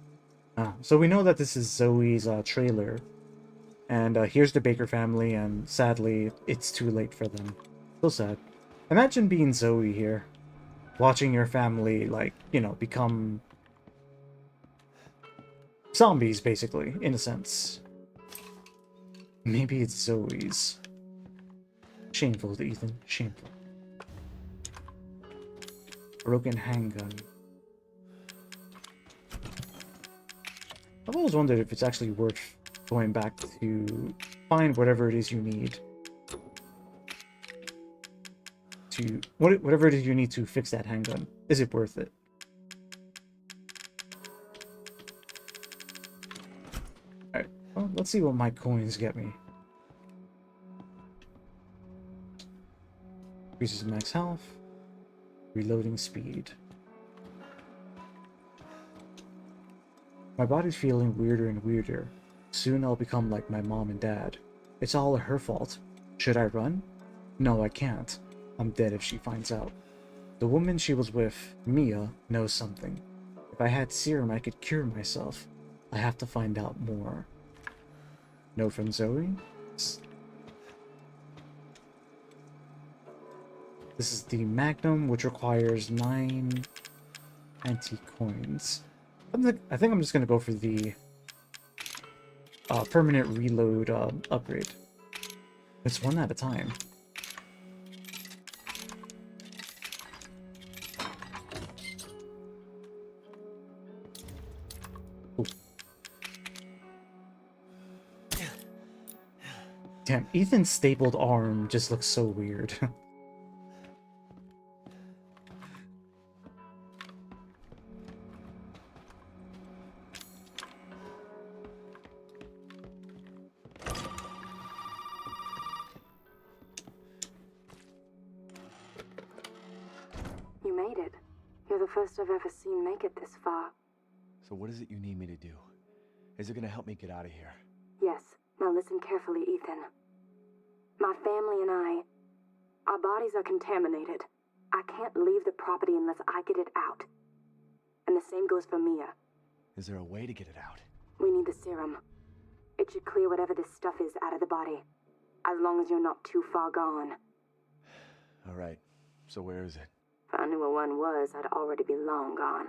So we know that this is Zoe's trailer. And here's the Baker family, and sadly, it's too late for them. So sad. Imagine being Zoe here. Watching your family, like, you know, become zombies, basically, in a sense. Maybe it's Zoe's. Shameful, Ethan. Shameful. Broken handgun. I've always wondered if it's actually worth going back to find whatever it is you need. Whatever it is you need to fix that handgun. Is it worth it? Alright, well, let's see what my coins get me. Increases max health. Reloading speed. My body's feeling weirder and weirder. Soon I'll become like my mom and dad. It's all her fault. Should I run? No, I can't. I'm dead if she finds out. The woman she was with, Mia, knows something. If I had serum, I could cure myself. I have to find out more. Note from Zoe. This is the Magnum, which requires 9 anti-coins. I think I'm just gonna go for the permanent reload upgrade. It's one at a time. Ooh. Damn, Ethan's stapled arm just looks so weird. You made it. You're the first I've ever seen make it this far. So what is it you need me to do? Is it gonna help me get out of here? Yes. Now listen carefully, Ethan. My family and our bodies are contaminated. I can't leave the property unless I get it out. And the same goes for Mia. Is there a way to get it out? We need the serum. It should clear whatever this stuff is out of the body. As long as you're not too far gone. Alright, so where is it? If I knew where one was, I'd already be long gone.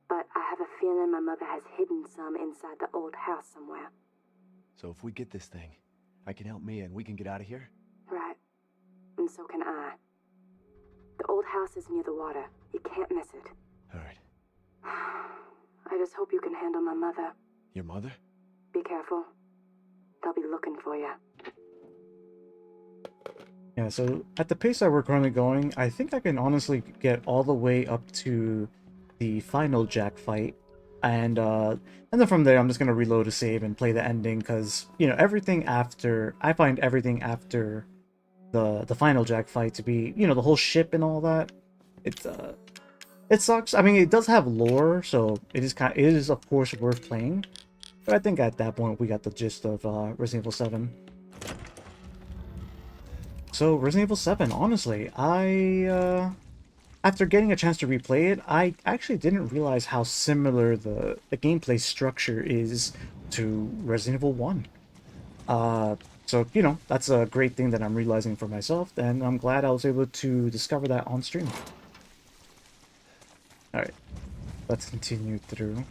But I have a feeling my mother has hidden some inside the old house somewhere. So if we get this thing, I can help Mia and we can get out of here? Right. And so can I. The old house is near the water. You can't miss it. Alright. I just hope you can handle my mother. Your mother? Be careful. They'll be looking for you. Yeah, so at the pace that we're currently going, I think I can honestly get all the way up to the final Jack fight. And then from there, I'm just going to reload a save and play the ending, because, you know, everything after... I find everything after the final Jack fight to be, you know, the whole ship and all that. It sucks. I mean, it does have lore, so it is of course worth playing. But I think at that point, we got the gist of Resident Evil 7. So, Resident Evil 7, honestly, after getting a chance to replay it, I actually didn't realize how similar the gameplay structure is to Resident Evil 1. So, you know, that's a great thing that I'm realizing for myself, and I'm glad I was able to discover that on stream. Alright, let's continue through.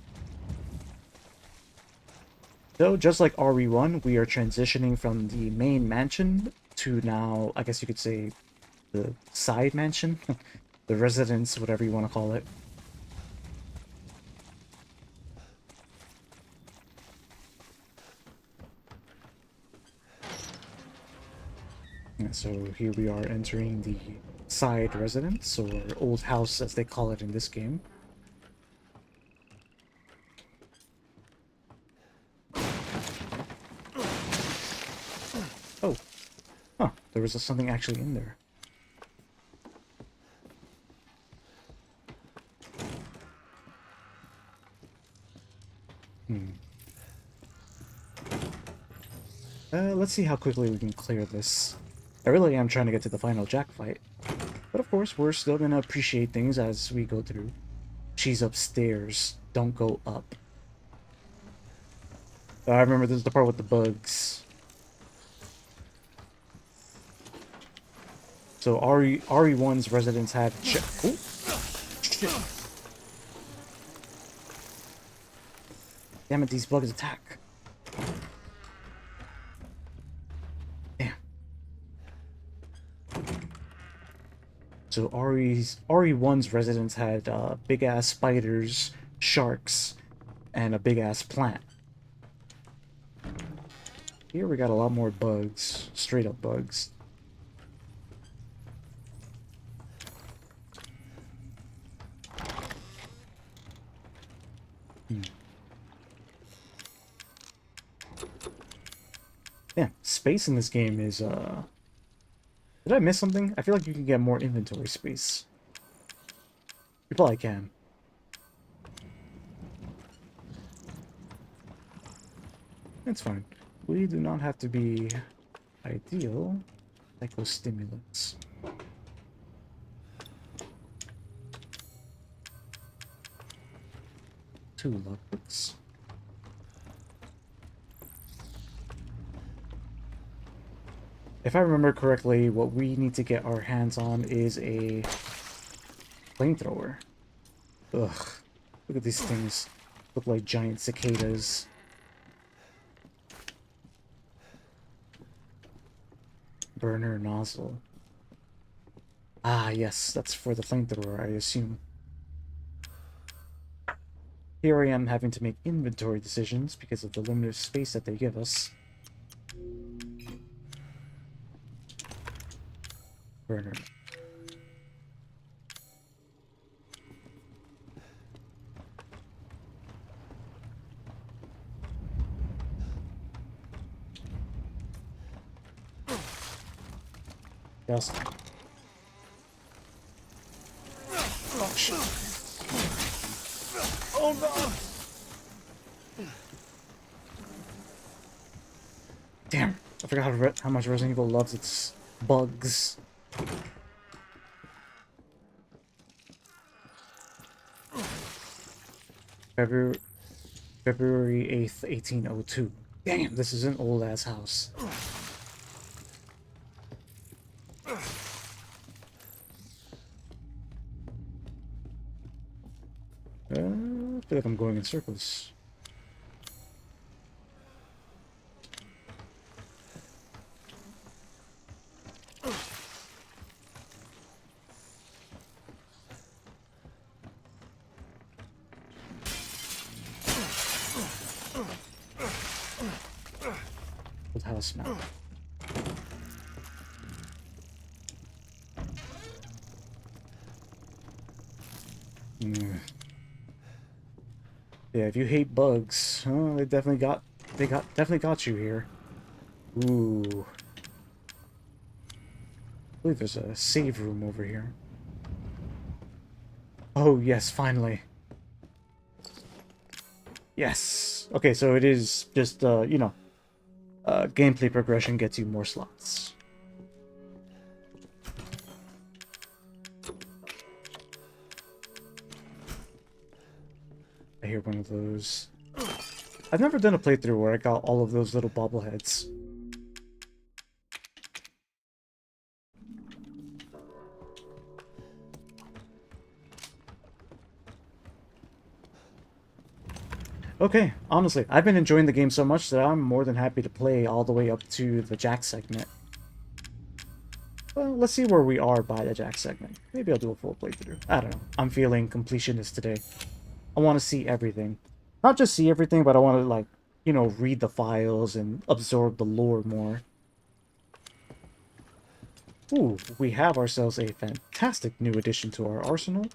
So, just like RE1, we are transitioning from the main mansion to now, I guess you could say, the side mansion. The residence, whatever you want to call it. And so here we are entering the side residence, or old house as they call it in this game. Oh. Huh, there was something actually in there. Let's see how quickly we can clear this. I really am trying to get to the final Jack fight. But of course, we're still gonna appreciate things as we go through. She's upstairs. Don't go up. I remember this is the part with the bugs. So RE1's residents had... Oh! Shit! Damn it, these bugs attack. Damn. So RE1's residents had big-ass spiders, sharks, and a big-ass plant. Here we got a lot more bugs. Straight-up bugs. Yeah, space in this game is, Did I miss something? I feel like you can get more inventory space. You probably can. It's fine. We do not have to be ideal psychostimulants. Two logbooks. If I remember correctly, what we need to get our hands on is a flamethrower. Ugh. Look at these things. Look like giant cicadas. Burner nozzle. Ah, yes, that's for the flamethrower, I assume. Here I am having to make inventory decisions because of the limited space that they give us. Burner. Yes. Oh, shit. Oh, no! Damn, I forgot how much Resident Evil loves its bugs. February 8th, 1802. Damn, this is an old-ass house. I feel like I'm going in circles. Old house now. Yeah, if you hate bugs, they definitely got you here. Ooh. I believe there's a save room over here. Oh yes, finally. Yes. Okay, so it is just you know, gameplay progression gets you more slots. I hear one of those. I've never done a playthrough where I got all of those little bobbleheads. Okay, honestly, I've been enjoying the game so much that I'm more than happy to play all the way up to the Jack segment. Well, let's see where we are by the Jack segment. Maybe I'll do a full playthrough. I don't know. I'm feeling completionist today. I want to see everything. Not just see everything, but I want to, like, you know, read the files and absorb the lore more. Ooh, we have ourselves a fantastic new addition to our arsenal.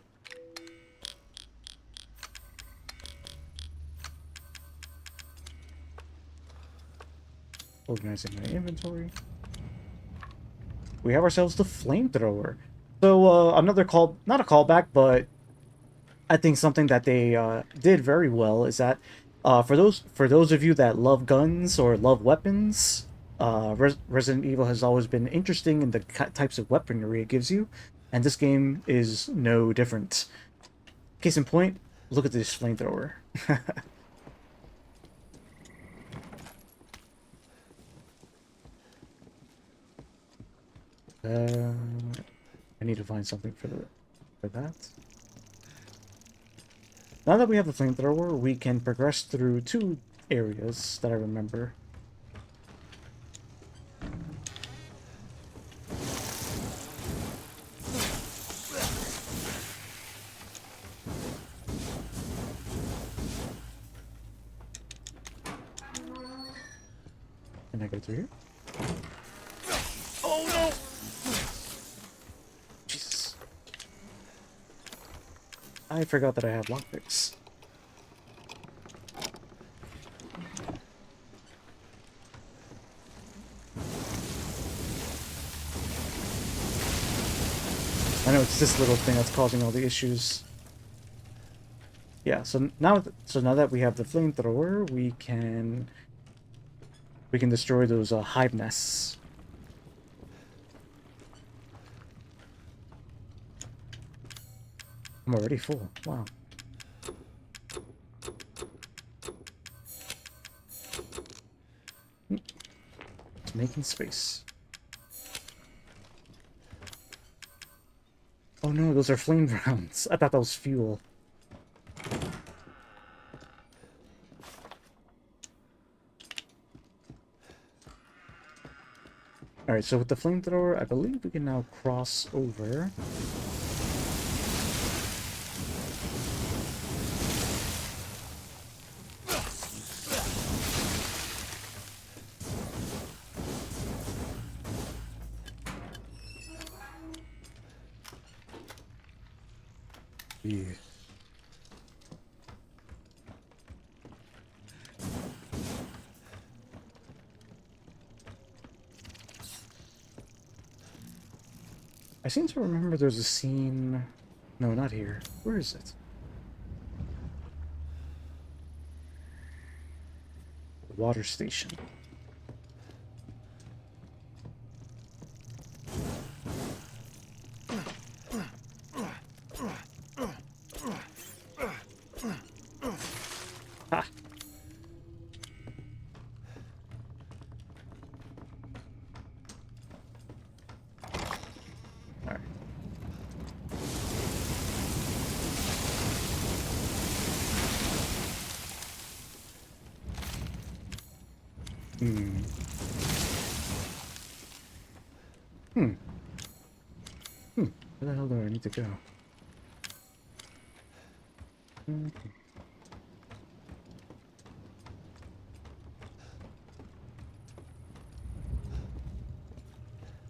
Organizing my inventory. We have ourselves the flamethrower. So, another not a callback, but I think something that they did very well is that for those of you that love guns or love weapons, Resident Evil has always been interesting in the types of weaponry it gives you, and this game is no different. Case in point, look at this flamethrower. I need to find something for that. Now that we have the flamethrower, we can progress through two areas that I remember. Can I go through here? Oh no! Jesus. I forgot that I have lockpicks. I know it's this little thing that's causing all the issues. Yeah, so now that we have the flamethrower, we can we can destroy those hive nests. I'm already full. Wow. It's making space. Oh no, those are flame rounds. I thought that was fuel. Alright, so with the flamethrower, I believe we can now cross over. Yeah. I seem to remember there's a scene... No, not here. Where is it? The water station. Ha! Alright. Hmm. Where the hell do I need to go? Okay.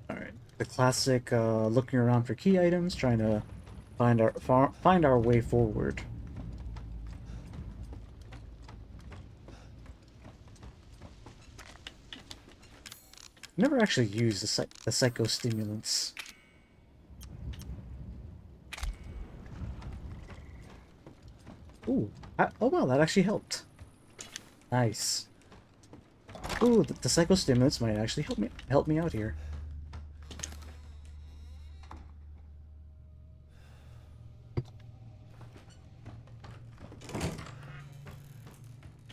Alright. The classic looking around for key items, trying to find our way forward. Never actually used the psychostimulants. Ooh. Oh wow, that actually helped. Nice. Ooh, the psychostimulants might actually help me out here.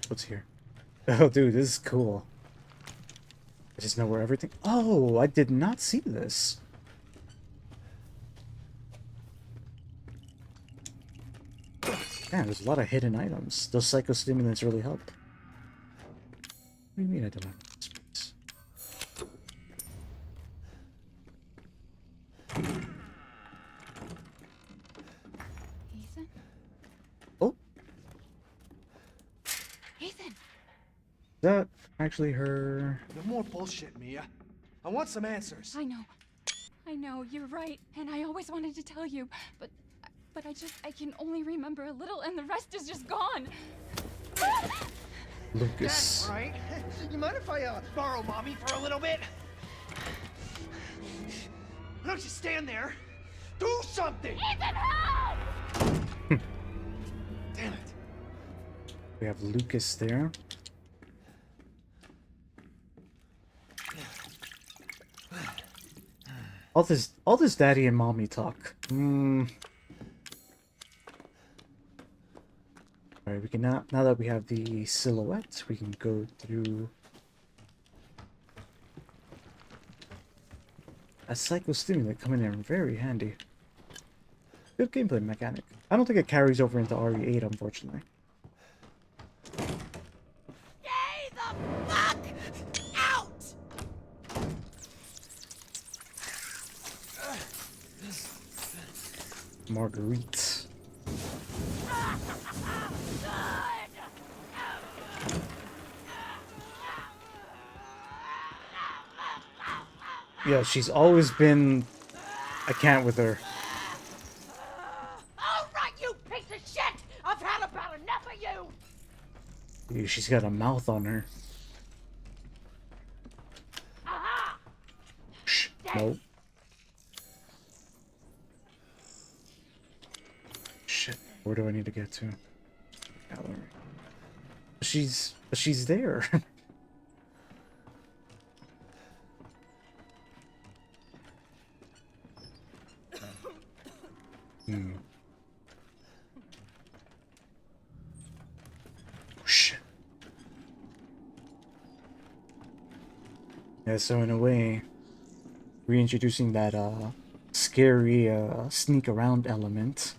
What's here? Oh dude, this is cool. I just know where everything... Oh, I did not see this. Man, there's a lot of hidden items. Those psychostimulants really help. What do you mean I don't have space? Ethan? Oh, Ethan! is that actually her? No more bullshit, Mia. I want some answers. I know, you're right, and I always wanted to tell you, but I can only remember a little, and the rest is just gone. Lucas. That's right. You mind if I borrow mommy for a little bit? Why don't you stand there? Do something! Ethan, help! Damn it. We have Lucas there. All this daddy and mommy talk. Alright, we can now that we have the silhouette, we can go through a psychostimulant coming in very handy. Good gameplay mechanic. I don't think it carries over into RE8, unfortunately. Stay the fuck out! Marguerite. Yeah, she's always been... I can't with her. All right, you piece of shit! I've had about enough of you! Ew, she's got a mouth on her. Aha! Shh. Nope. Shit. Where do I need to get to? Gallery. She's there. Shit. Yeah, so in a way, reintroducing that scary sneak around element.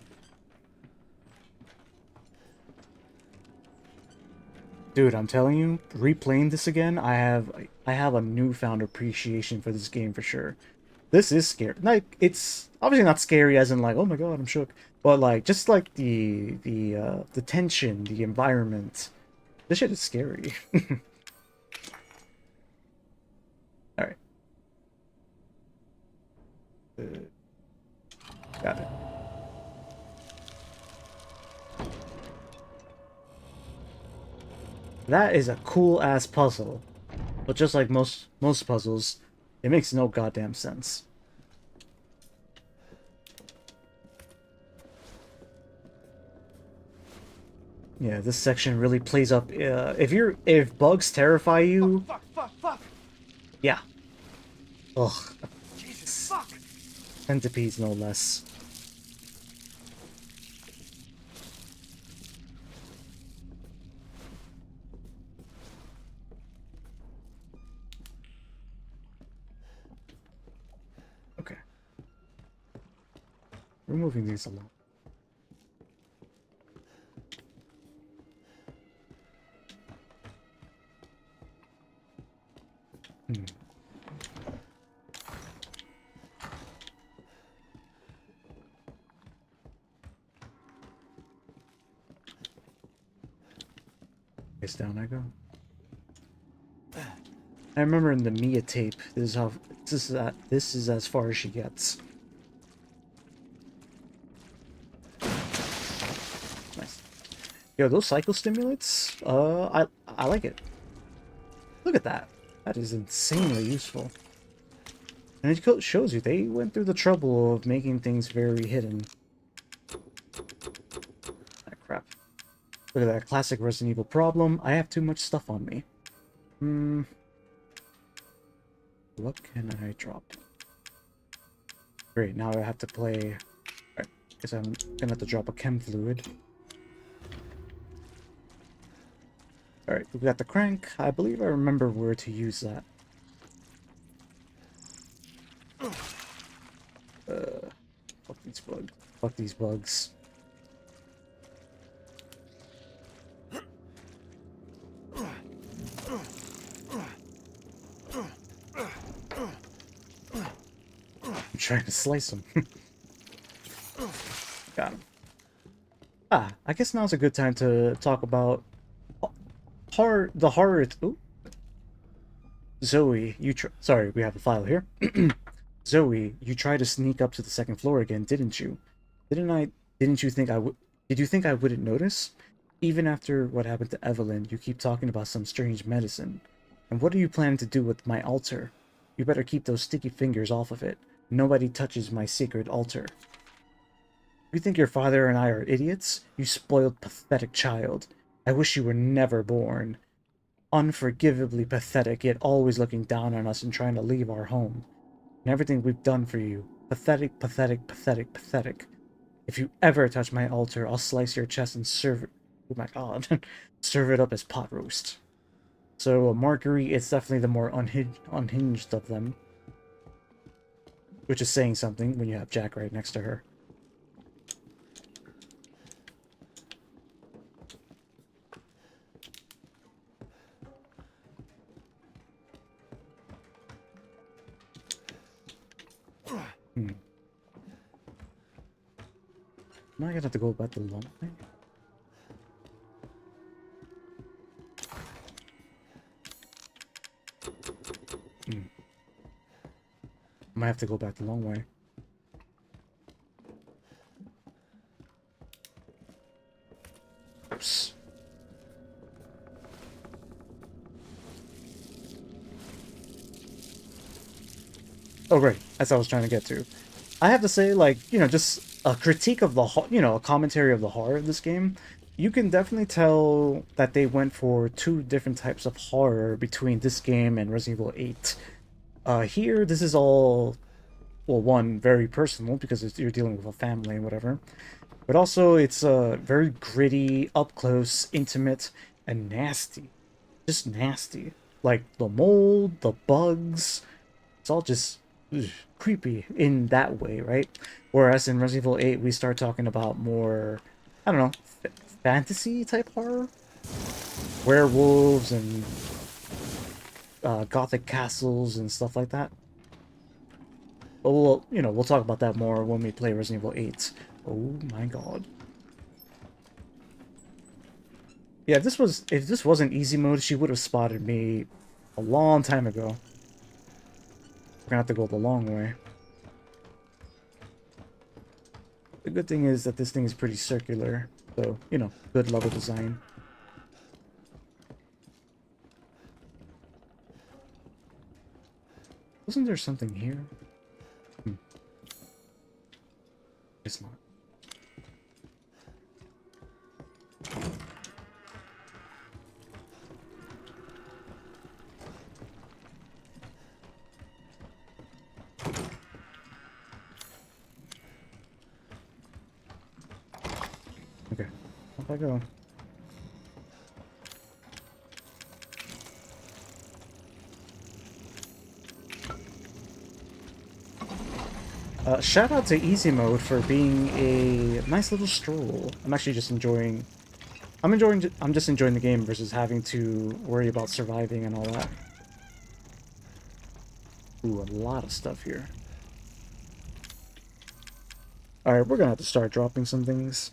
Dude, I'm telling you, replaying this again, I have a newfound appreciation for this game for sure. This is scary. Like, it's obviously not scary as in like, oh my god, I'm shook. But like, just like the tension, the environment. This shit is scary. All right. Got it. That is a cool ass puzzle, but just like most puzzles, it makes no goddamn sense. Yeah, this section really plays up. If bugs terrify you, Fuck. yeah. Ugh, Jesus, fuck. centipedes no less. Okay. We're moving these along. Down I go. I remember in the Mia tape, this is as far as she gets. Nice. Yo, those cycle stimulants, I like it. Look at that. That is insanely useful. And it shows you they went through the trouble of making things very hidden. Ah, crap. Look at that classic Resident Evil problem. I have too much stuff on me. What can I drop? Great, now I have to play... Alright, guess I'm gonna have to drop a chem fluid. Alright, we got the crank. I believe I remember where to use that. Fuck these bugs. Fuck these bugs. I'm trying to slice him. Got him. I guess now's a good time to talk about the horror. Ooh. Zoe, sorry, we have a file here. Zoe, you tried to sneak up to the second floor again, didn't you? Didn't you think I would? Did you think I wouldn't notice? Even after what happened to Eveline, you keep talking about some strange medicine. And what are you planning to do with my altar? You better keep those sticky fingers off of it. Nobody touches my sacred altar. You think your father and I are idiots? You spoiled, pathetic child. I wish you were never born. Unforgivably pathetic, yet always looking down on us and trying to leave our home. And everything we've done for you. Pathetic, pathetic, pathetic, pathetic. If you ever touch my altar, I'll slice your chest and serve it. Oh my god. Serve it up as pot roast. So, Marguerite is definitely the more unhinged of them. Which is saying something when you have Jack right next to her. Am I gonna have to go back the long way? I might have to go back the long way. Oops. Oh, great. That's what I was trying to get to. I have to say, like, you know, just a critique of the, a commentary of the horror of this game. You can definitely tell that they went for two different types of horror between this game and Resident Evil 8. Here, this is all well, one, very personal because you're dealing with a family and whatever, but also it's very gritty, up close, intimate, and nasty. Just nasty. Like the mold, the bugs, it's all just creepy in that way, right? Whereas in Resident Evil 8, we start talking about more, I don't know, fantasy type horror, werewolves and gothic castles and stuff like that. But we'll talk about that more when we play Resident Evil 8. Oh my god. Yeah, if this wasn't easy mode, she would have spotted me a long time ago. We're gonna have to go the long way. The good thing is that this thing is pretty circular, so, you know, good level design. Wasn't there something here? It's not. Okay, off I go. Shout out to easy mode for being a nice little stroll. I'm actually just enjoying. I'm just enjoying the game versus having to worry about surviving and all that. Ooh, a lot of stuff here. All right, we're gonna have to start dropping some things.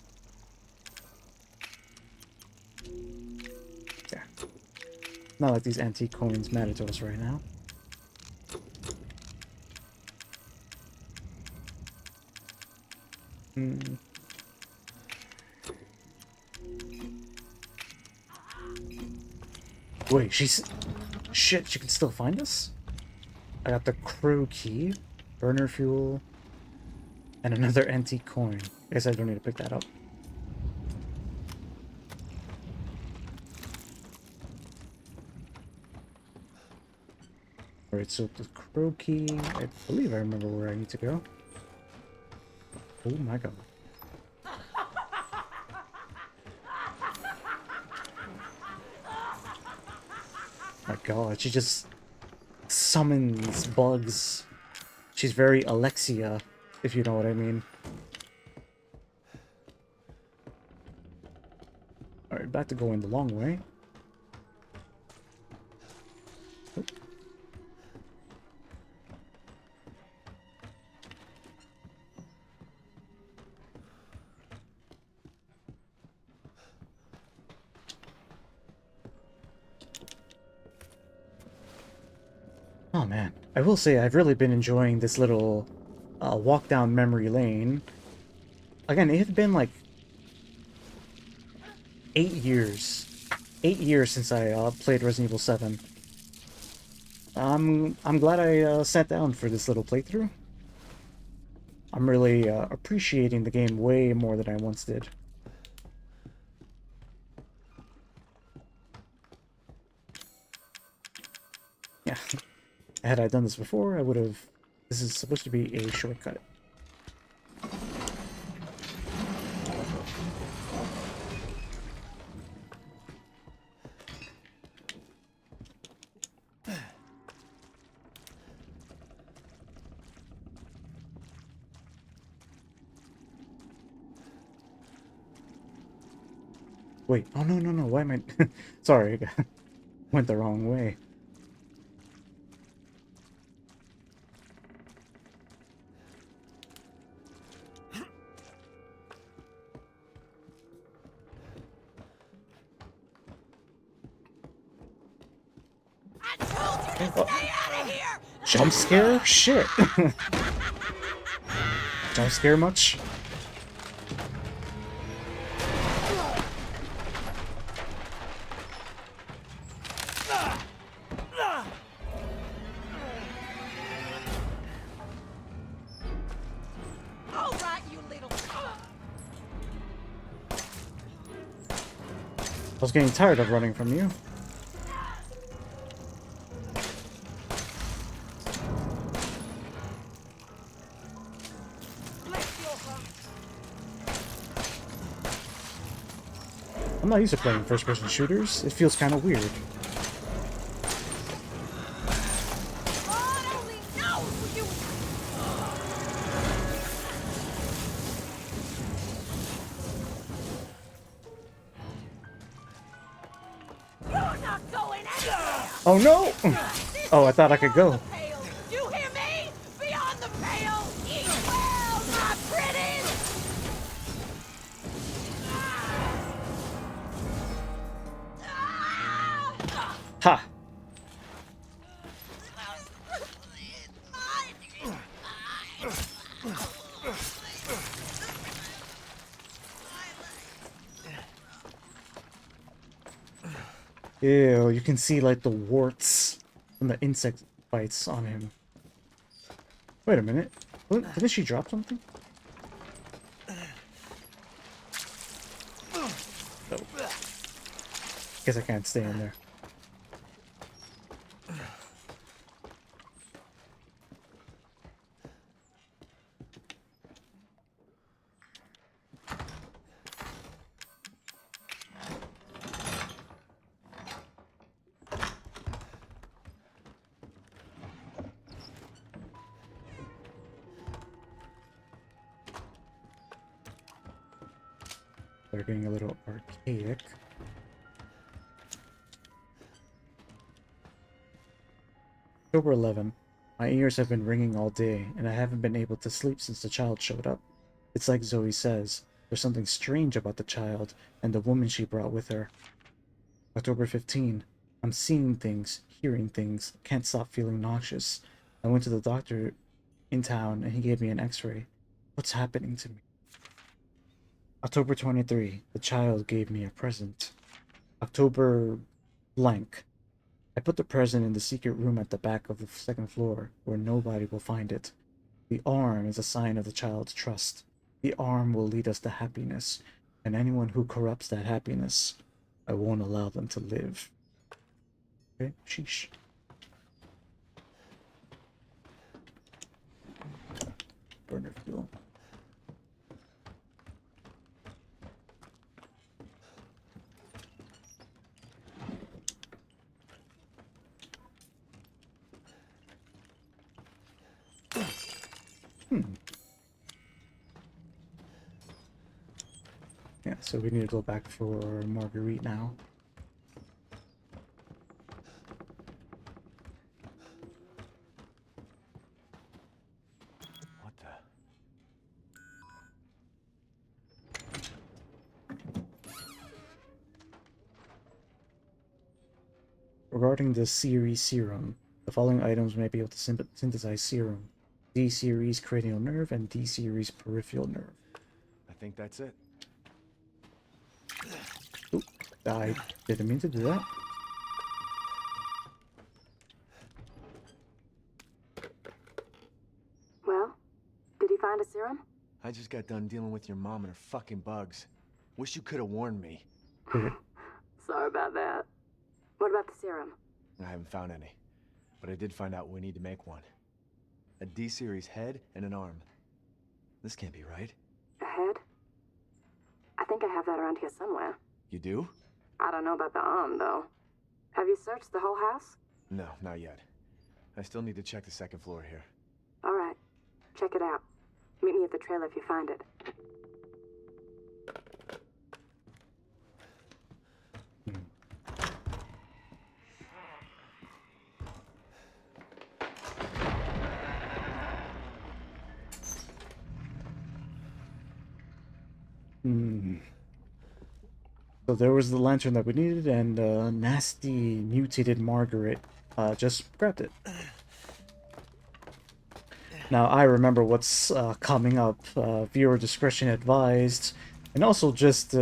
Yeah. Not like these antique coins matter to us right now. Wait, shit, she can still find us? I got the crew key, burner fuel, and another antique coin. I guess I don't need to pick that up. Alright, so the crew key, I believe I remember where I need to go. Oh my god. My god, she just summons bugs. She's very Alexia, if you know what I mean. Alright, back to going the long way. Oh. Oh man, I will say I've really been enjoying this little walk down memory lane. Again, it had been like 8 years. 8 years since I played Resident Evil 7. I'm glad I sat down for this little playthrough. I'm really appreciating the game way more than I once did. Yeah. Had I done this before, I would have... This is supposed to be a shortcut. Wait, oh no, why am I... Sorry, went the wrong way. Jump scare? Shit. Jump scare much? I was getting tired of running from you. I'm not used to playing first-person shooters. It feels kind of weird. Oh no! Oh, I thought I could go. You hear me? Beyond the pale! Eat well, my pretties! Ha! Ew, you can see like the warts from the insect bites on him. Wait a minute. What, didn't she drop something? Oh. Guess I can't stay in there. They're getting a little archaic. October 11. My ears have been ringing all day, and I haven't been able to sleep since the child showed up. It's like Zoe says, there's something strange about the child and the woman she brought with her. October 15. I'm seeing things, hearing things, can't stop feeling nauseous. I went to the doctor in town, and he gave me an x-ray. What's happening to me? October 23. The child gave me a present. October blank. I put the present in the secret room at the back of the second floor, where nobody will find it. The arm is a sign of the child's trust. The arm will lead us to happiness, and anyone who corrupts that happiness, I won't allow them to live. Okay, sheesh. Burner fuel. Yeah, so we need to go back for Marguerite now. What the? Regarding the series serum, the following items may be able to synthesize serum. D-series cranial nerve and D-series peripheral nerve. I think that's it. Oop, I didn't mean to do that. Well, did you find a serum? I just got done dealing with your mom and her fucking bugs. Wish you could have warned me. Sorry about that. What about the serum? I haven't found any, but I did find out we need to make one. A D-series head and an arm. This can't be right. A head? I think I have that around here somewhere. You do? I don't know about the arm, though. Have you searched the whole house? No, not yet. I still need to check the second floor here. All right. Check it out. Meet me at the trailer if you find it. So there was the lantern that we needed, and nasty mutated Marguerite just grabbed it. Now I remember what's coming up. Viewer discretion advised, and also just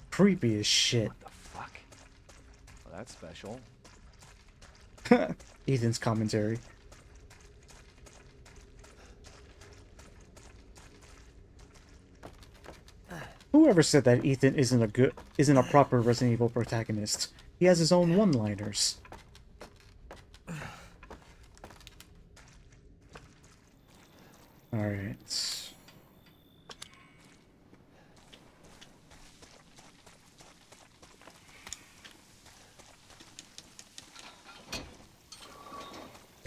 creepy as shit. What the fuck? Well, that's special. Ethan's commentary. Whoever said that Ethan isn't a proper Resident Evil protagonist? He has his own one-liners. Alright.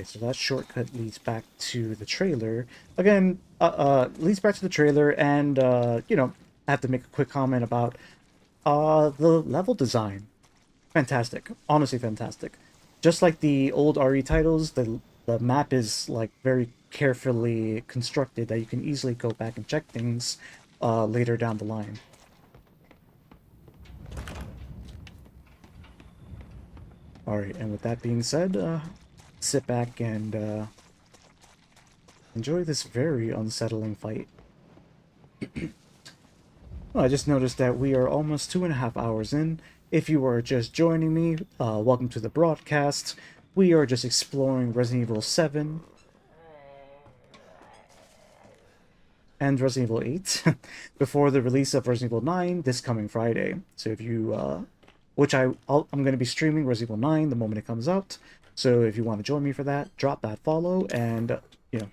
Okay, so that shortcut leads back to the trailer. Again, leads back to the trailer, and, you know, I have to make a quick comment about the level design. Fantastic. Honestly fantastic. Just like the old RE titles, the map is, like, very carefully constructed that you can easily go back and check things later down the line. Alright, and with that being said, sit back and enjoy this very unsettling fight. Well, I just noticed that we are almost 2.5 hours in. If you are just joining me, welcome to the broadcast. We are just exploring Resident Evil 7 and Resident Evil 8 before the release of Resident Evil 9 this coming Friday. So if you, I'm going to be streaming Resident Evil 9 the moment it comes out. So if you want to join me for that, drop that follow and, you know,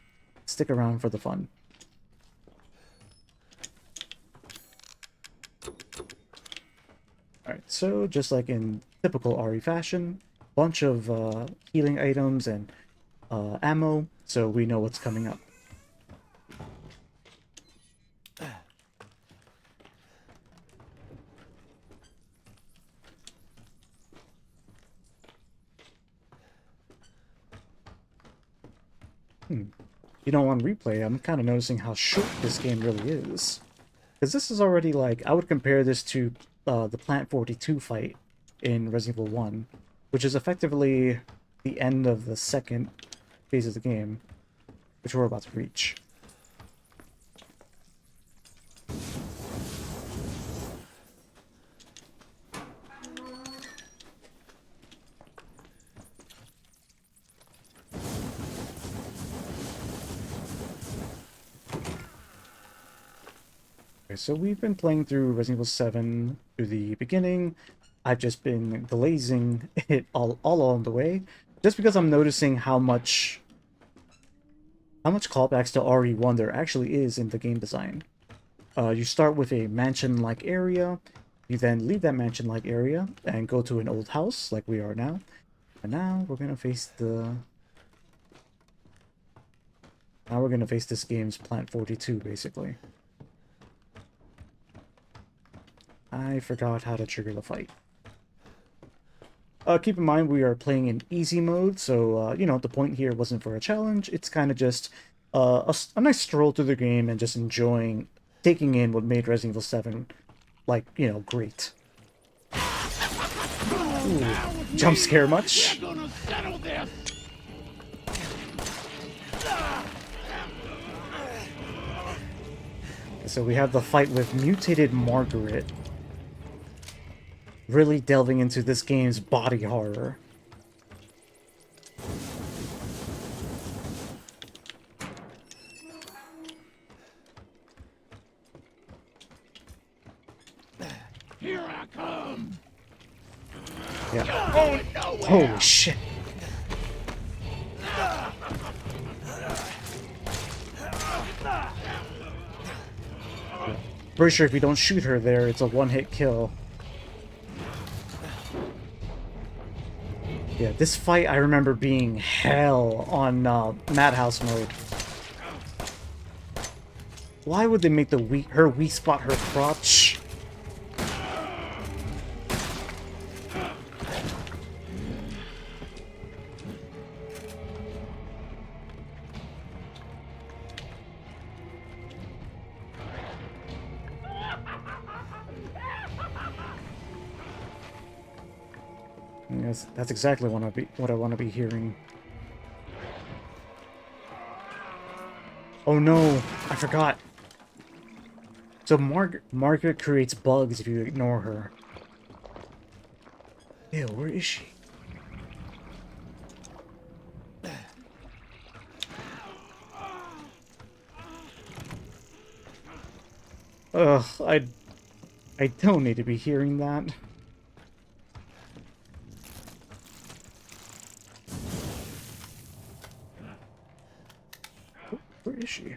stick around for the fun. Alright, so just like in typical RE fashion, bunch of healing items and ammo, so we know what's coming up. You know, on replay, I'm kind of noticing how short this game really is. Because this is already, like, I would compare this to the Plant 42 fight in Resident Evil 1, which is effectively the end of the second phase of the game, which we're about to reach. So we've been playing through Resident Evil 7 through the beginning. I've just been glazing it all along the way, just because I'm noticing how much callbacks to RE1 there actually is in the game design. You start with a mansion-like area, you then leave that mansion-like area and go to an old house like we are now. And now we're gonna face this game's Plant 42, basically. I forgot how to trigger the fight. Keep in mind we are playing in easy mode, so, you know, the point here wasn't for a challenge. It's kind of just a nice stroll through the game and just taking in what made Resident Evil 7, like, you know, great. Ooh, jump scare much? So we have the fight with Mutated Marguerite. Really delving into this game's body horror. Here I come. Yeah. Going nowhere. Holy shit. Pretty sure if you don't shoot her there, it's a one-hit kill. Yeah, this fight I remember being hell on Madhouse mode. Why would they make her weak spot her crotch? Yes, that's exactly what I want to be hearing. Oh no, I forgot. So Margaret creates bugs if you ignore her. Ew, where is she? Ugh, I don't need to be hearing that. Where is she?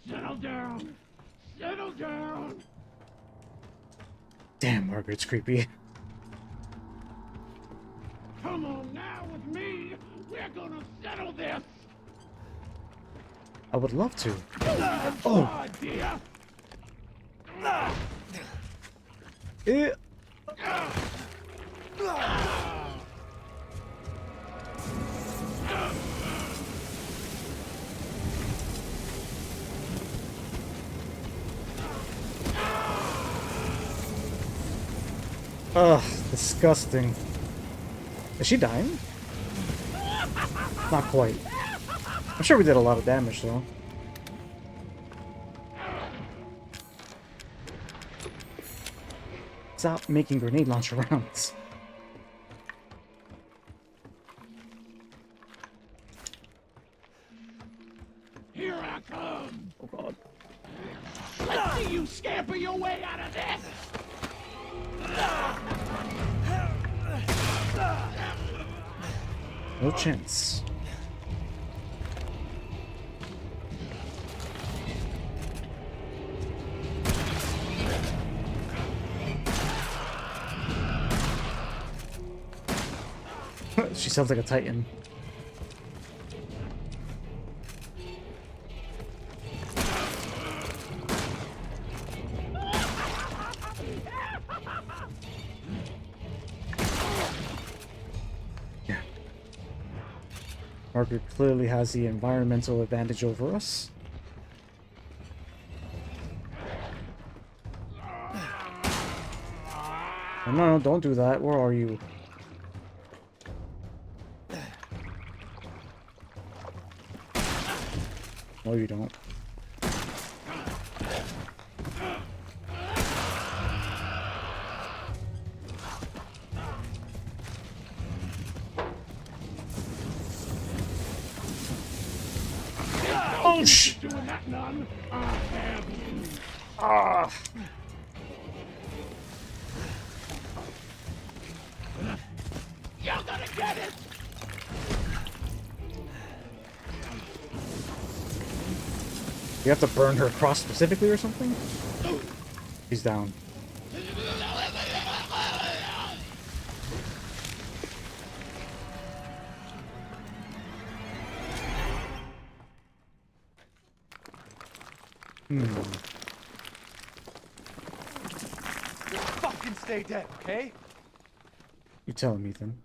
Settle down. Settle down. Damn, Margaret's creepy. Come on now with me. We're gonna settle this. I would love to. Oh, dear. Eh. Ugh, disgusting. Is she dying? Not quite. I'm sure we did a lot of damage though. Stop making grenade launcher rounds. Here I come. Oh god. Let's see you scamper your way out of this. No chance. She sounds like a titan. Yeah. Margaret clearly has the environmental advantage over us. Oh, no, don't do that. Where are you? No, you don't. Oh, sh! Doing that, none. I have you. Ah! You're gonna get it. You have to burn her across specifically or something? He's down. Just fucking stay dead, okay? You tell him, Ethan.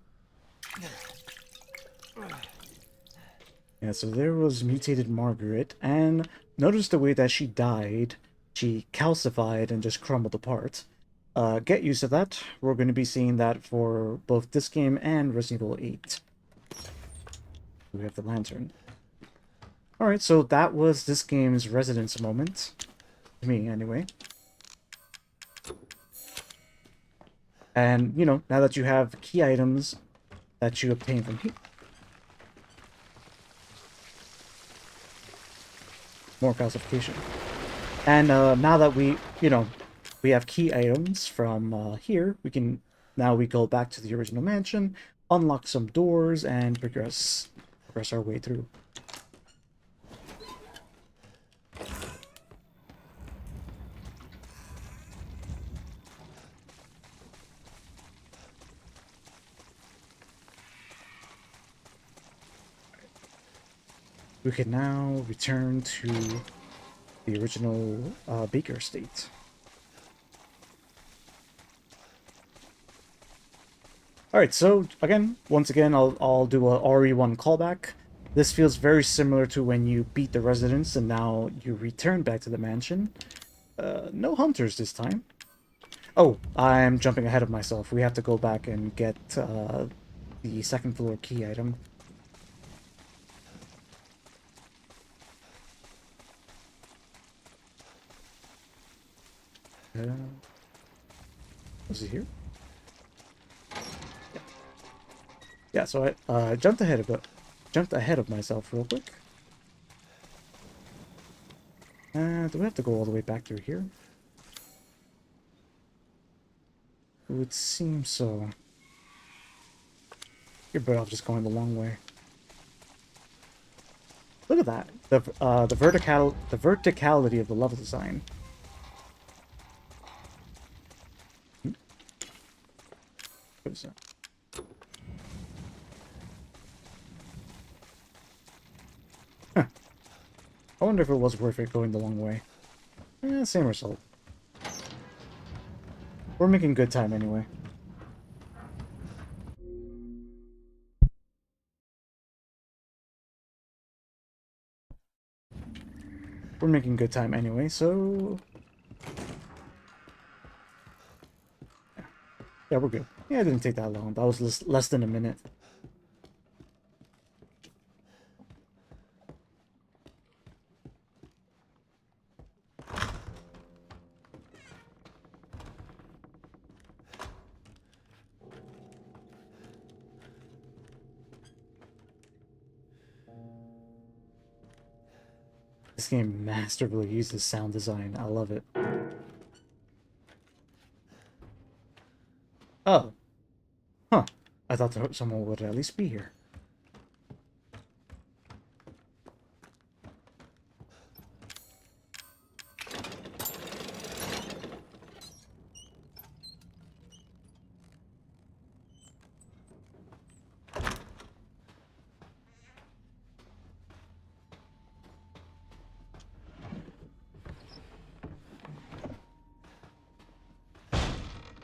Yeah, so there was mutated Marguerite, and notice the way that she died. She calcified and just crumbled apart. Get used to that. We're going to be seeing that for both this game and Resident Evil 8. We have the lantern. Alright, so that was this game's Residence moment. To me, anyway. And, you know, now that you have key items that you obtain from here. More calcification. And now that we, you know, we have key items from here, we can, now we go back to the original mansion, unlock some doors, and progress our way through. We can now return to the original Baker estate. Alright, so again, once again, I'll do a RE1 callback. This feels very similar to when you beat the residence and now you return back to the mansion. No hunters this time. Oh, I'm jumping ahead of myself. We have to go back and get the second floor key item. Was it here? Yeah, so I jumped ahead of myself real quick. Do we have to go all the way back through here? It would seem so. You're better off just going the long way. Look at that. The verticality of the level design. What is that? I wonder if it was worth it going the long way. Same result. We're making good time anyway. We're making good time anyway, so... Yeah, we're good. Yeah, it didn't take that long. That was less than a minute. This game masterfully uses sound design. I love it. Oh. Huh. I thought someone would at least be here.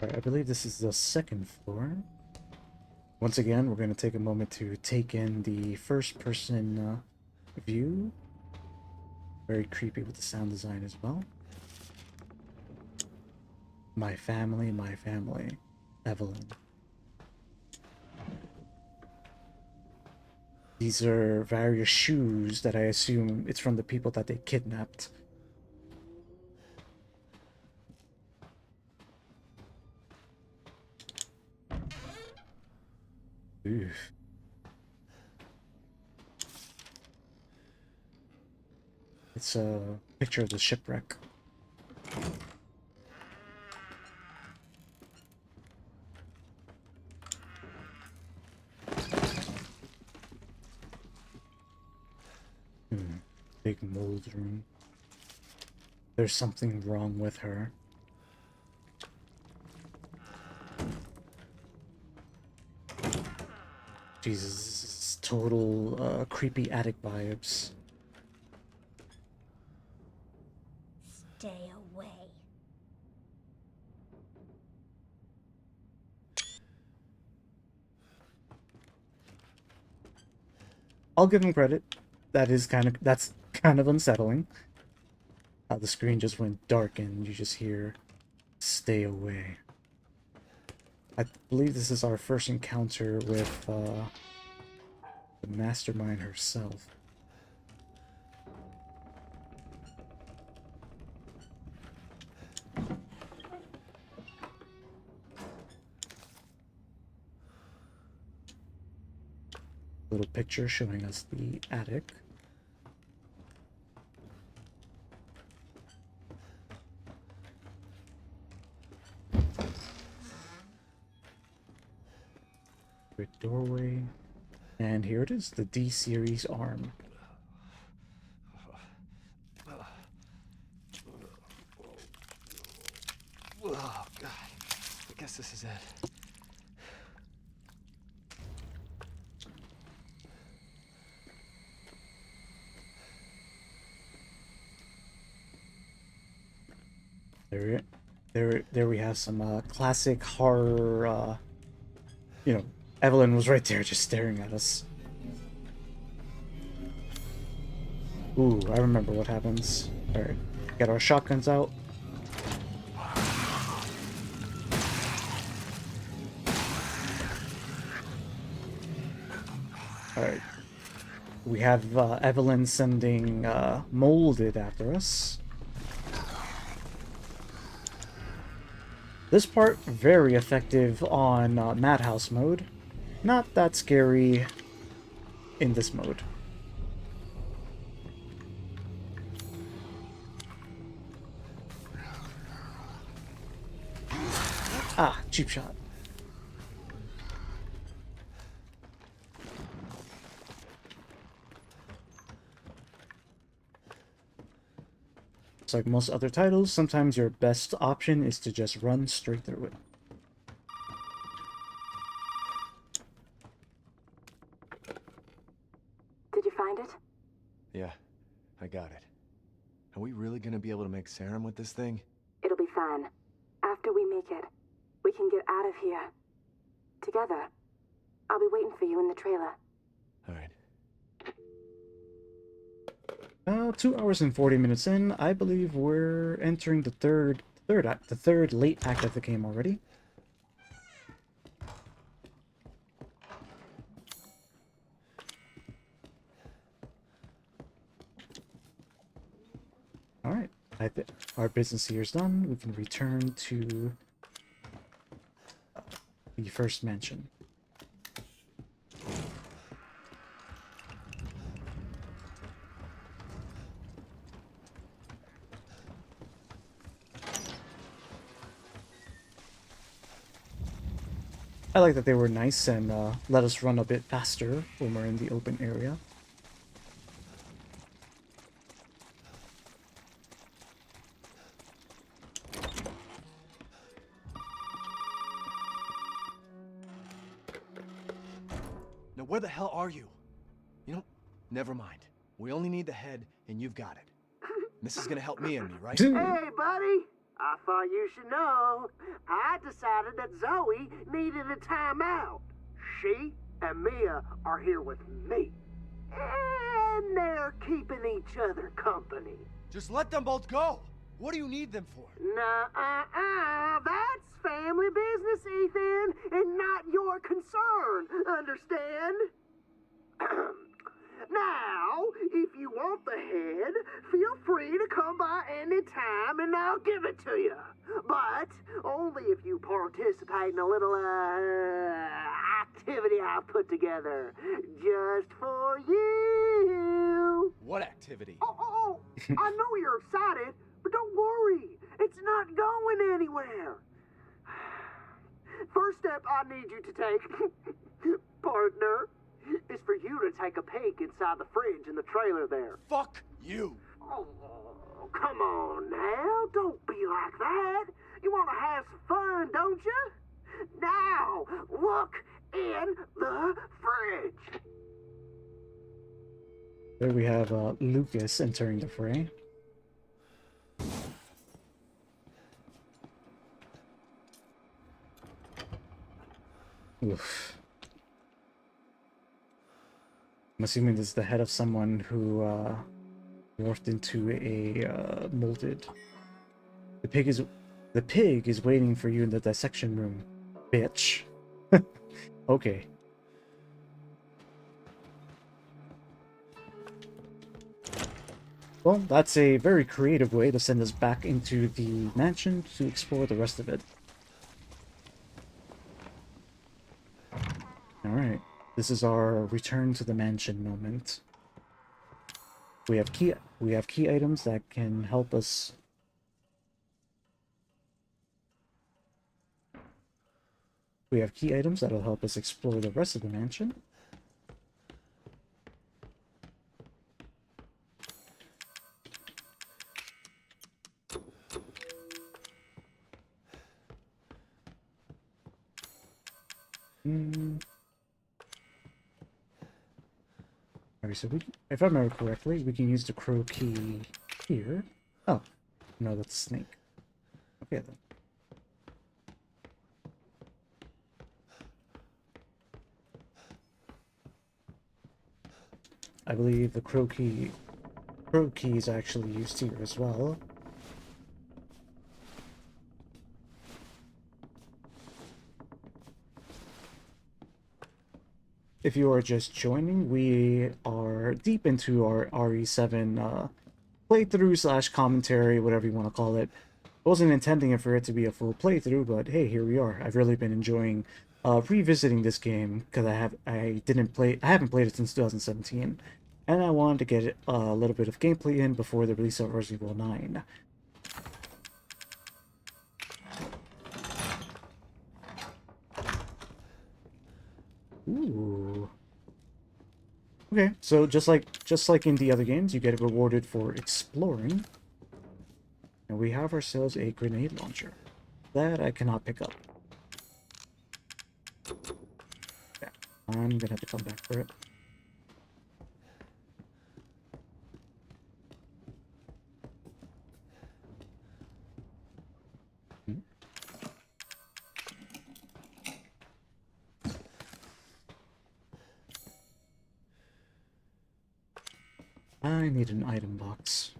Alright, I believe this is the second floor. Once again, we're going to take a moment to take in the first-person view. Very creepy with the sound design as well. My family, Eveline. These are various shoes that I assume it's from the people that they kidnapped. Oof. It's a picture of the shipwreck. Big mold room. There's something wrong with her. Jesus, this is total creepy attic vibes. Stay away. I'll give him credit. That's kind of unsettling. How the screen just went dark and you just hear "stay away." I believe this is our first encounter with the mastermind herself. Little picture showing us the attic. Great doorway. And here it is, the D series arm. Oh, God. I guess this is it. There we have some classic horror, you know, Eveline was right there just staring at us. Ooh, I remember what happens. Alright, get our shotguns out. Alright. We have Eveline sending Molded after us. This part, very effective on Madhouse mode. Not that scary in this mode. Ah, cheap shot. It's like most other titles, sometimes your best option is to just run straight through it. Did you find it? Yeah. I got it. Are we really gonna be able to make serum with this thing? It'll be fine. After we make it, we can get out of here. Together. I'll be waiting for you in the trailer. Alright. 2 hours and 40 minutes in, I believe we're entering the third late act of the game already. Alright, our business here is done. We can return to the first mansion. I like that they were nice and let us run a bit faster when we're in the open area. Now where the hell are you? You know, never mind. We only need the head, and you've got it. This is gonna help me and me, right? Hey, buddy! I thought you should know. I decided that Zoe needed a timeout. She and Mia are here with me. And they're keeping each other company. Just let them both go! What do you need them for? Nuh-uh-uh. That's family business, Ethan, and not your concern. Understand? Now, if you want the head, feel free to come by any time and I'll give it to you. But only if you participate in a little, activity I've put together. Just for you. What activity? Oh, I know you're excited, but don't worry. It's not going anywhere. First step I need you to take, partner, is for you to take a peek inside the fridge in the trailer there. Fuck you! Oh, come on now. Don't be like that. You want to have some fun, don't you? Now, look in the fridge. There we have Lucas entering the fray. Oof. I'm assuming this is the head of someone who morphed into a molded. The pig is waiting for you in the dissection room, bitch. Okay. Well, that's a very creative way to send us back into the mansion to explore the rest of it. Alright, this is our return to the mansion moment. We have key items that can help us. We have key items that'll help us explore the rest of the mansion. Alright, so if I remember correctly, we can use the crow key here. Oh, no, that's a snake. Okay then. I believe the crow key is actually used here as well. If you are just joining, we are deep into our RE7 playthrough / commentary, whatever you want to call it. I wasn't intending for it to be a full playthrough, but hey, here we are. I've really been enjoying revisiting this game because I haven't played it since 2017, and I wanted to get a little bit of gameplay in before the release of Resident Evil 9. Ooh. Okay, so just like in the other games, you get rewarded for exploring. And we have ourselves a grenade launcher. That I cannot pick up. Yeah, I'm gonna have to come back for it. I need an item box.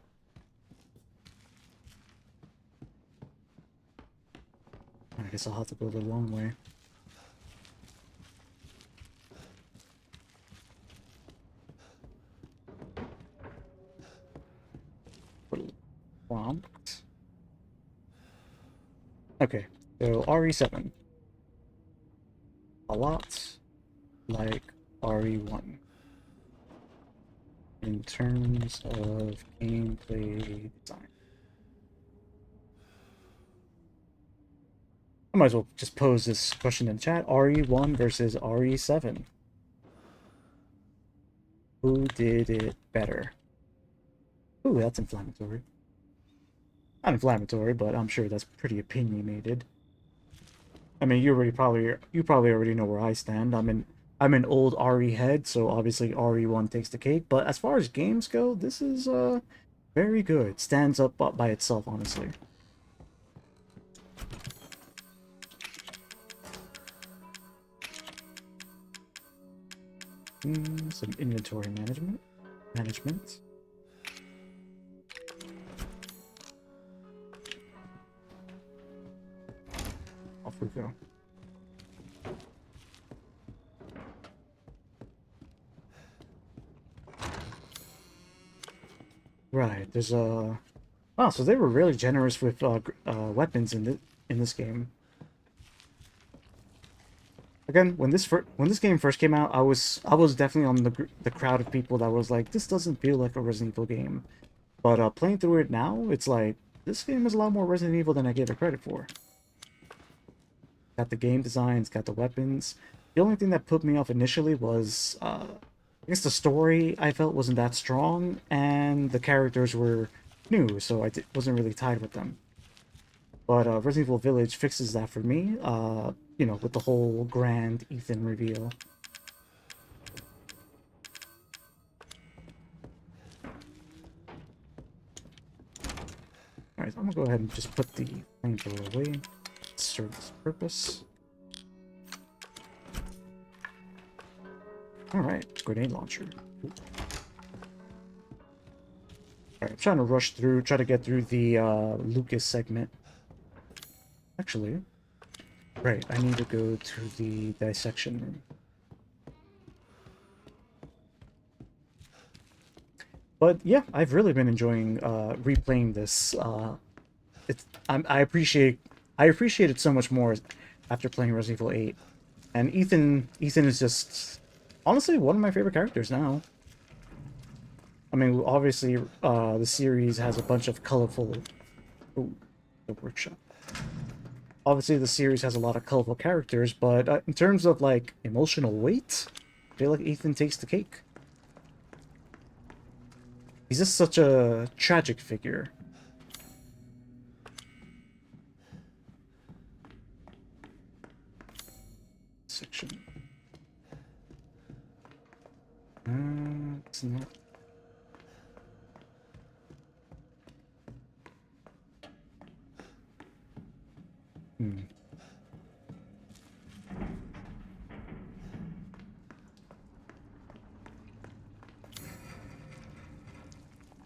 I guess I'll have to go the long way. Prompt. Okay, so RE7. A lot like RE1 in terms of gameplay design. I might as well just pose this question in chat. RE1 versus RE7. Who did it better? Ooh, that's inflammatory. Not inflammatory, but I'm sure that's pretty opinionated. I mean, you probably already know where I stand. I'm an old RE head, so obviously RE1 takes the cake. But as far as games go, this is very good. Stands up by itself, honestly. Some inventory management. Off we go. Right, there's a... Wow, so they were really generous with weapons in this game. Again, when this game first came out, I was definitely on the crowd of people that was like, this doesn't feel like a Resident Evil game. But playing through it now, it's like, this game is a lot more Resident Evil than I gave it credit for. Got the game designs, got the weapons. The only thing that put me off initially was, I guess the story I felt wasn't that strong, and the characters were new, so I wasn't really tied with them. But Resident Evil Village fixes that for me, you know, with the whole grand Ethan reveal. Alright, I'm gonna go ahead and just put the flamethrower away. Serve this purpose. Alright, grenade launcher. Alright, I'm trying to rush through, try to get through the Lucas segment. Actually, right, I need to go to the dissection room. But yeah, I've really been enjoying replaying this. I appreciate it so much more after playing Resident Evil 8. And Ethan is just honestly one of my favorite characters now. I mean, obviously, the series has a bunch of colorful... Ooh, the workshop. Obviously, the series has a lot of colorful characters, but in terms of, like, emotional weight, I feel like Ethan takes the cake. He's just such a tragic figure. Section. It's not...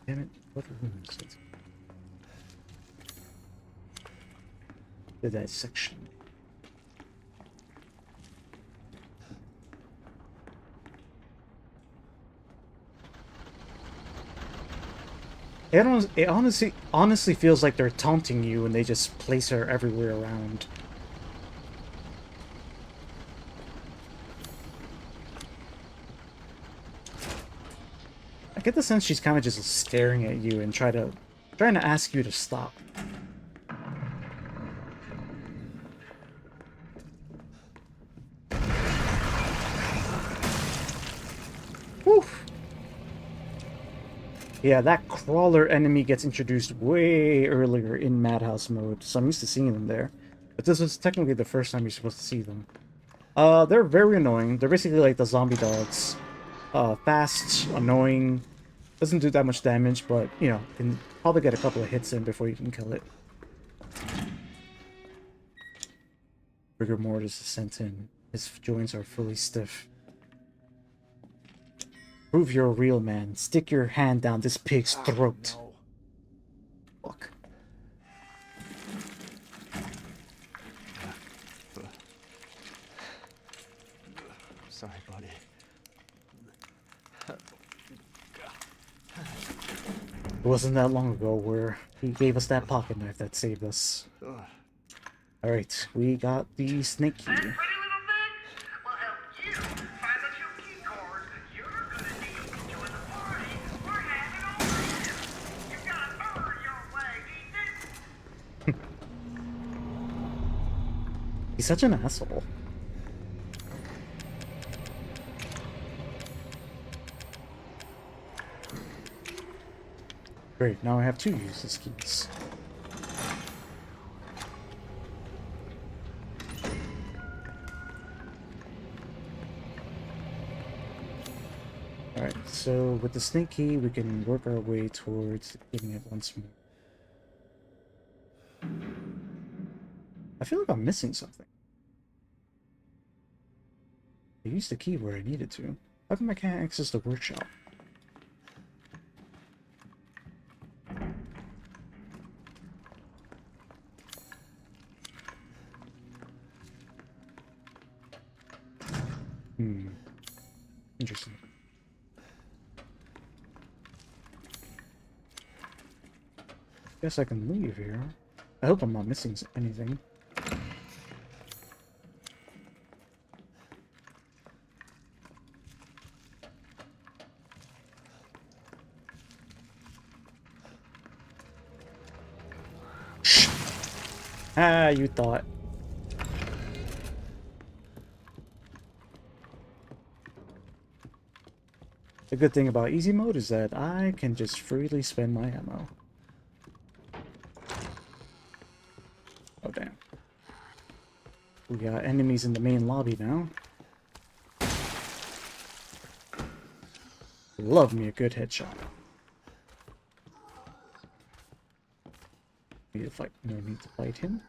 Damn it, what room is it? The dissection. It honestly feels like they're taunting you and they just place her everywhere around. I get the sense she's kind of just staring at you and trying to ask you to stop. Whew. Yeah, that crawler enemy gets introduced way earlier in Madhouse mode, so I'm used to seeing them there. But this was technically the first time you're supposed to see them. They're very annoying. They're basically like the zombie dogs. Fast, annoying, doesn't do that much damage, but, you know, can probably get a couple of hits in before you can kill it. Rigor mortis is sent in. His joints are fully stiff. Prove you're a real man. Stick your hand down this pig's throat. No. Fuck. Sorry, buddy. It wasn't that long ago where he gave us that pocket knife that saved us. Alright, we got the snake key. He's such an asshole. Great, now I have 2 useless keys. Alright, so with the snake key, we can work our way towards getting it once more. I feel like I'm missing something. I used the key where I needed to. How come I can't access the workshop? Interesting. Guess I can leave here. I hope I'm not missing anything. Ah, you thought. The good thing about easy mode is that I can just freely spend my ammo. Oh, damn. We got enemies in the main lobby now. Love me a good headshot. Need to fight. No need to fight him.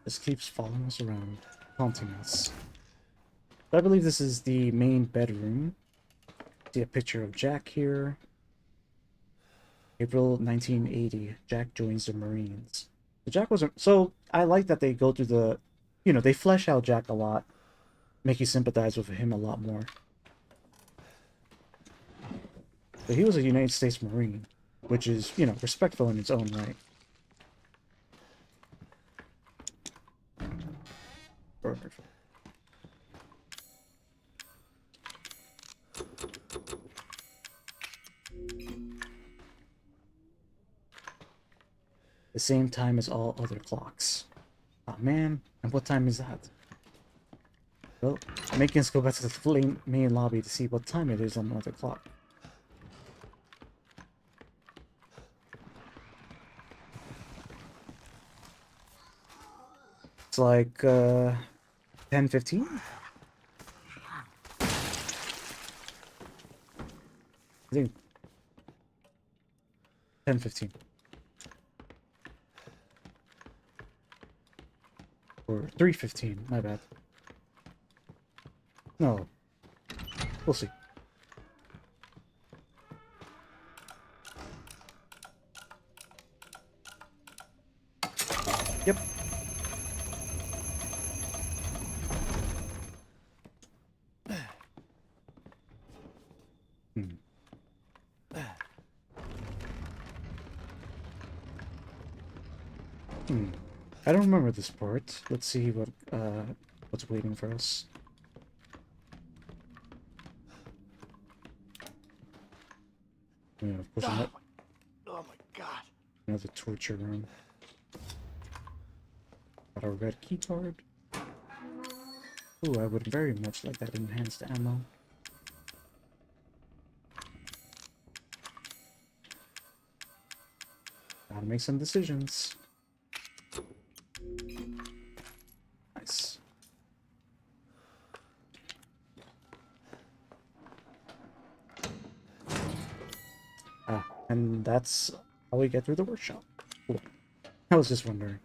This keeps following us around, haunting us. I believe this is the main bedroom. See a picture of Jack here. April 1980, Jack joins the Marines. So Jack wasn't... So, I like that they go through the... You know, they flesh out Jack a lot. Make you sympathize with him a lot more. But he was a United States Marine, which is, you know, respectful in its own right. Perfect. The same time as all other clocks. Oh man, and what time is that? Well, making us go back to the main lobby to see what time it is on the other clock. It's like 10:15? I think 10:15. Or 3:15, my bad. No. We'll see. Yep. I don't remember this part. Let's see what's waiting for us. Yeah, of course, Oh my god. another torture room. Got a red key card. Ooh, I would very much like that enhanced ammo. Gotta make some decisions. Nice. And that's how we get through the workshop. Cool. I was just wondering.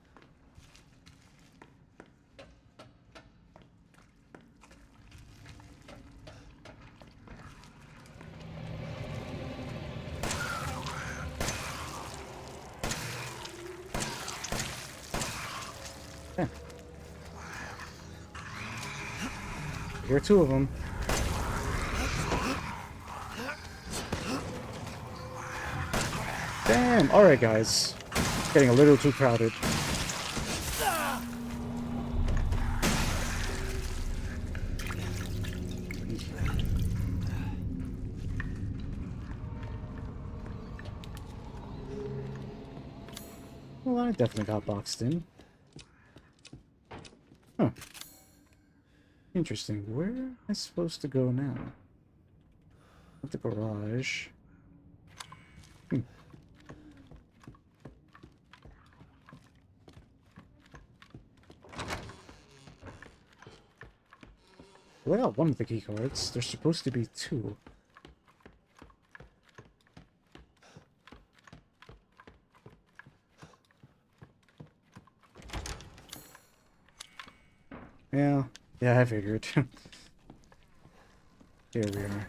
Yeah. Here are two of them. Damn! Alright, guys. It's getting a little too crowded. Well, I definitely got boxed in. Huh. Interesting. Where am I supposed to go now? At the garage. Well, I got one of the key cards. There's supposed to be two. Yeah, I figured. Here we are.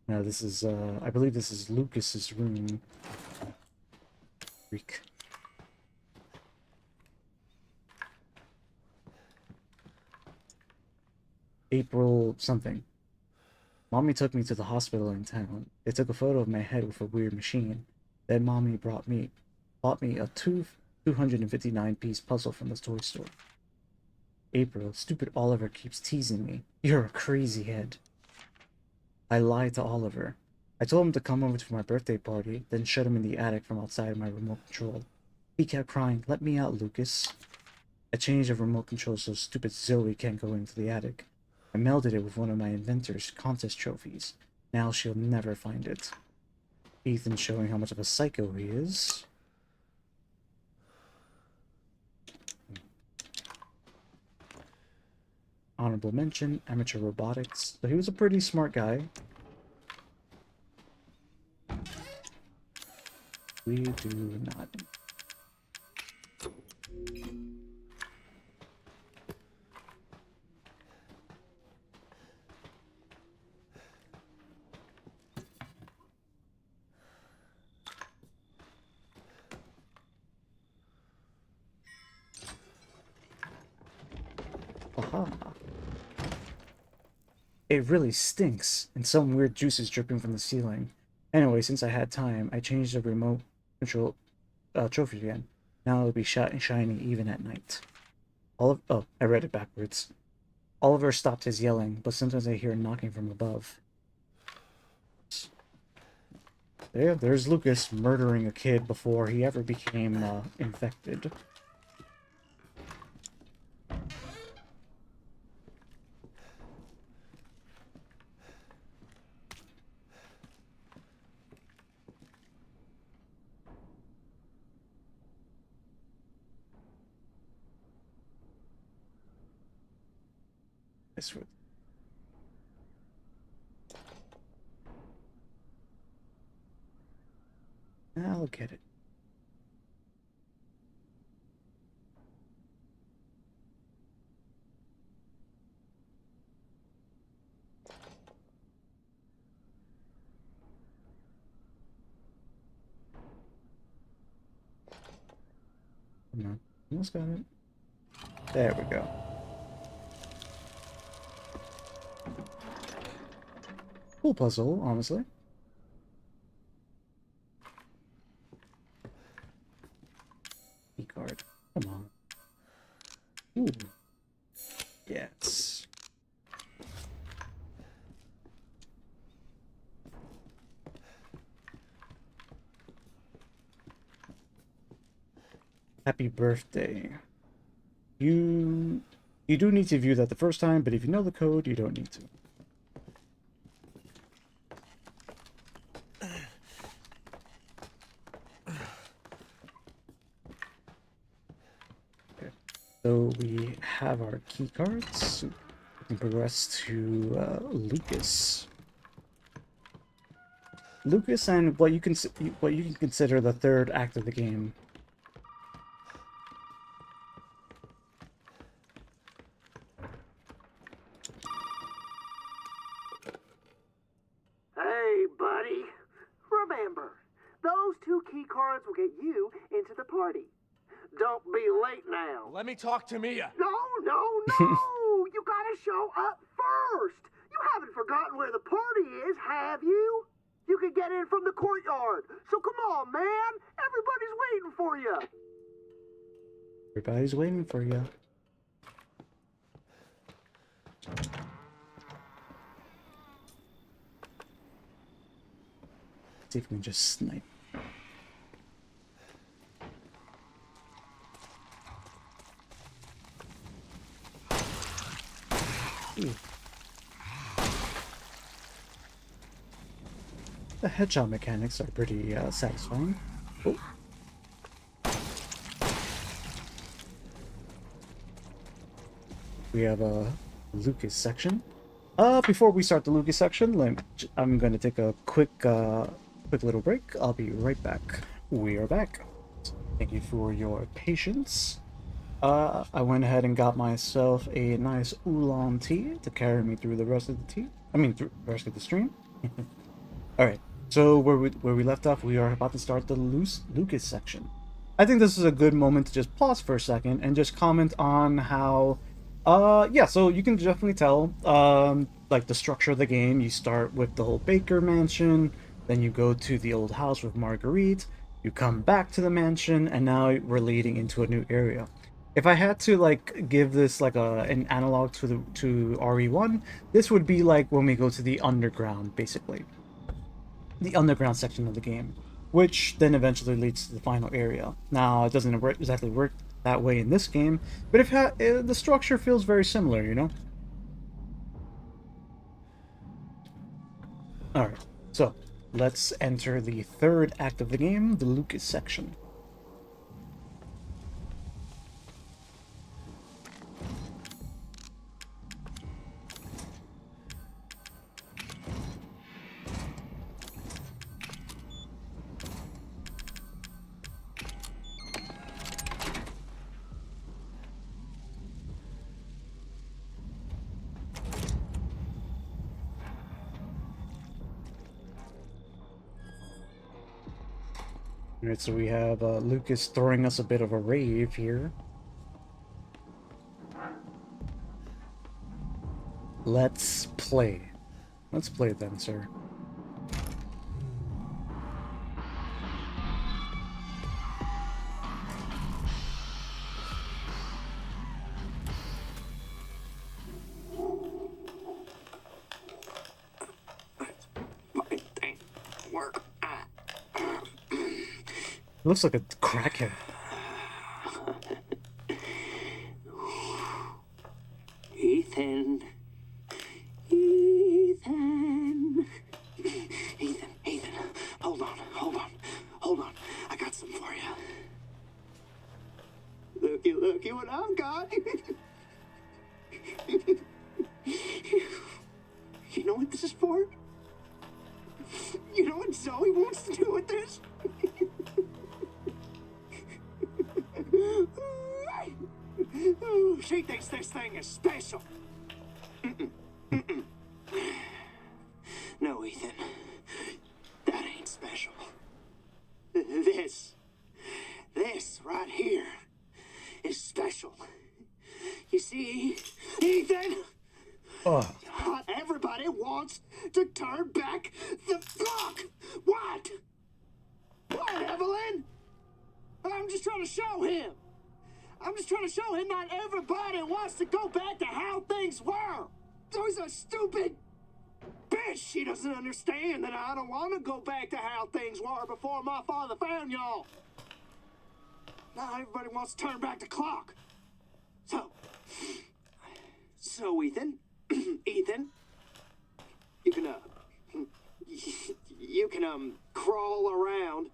Now this is, I believe this is Lucas's room. Freak. April something. Mommy took me to the hospital in town. They took a photo of my head with a weird machine. Then Mommy bought me a 259-piece puzzle from the toy store. April, stupid Oliver keeps teasing me. You're a crazy head. I lied to Oliver. I told him to come over to my birthday party, then shut him in the attic from outside my remote control. He kept crying, "Let me out, Lucas." I changed the remote control so stupid Zoe can't go into the attic. I melded it with one of my inventor's contest trophies. Now she'll never find it. Ethan's showing how much of a psycho he is. Honorable mention, amateur robotics. So he was a pretty smart guy. We do not. Aha. It really stinks, and some weird juice is dripping from the ceiling. Anyway, since I had time, I changed the remote control trophy again. Now it'll be shiny even at night. Oh, I read it backwards. Oliver stopped his yelling, but sometimes I hear knocking from above. There's Lucas murdering a kid before he ever became infected. This would. I'll get it. Come on. Almost got it. There we go. Cool puzzle, honestly. Key card. Come on. Ooh. Yes. Happy birthday. You do need to view that the first time, but if you know the code, you don't need to. So we have our key cards. We can progress to Lucas. Lucas and what you can consider the third act of the game. Hey, buddy. Remember, those 2 key cards will get you into the party. Don't be late now. Let me talk to Mia. No! You gotta show up first. You haven't forgotten where the party is, have you? You can get in from the courtyard. So come on, man. Everybody's waiting for you. Everybody's waiting for you. See if we can just snipe. Ooh. The headshot mechanics are pretty satisfying. Oh. We have a Lucas section. Before we start the Lucas section, I'm going to take a quick little break. I'll be right back. We are back. Thank you for your patience. I went ahead and got myself a nice oolong tea to carry me through the rest of the through the rest of the stream. All right. So where we left off, we are about to start the Lucas section. I think this is a good moment to just pause for a second and just comment on how, yeah. So you can definitely tell, like the structure of the game. You start with the whole Baker mansion, then you go to the old house with Marguerite. You come back to the mansion, and now we're leading into a new area. If I had to like give this like an analog to RE1, this would be like when we go to the underground, basically. The underground section of the game, which then eventually leads to the final area. Now, it doesn't exactly work that way in this game, but the structure feels very similar, you know? Alright, so let's enter the third act of the game, the Lucas section. Alright, so we have Lucas throwing us a bit of a rave here. Let's play. Let's play then, sir. Looks like a crackhead. Ethan. Hold on. I got something for you. Looky what I've got. You know what this is for? You know what Zoe wants to do with this? She thinks this thing is special. No, Ethan. That ain't special. This right here is special. You see, Ethan? Not everybody wants to turn back the clock. What? What, Eveline? I'm just trying to show him. Not everybody wants to go back to how things were. Zoe's a stupid bitch. She doesn't understand that I don't want to go back to how things were before my father found y'all. Not everybody wants to turn back the clock. So Ethan, you can crawl around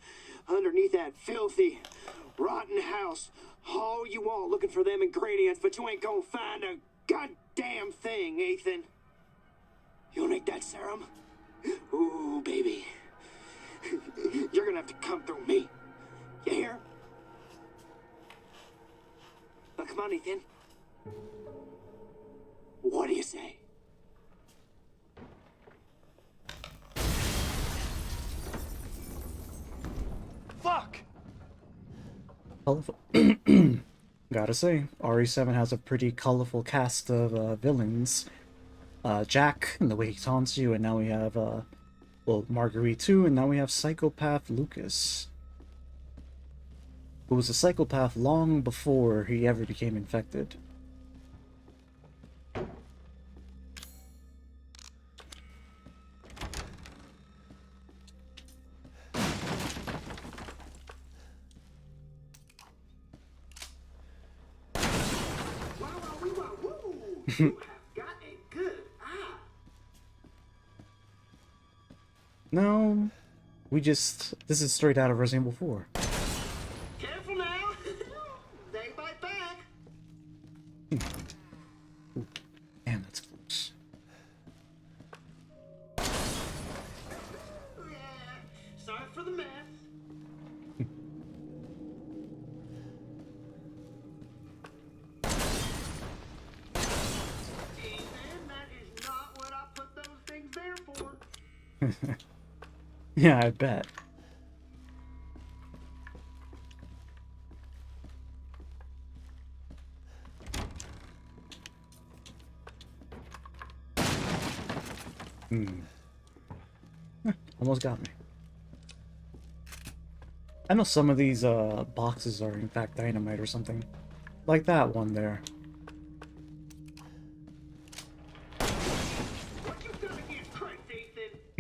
underneath that filthy, rotten house all you all looking for them ingredients, but you ain't gonna find a goddamn thing, Ethan. You'll need that serum? Ooh, baby. You're gonna have to come through me. You hear? Now, come on, Ethan. What do you say? Fuck! Colorful. Gotta say, RE7 has a pretty colorful cast of villains. Jack, and the way he taunts you, and now we have, well, Marguerite too, and now we have Psychopath Lucas, who was a psychopath long before he ever became infected. You have got a good eye. No, this is straight out of Resident Evil 4. Careful now. They bite back. Ooh, damn, that's close. Yeah. Sorry for the mess. Yeah, I bet. Almost got me. I know some of these boxes are in fact dynamite or something. Like that one there.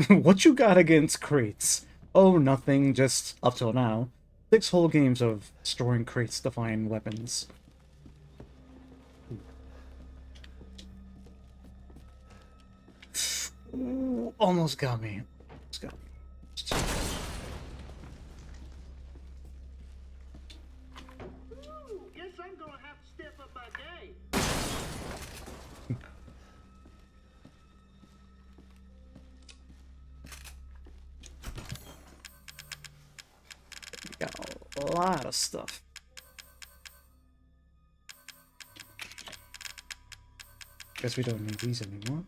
What you got against crates? Oh, nothing, just, up till now, 6 whole games of storing crates to find weapons. Ooh, almost got me. Almost got me. Ooh, guess I'm gonna have to step up my game. Got a lot of stuff. Guess we don't need these anymore.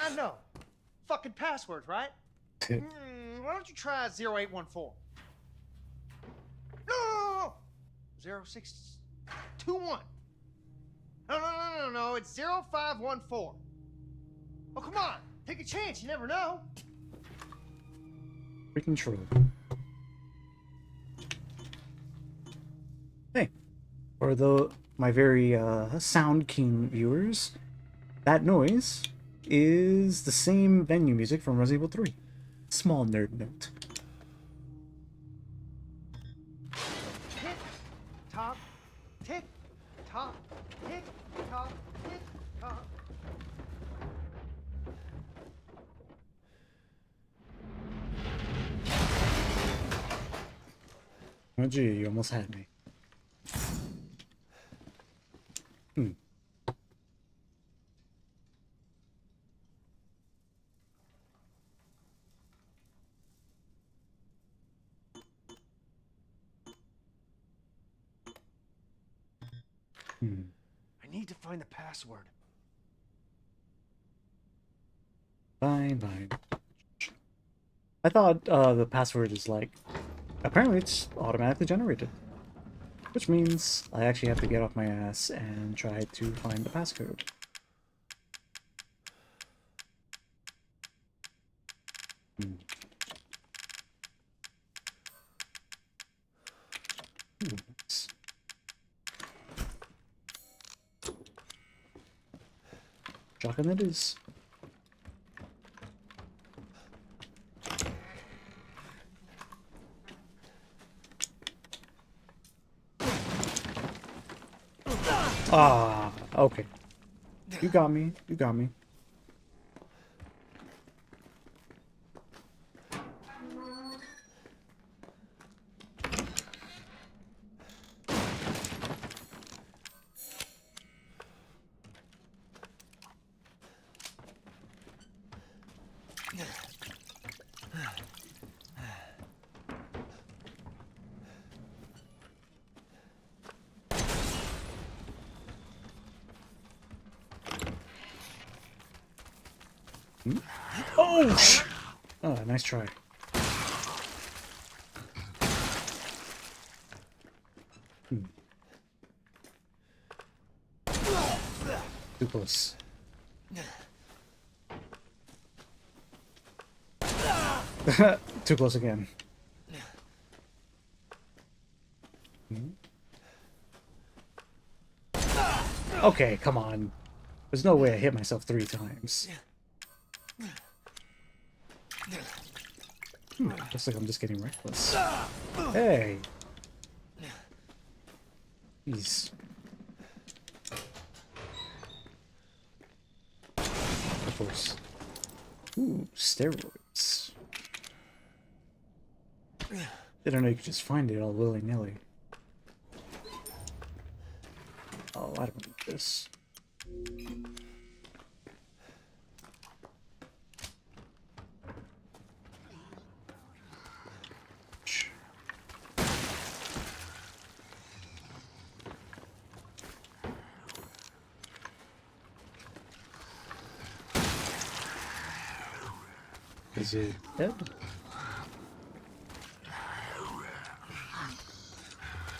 I know. Fucking passwords, right? Why don't you try 0814? No! 0621. No, it's 0514. Oh, come on. Take a chance. You never know. Freaking true. Hey, for my very sound keen viewers, that noise is the same venue music from Resident Evil 3. Small nerd note. Tick, tock, tick, tock, tick, tock, tick, tock. Oh gee, you almost had me. I need to find the password. Fine. I thought the password is like... Apparently it's automatically generated. Which means I actually have to get off my ass and try to find the passcode. Nice. Shotgun it is. Ah, okay. You got me. You got me. Hmm? Oh! Oh, nice try. Too close. Too close again. Okay, come on. There's no way I hit myself 3 times. Looks like I'm just getting reckless. Hey! Jeez. Of course. Ooh, steroids. Didn't know you could just find it all willy-nilly. Oh, I don't need this. Is it dead?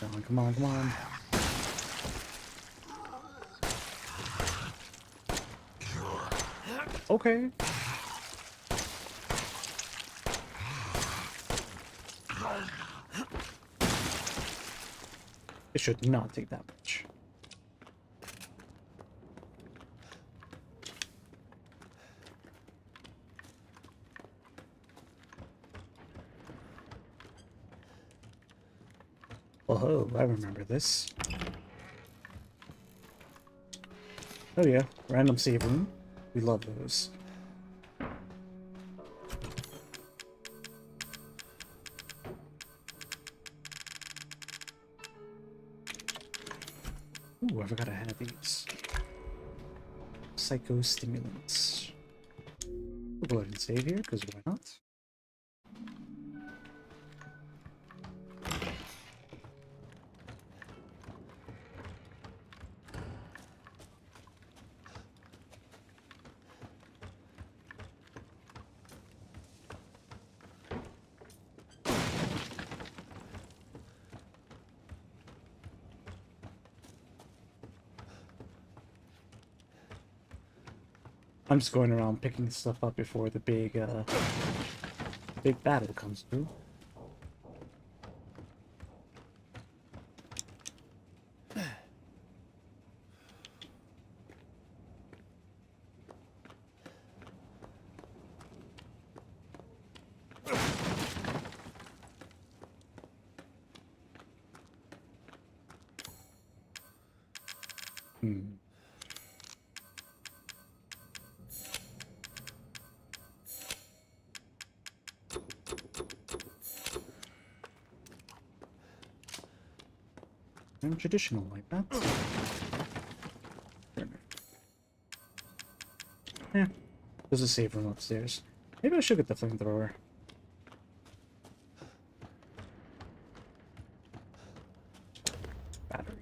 Come on, come on, come on. Okay. It should not take that much. Oh, I remember this. Oh yeah, random save room. We love those. Ooh, I forgot I had these. Psychostimulants. We'll go ahead and save here, because why not? I'm just going around picking stuff up before the big battle comes through. And traditional like that. Yeah, there's a save room upstairs. Maybe I should get the flamethrower. Battery.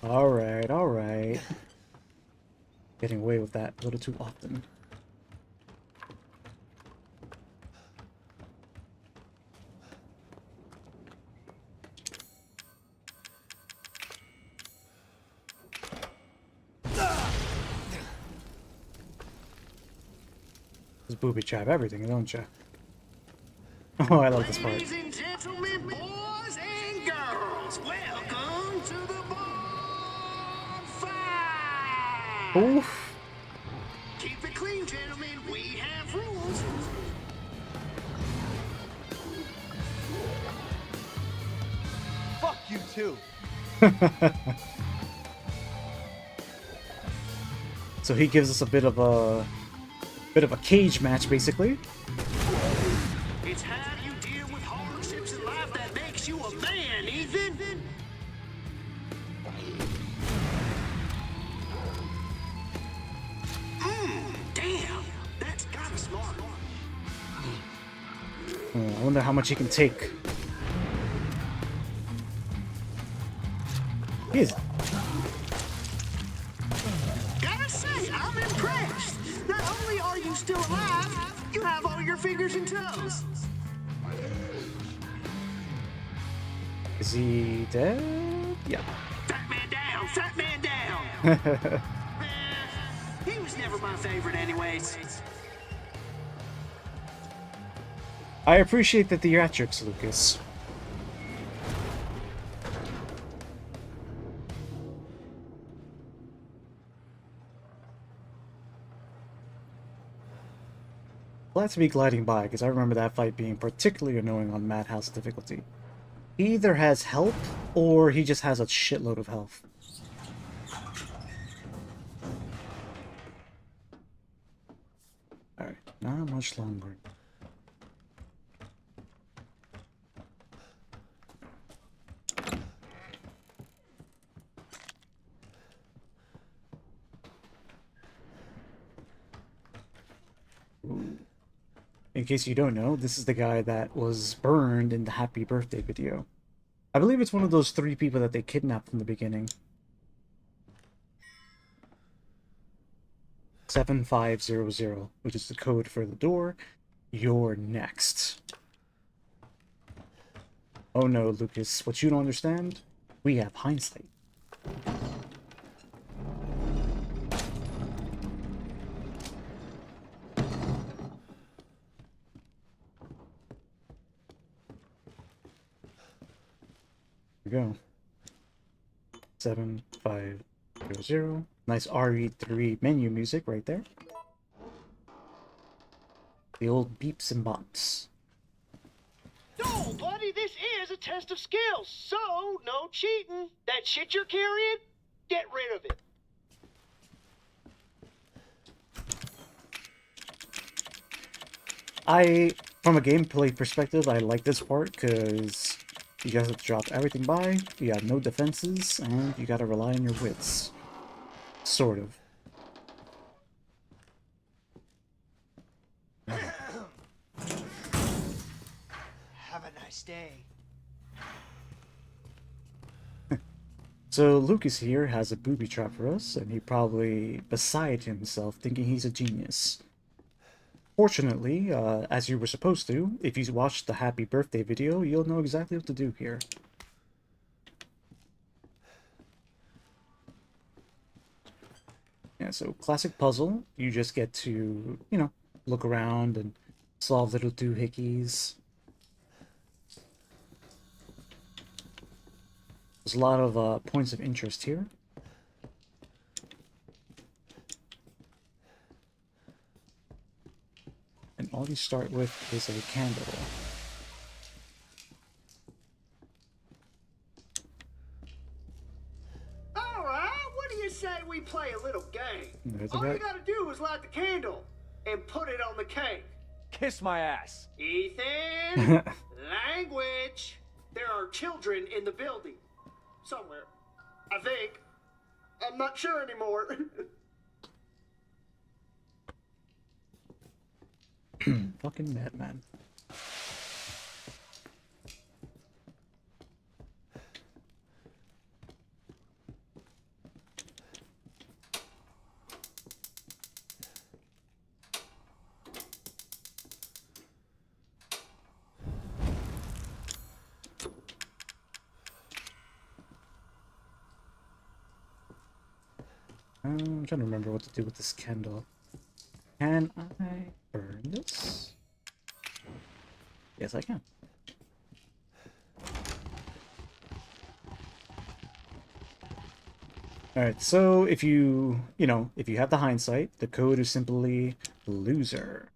Alright, alright. Getting away with that a little too often. Just booby trap everything, don't you? Oh, I love this part. Ladies and gentlemen, boys and girls, welcome to the bonfire! Oof. Keep it clean, gentlemen. We have rules. Fuck you too. So he gives us a bit of a cage match, basically. It's how you deal with hardships in life that makes you a man, Ethan. Damn, that's kinda smart. I wonder how much he can take. He is. Gotta say, I'm impressed. Not only are you still alive, you have all your fingers and toes. Is he dead? Yeah. Fat man down, fat man down. He was never my favorite anyways. I appreciate the theatrics, Lucas. Glad to be gliding by, because I remember that fight being particularly annoying on Madhouse difficulty. He either has help, or he just has a shitload of health. Alright, not much longer. Ooh. In case you don't know, this is the guy that was burned in the Happy Birthday video. I believe it's one of those 3 people that they kidnapped from the beginning. 7500, which is the code for the door. You're next. Oh no, Lucas, what you don't understand? We have hindsight. Go. 7500. Nice RE3 menu music right there. The old beeps and bops. No, buddy, this is a test of skills, so no cheating. That shit you're carrying, get rid of it. From a gameplay perspective, I like this part because you guys have to drop everything by, you got no defenses, and you gotta rely on your wits. Sort of. Have a nice day. So Lucas here has a booby trap for us, and he probably beside himself thinking he's a genius. Fortunately, as you were supposed to, if you watched the Happy Birthday video, you'll know exactly what to do here. Yeah, so classic puzzle. You just get to, you know, look around and solve little doohickeys. There's a lot of points of interest here. And all you start with is a candle. Alright, what do you say we play a little game? There's a All guy. you gotta do is light the candle and put it on the cake. Kiss my ass. Ethan, language. There are children in the building. Somewhere. I think. I'm not sure anymore. Fucking madman. I'm trying to remember what to do with this candle. Can I burn this? Yes, I can. Alright, so if you have the hindsight, the code is simply loser.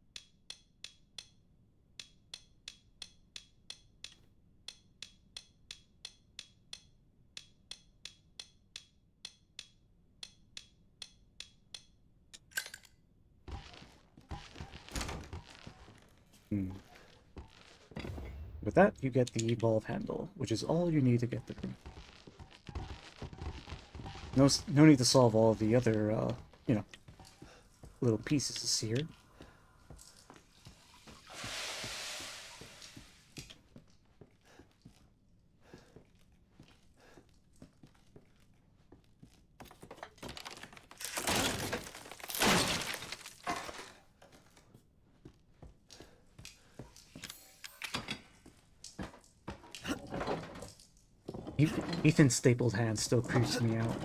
With that, you get the valve handle, which is all you need to get through. No need to solve all the other, little pieces here. Ethan's stapled hand still creeps me out.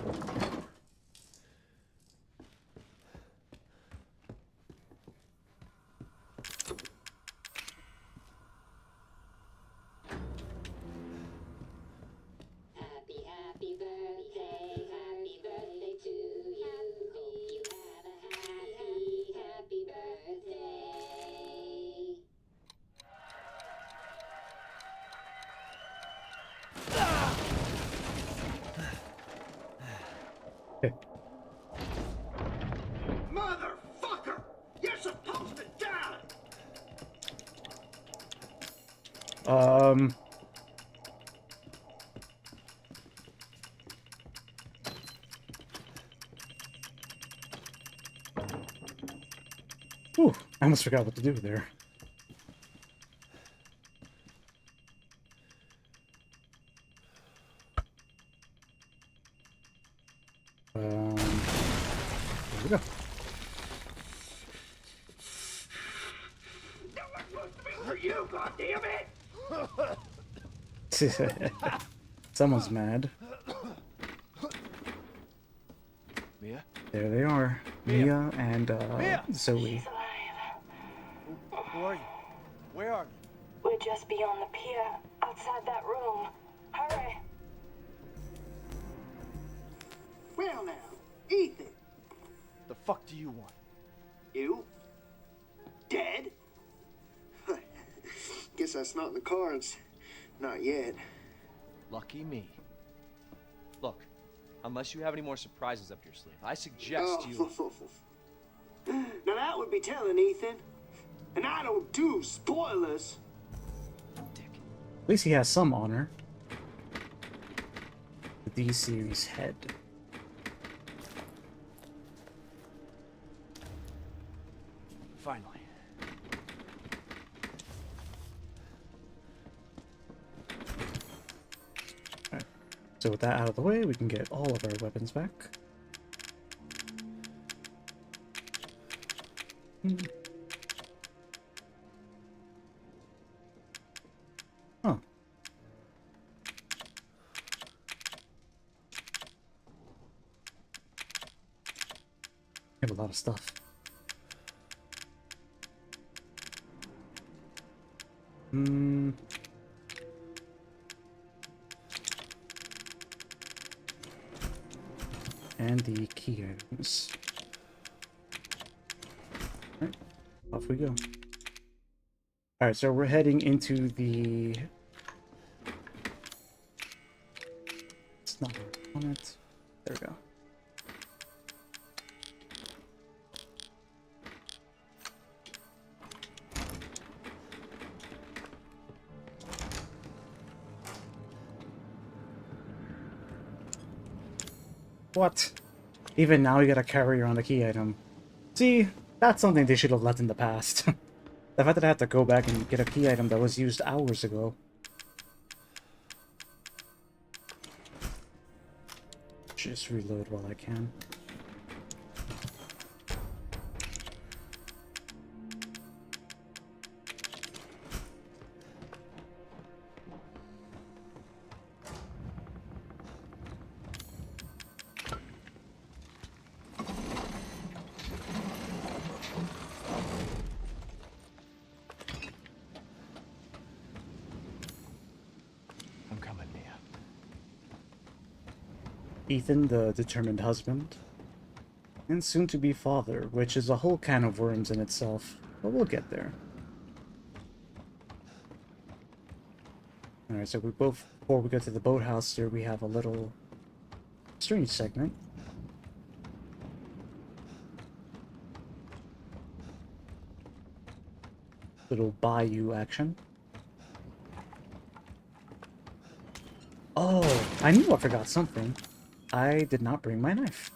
Motherfucker! You're supposed to die! Ooh, I almost forgot what to do there. Here we go. That was supposed to be for you, goddammit! Someone's mad. Mia? There they are. Mia and Zoe. Who are you? Where are you? We're just beyond the pier, outside that room. Hurry! Well now, Ethan. The fuck do you want? You? Dead? Guess that's not in the cards. Not yet. Lucky me. Look, unless you have any more surprises up your sleeve, I suggest you... Now that would be telling, Ethan. And I don't do spoilers. Dick. At least he has some honor. The D-series head. Finally. Alright. So with that out of the way, we can get all of our weapons back. Huh. We have a lot of stuff. And the key items. Alright, off we go. Alright, so we're heading into the... It's not on it. There we go. What? Even now you gotta carry around a key item. See, that's something they should have left in the past. The fact that I have to go back and get a key item that was used hours ago. Just reload while I can. Ethan, the determined husband, and soon-to-be father, which is a whole can of worms in itself, but we'll get there. Alright, so before we go to the boathouse here, we have a little strange segment. Little bayou action. Oh, I knew I forgot something. I did not bring my knife.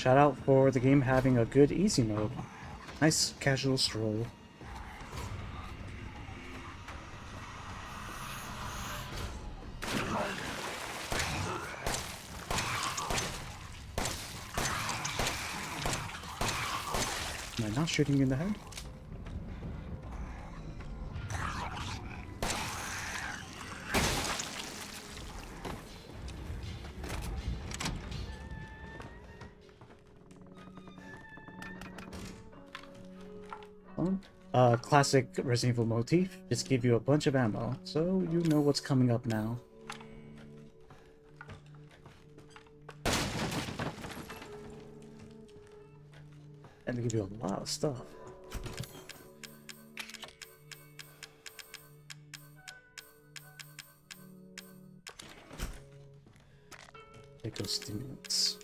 Shout out for the game having a good easy mode. Nice casual stroll. Am I not shooting you in the head? Classic Resident Evil motif. Just give you a bunch of ammo, so you know what's coming up now. And they give you a lot of stuff. Take those stimulants.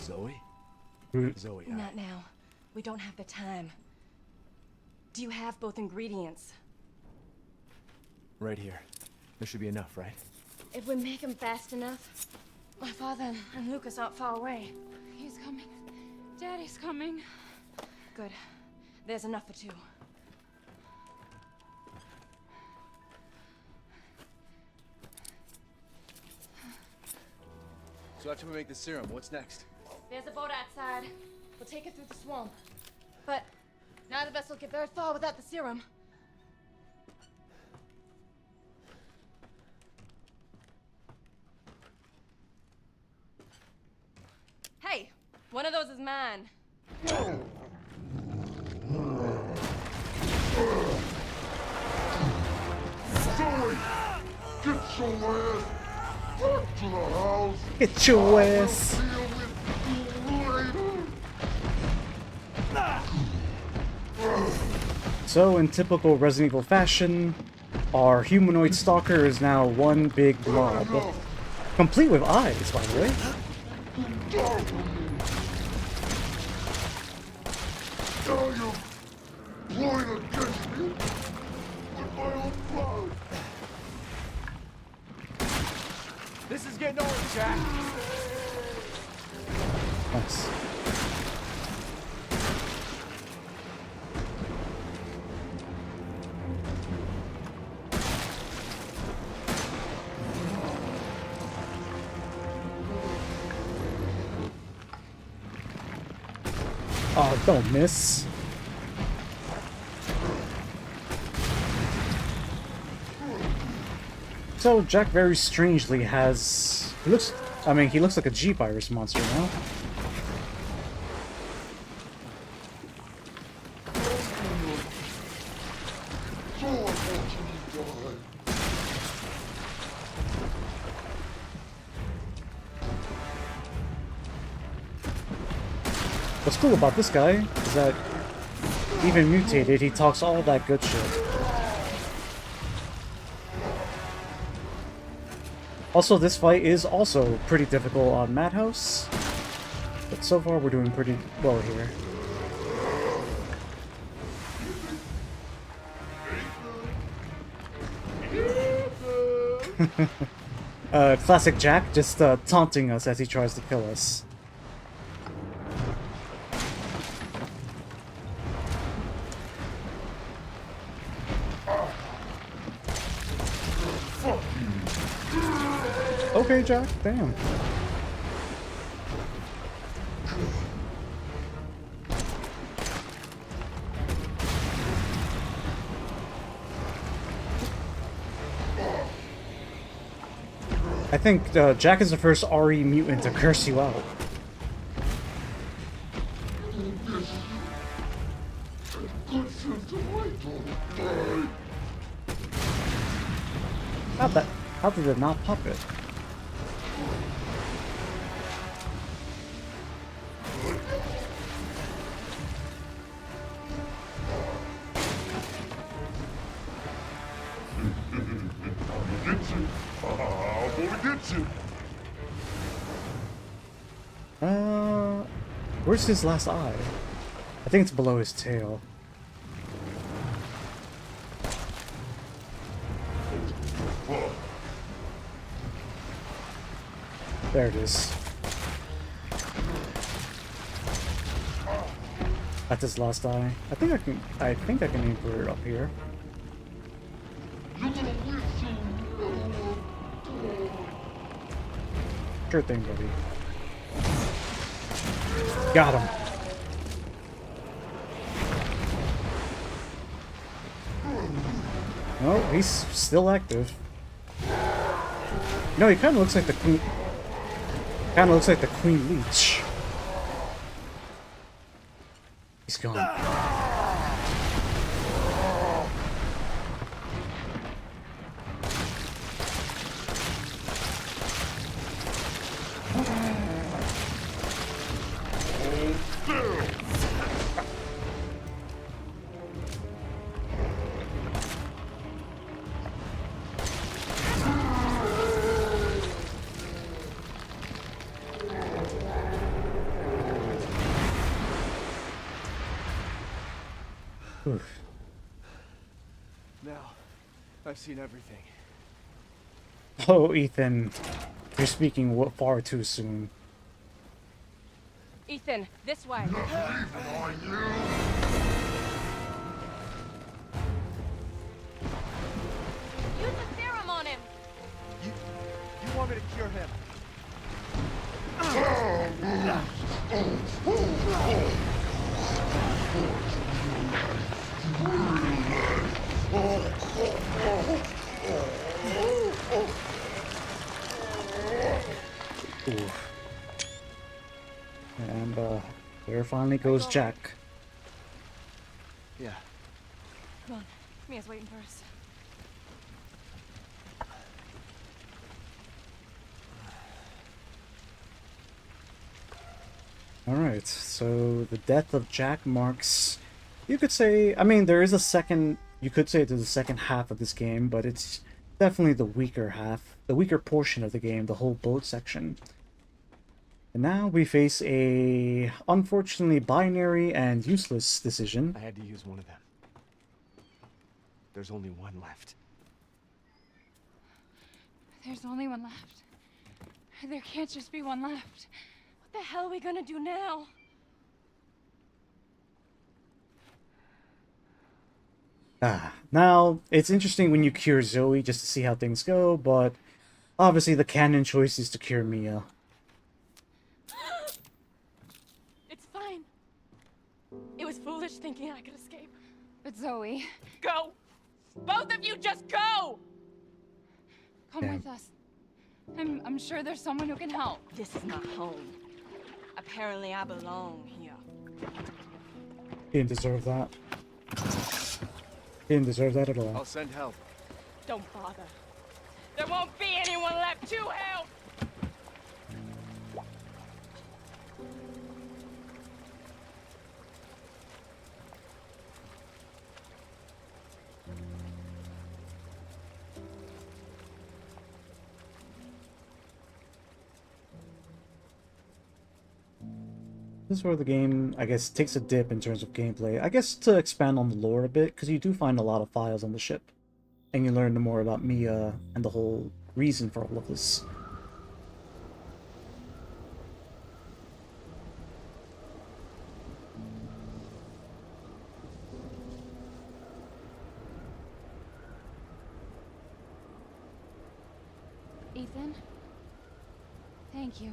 Zoe? Zoe, Not now. We don't have the time. Do you have both ingredients? Right here. There should be enough, right? If we make them fast enough, my father and Lucas aren't far away. He's coming. Daddy's coming. Good. There's enough for two. So after we make the serum, what's next? There's a boat outside. We'll take it through the swamp. But neither of us will get very far without the serum. Hey, one of those is mine. Zoe! Get your ass back to the house! Get your ass! So, in typical Resident Evil fashion, our humanoid stalker is now one big blob. Complete with eyes, by the way. Now you're playing against me with my own blood. This is getting old, Jack. Nice. Oh, don't miss. So Jack very strangely has... He looks like a G-Virus monster now. What's cool about this guy is that even mutated, he talks all that good shit. Also, this fight is also pretty difficult on Madhouse, but so far we're doing pretty well here. Classic Jack just taunting us as he tries to kill us. Okay, Jack, damn. I think Jack is the first RE mutant to curse you out. How did it not pop it? Where's his last eye? I think it's below his tail. There it is. That's his last eye. I think I can aim for it up here. Sure thing, buddy. Got him. Oh, he's still active. No, he kind of looks like the queen. Kind of looks like the Queen Leech. He's gone. Now, I've seen everything. Oh, Ethan, you're speaking far too soon. Ethan, this way. Use the serum on him. You want me to cure him? Ooh. And there finally goes Jack. Yeah. Come on, Mia's waiting for us. Alright, so the death of Jack marks, you could say, I mean, there is a second, you could say there's a second half of this game, but it's definitely the weaker half, the weaker portion of the game, the whole boat section. And now we face a, unfortunately, binary and useless decision. I had to use one of them. There's only one left. There's only one left. There can't just be one left. What the hell are we gonna do now? Now, it's interesting when you cure Zoe just to see how things go, but obviously the canon choice is to cure Mia. It's fine. It was foolish thinking I could escape. But Zoe... Go! Both of you just go! Come with us. I'm sure there's someone who can help. This is my home. Apparently I belong here. He didn't deserve that. He didn't deserve that at all. I'll send help. Don't bother. There won't be anyone left to help! This is where the game, I guess, takes a dip in terms of gameplay. I guess to expand on the lore a bit, because you do find a lot of files on the ship. And you learn more about Mia and the whole reason for all of this. Ethan? Thank you.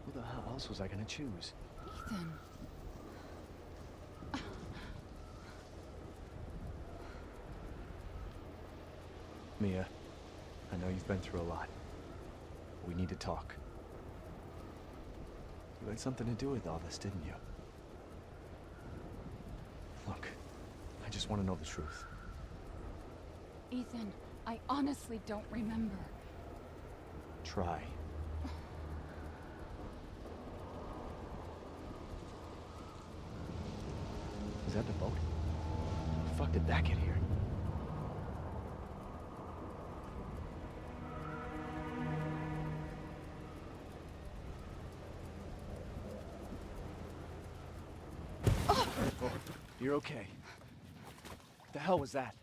Who the hell else was I gonna choose? Ethan. Mia, I know you've been through a lot. We need to talk. You had something to do with all this, didn't you? Look, I just want to know the truth. Ethan, I honestly don't remember. Try. Is that the boat? How the fuck did that get here? You're okay. What the hell was that?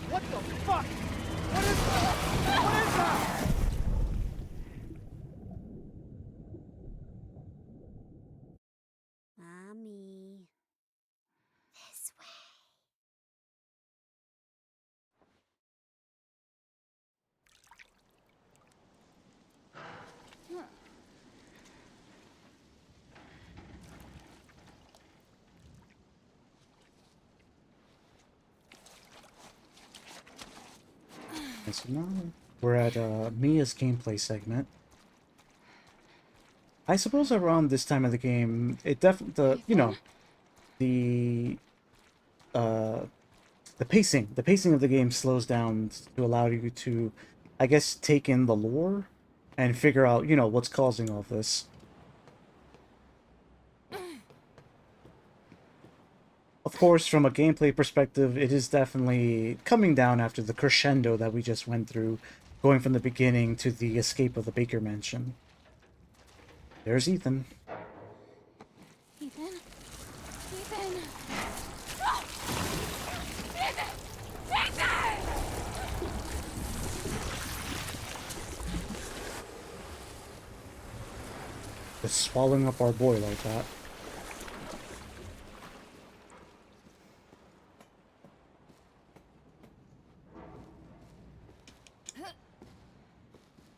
What the fuck? What is that? What is that? Mommy. This way. And so now we're at Mia's gameplay segment. I suppose around this time of the game, it definitely, you know, the pacing of the game slows down to allow you to, I guess, take in the lore and figure out, you know, what's causing all this. Of course, from a gameplay perspective, it is definitely coming down after the crescendo that we just went through, going from the beginning to the escape of the Baker Mansion. There's Ethan. Ethan? Ethan! Ah! Ethan! Ethan! Just swallowing up our boy like that.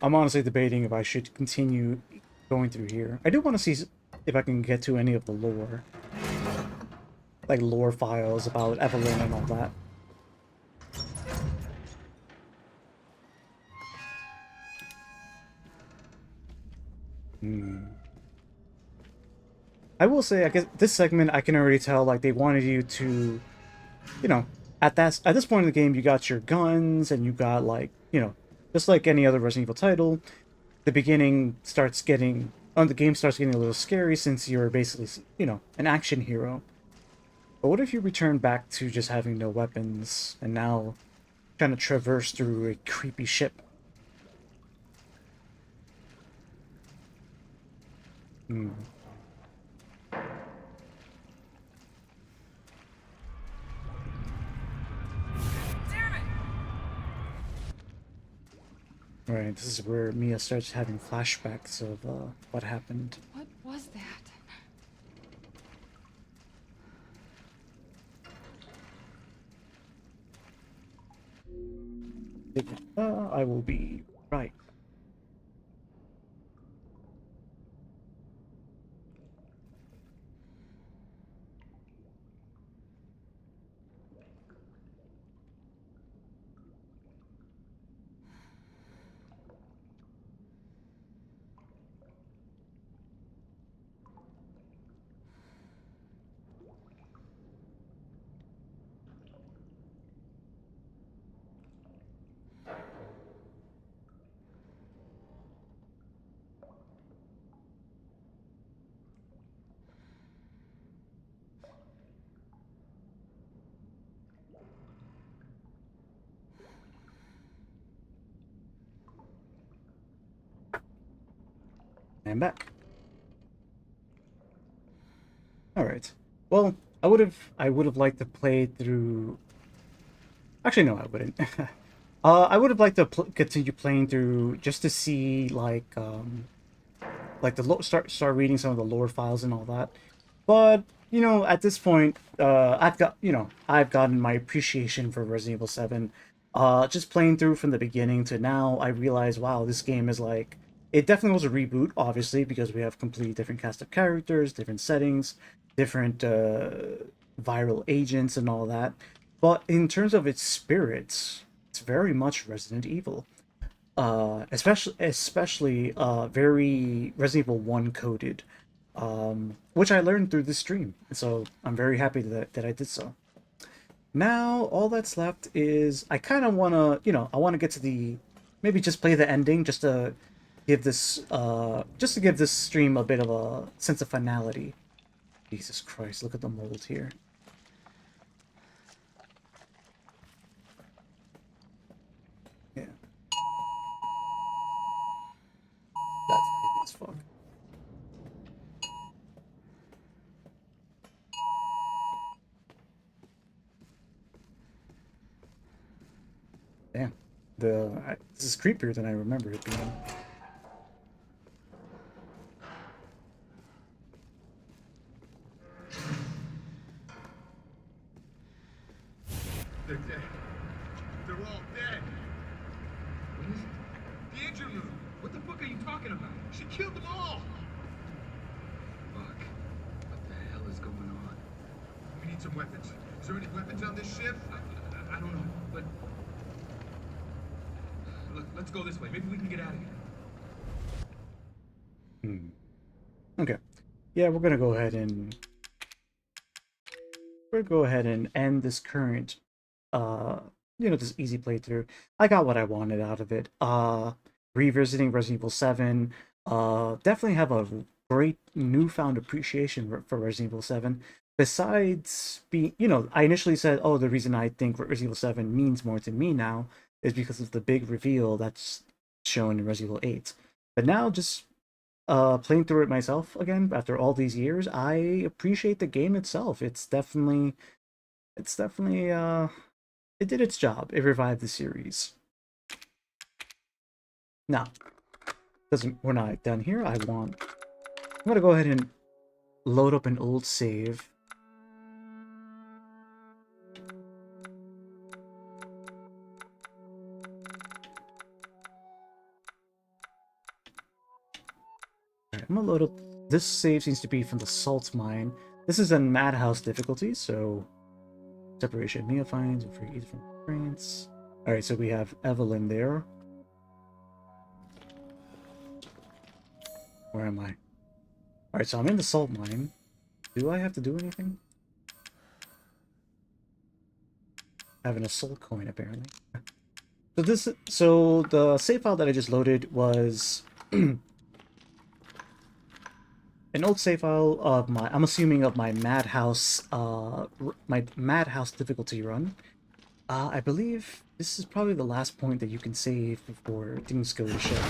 I'm honestly debating if I should continue going through here. I do want to see if I can get to any of the lore. Like lore files about Eveline and all that. I will say, I guess this segment I can already tell like they wanted you to, you know, at this point in the game you got your guns and you got like, you know, just like any other Resident Evil title, the beginning starts getting the game starts getting a little scary since you're basically, you know, an action hero. But what if you return back to just having no weapons and now trying to traverse through a creepy ship? Right, this is where Mia starts having flashbacks of what happened. What was that? I will be right. And back. Alright. Well, I would have liked to play through... Actually, no, I wouldn't. I would have liked to continue playing through just to see, like the start reading some of the lore files and all that. But, you know, at this point, I've gotten my appreciation for Resident Evil 7. Just playing through from the beginning to now, I realize, wow, this game is like... It definitely was a reboot, obviously, because we have completely different cast of characters, different settings, different viral agents and all that. But in terms of its spirits, it's very much Resident Evil. Especially very Resident Evil 1 coded, which I learned through this stream. So I'm very happy that I did so. Now, all that's left is I kind of want to, you know, I want to get to the... Maybe just play the ending just to give this stream a bit of a sense of finality. Jesus Christ, look at the mold here. Yeah. That's creepy as fuck. Damn. This is creepier than I remember it being. They're dead. They're all dead. What is it? The engine room. What the fuck are you talking about? She killed them all. Fuck. What the hell is going on? We need some weapons. Is there any weapons on this ship? I don't know, but... Look, let's go this way. Maybe we can get out of here. Okay. Yeah, we're gonna go ahead and end this current this easy playthrough. I got what I wanted out of it. Revisiting Resident Evil 7, definitely have a great newfound appreciation for Resident Evil 7. Besides being, I initially said, oh, the reason I think Resident Evil 7 means more to me now is because of the big reveal that's shown in Resident Evil 8. But now, just playing through it myself again after all these years, I appreciate the game itself. It did its job. It revived the series. Now, we're not done here. I'm gonna go ahead and load up an old save. Alright, I'm gonna load up. This save seems to be from the salt mine. This is in Madhouse difficulty, so separation Mia finds and free either from France. Alright, so we have Eveline there. Where am I? Alright, so I'm in the salt mine. Do I have to do anything? I have an assault coin, apparently. So the save file that I just loaded was an old save file of I'm assuming of my Madhouse difficulty run. I believe this is probably the last point that you can save before things go to shit.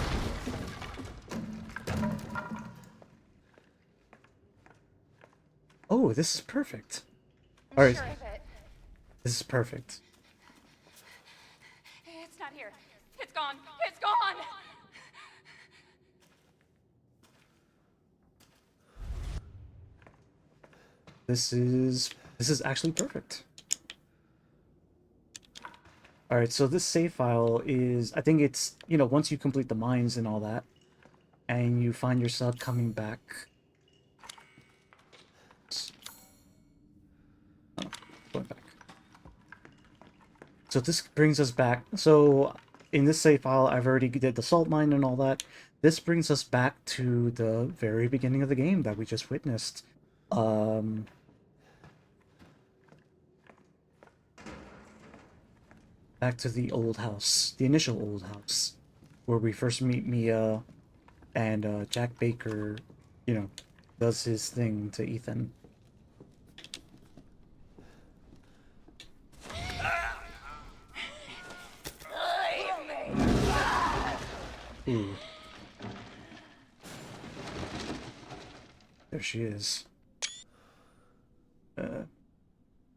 Oh, this is perfect. All right, Sure of it. this is perfect. It's not here. It's gone. It's gone. This is actually perfect. All right, so this save file is, I think it's, once you complete the mines and all that, and you find yourself coming back. Oh, going back. So this brings us back. So in this save file, I've already did the salt mine and all that. This brings us back to the very beginning of the game that we just witnessed. Back to the old house, the initial old house, where we first meet Mia, and Jack Baker, does his thing to Ethan. Ooh. There she is.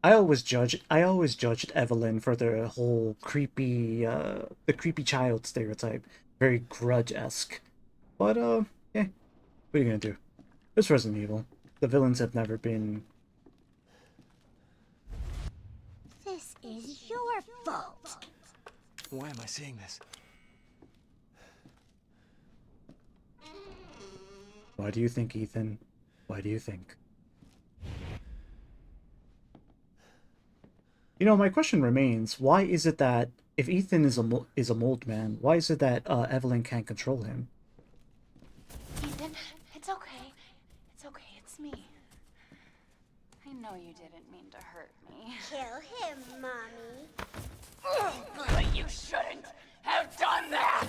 I always judged Eveline for the whole creepy child stereotype, very Grudge-esque. But yeah, what are you gonna do? It's Resident Evil. The villains have never been. This is your fault. Why am I seeing this? Why do you think, Ethan? Why do you think? My question remains, why is it that if Ethan is a mold man, why is it that Eveline can't control him? Ethan, it's okay. It's okay, it's me. I know you didn't mean to hurt me. Kill him, Mommy. But you shouldn't have done that!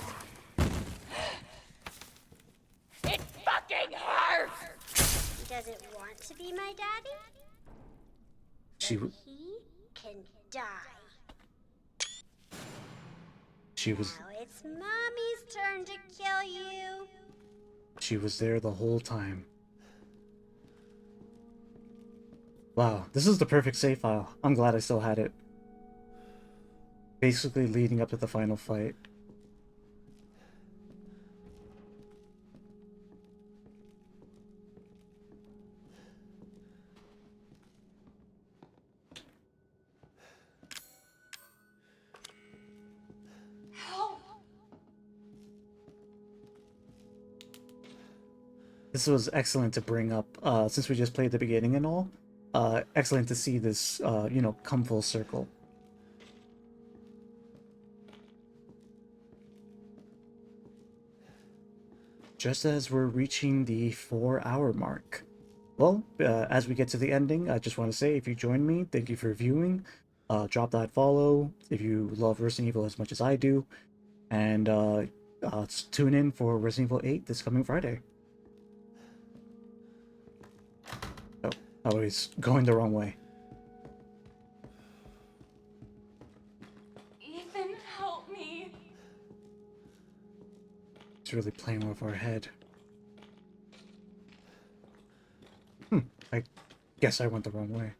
It fucking hurts! He doesn't want to be my daddy? She can die. She was. Now it's Mommy's turn to kill you. She was there the whole time. Wow, this is the perfect save file. I'm glad I still had it. Basically leading up to the final fight. This was excellent to bring up, since we just played the beginning and all. Excellent to see this, you know, come full circle. Just as we're reaching the 4-hour mark. Well, as we get to the ending, I just want to say, if you join me, thank you for viewing. Drop that follow if you love Resident Evil as much as I do. And tune in for Resident Evil 8 this coming Friday. Oh, I was going the wrong way. Ethan, help me. It's really playing over our head. I guess I went the wrong way.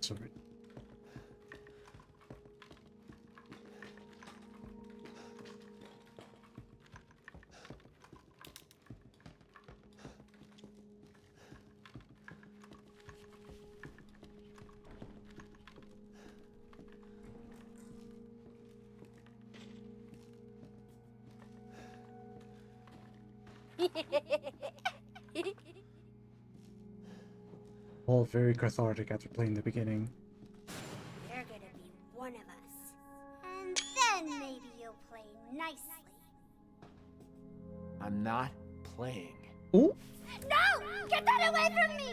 Sorry. All very cathartic after playing the beginning. You're gonna be one of us. And then maybe you'll play nicely. I'm not playing. Ooh. No! Get that away from me!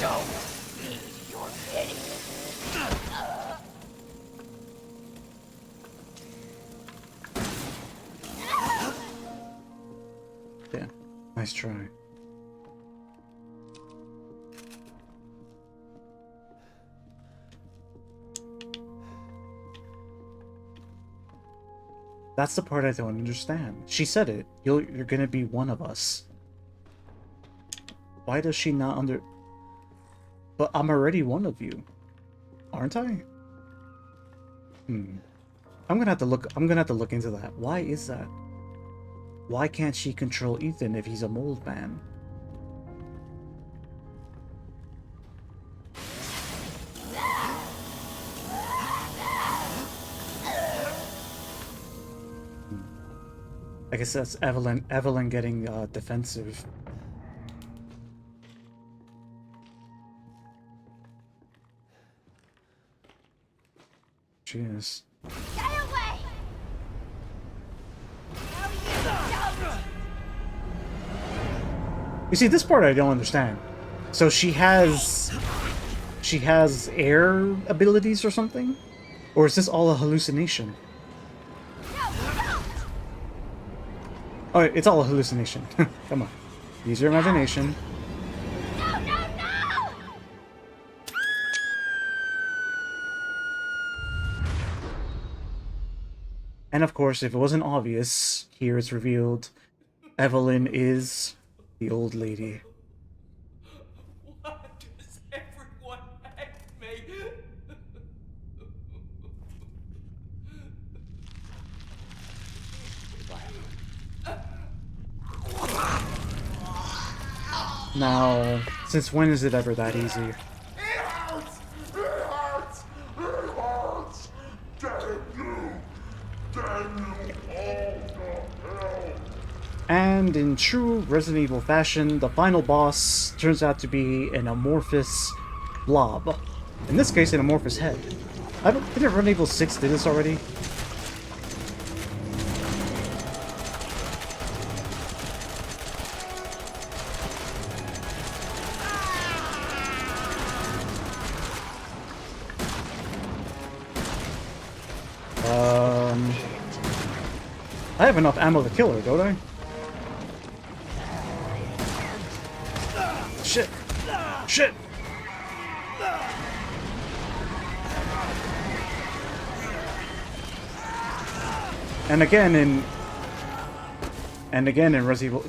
Don't need your pity. Yeah, nice try. That's the part I don't understand. She said it. You're gonna be one of us. Why does she not under... But I'm already one of you. Aren't I? I'm gonna have to look into that. Why is that? Why can't she control Ethan if he's a mold man? I guess that's Eveline getting defensive. She is. Get away! You see, this part I don't understand. So she has air abilities or something? Or is this all a hallucination? Oh, it's all a hallucination. Come on. Use your imagination. No, no, no! And of course, if it wasn't obvious, here it's revealed Eveline is the old lady. Why does everyone hate me? Now, since when is it ever that easy? It hurts! It hurts! It hurts! Damn you! Damn you all to hell! And in true Resident Evil fashion, the final boss turns out to be an amorphous blob. In this case, an amorphous head. Didn't Resident Evil 6 do this already? I have enough ammo to kill her, don't I? Shit! Shit! And again in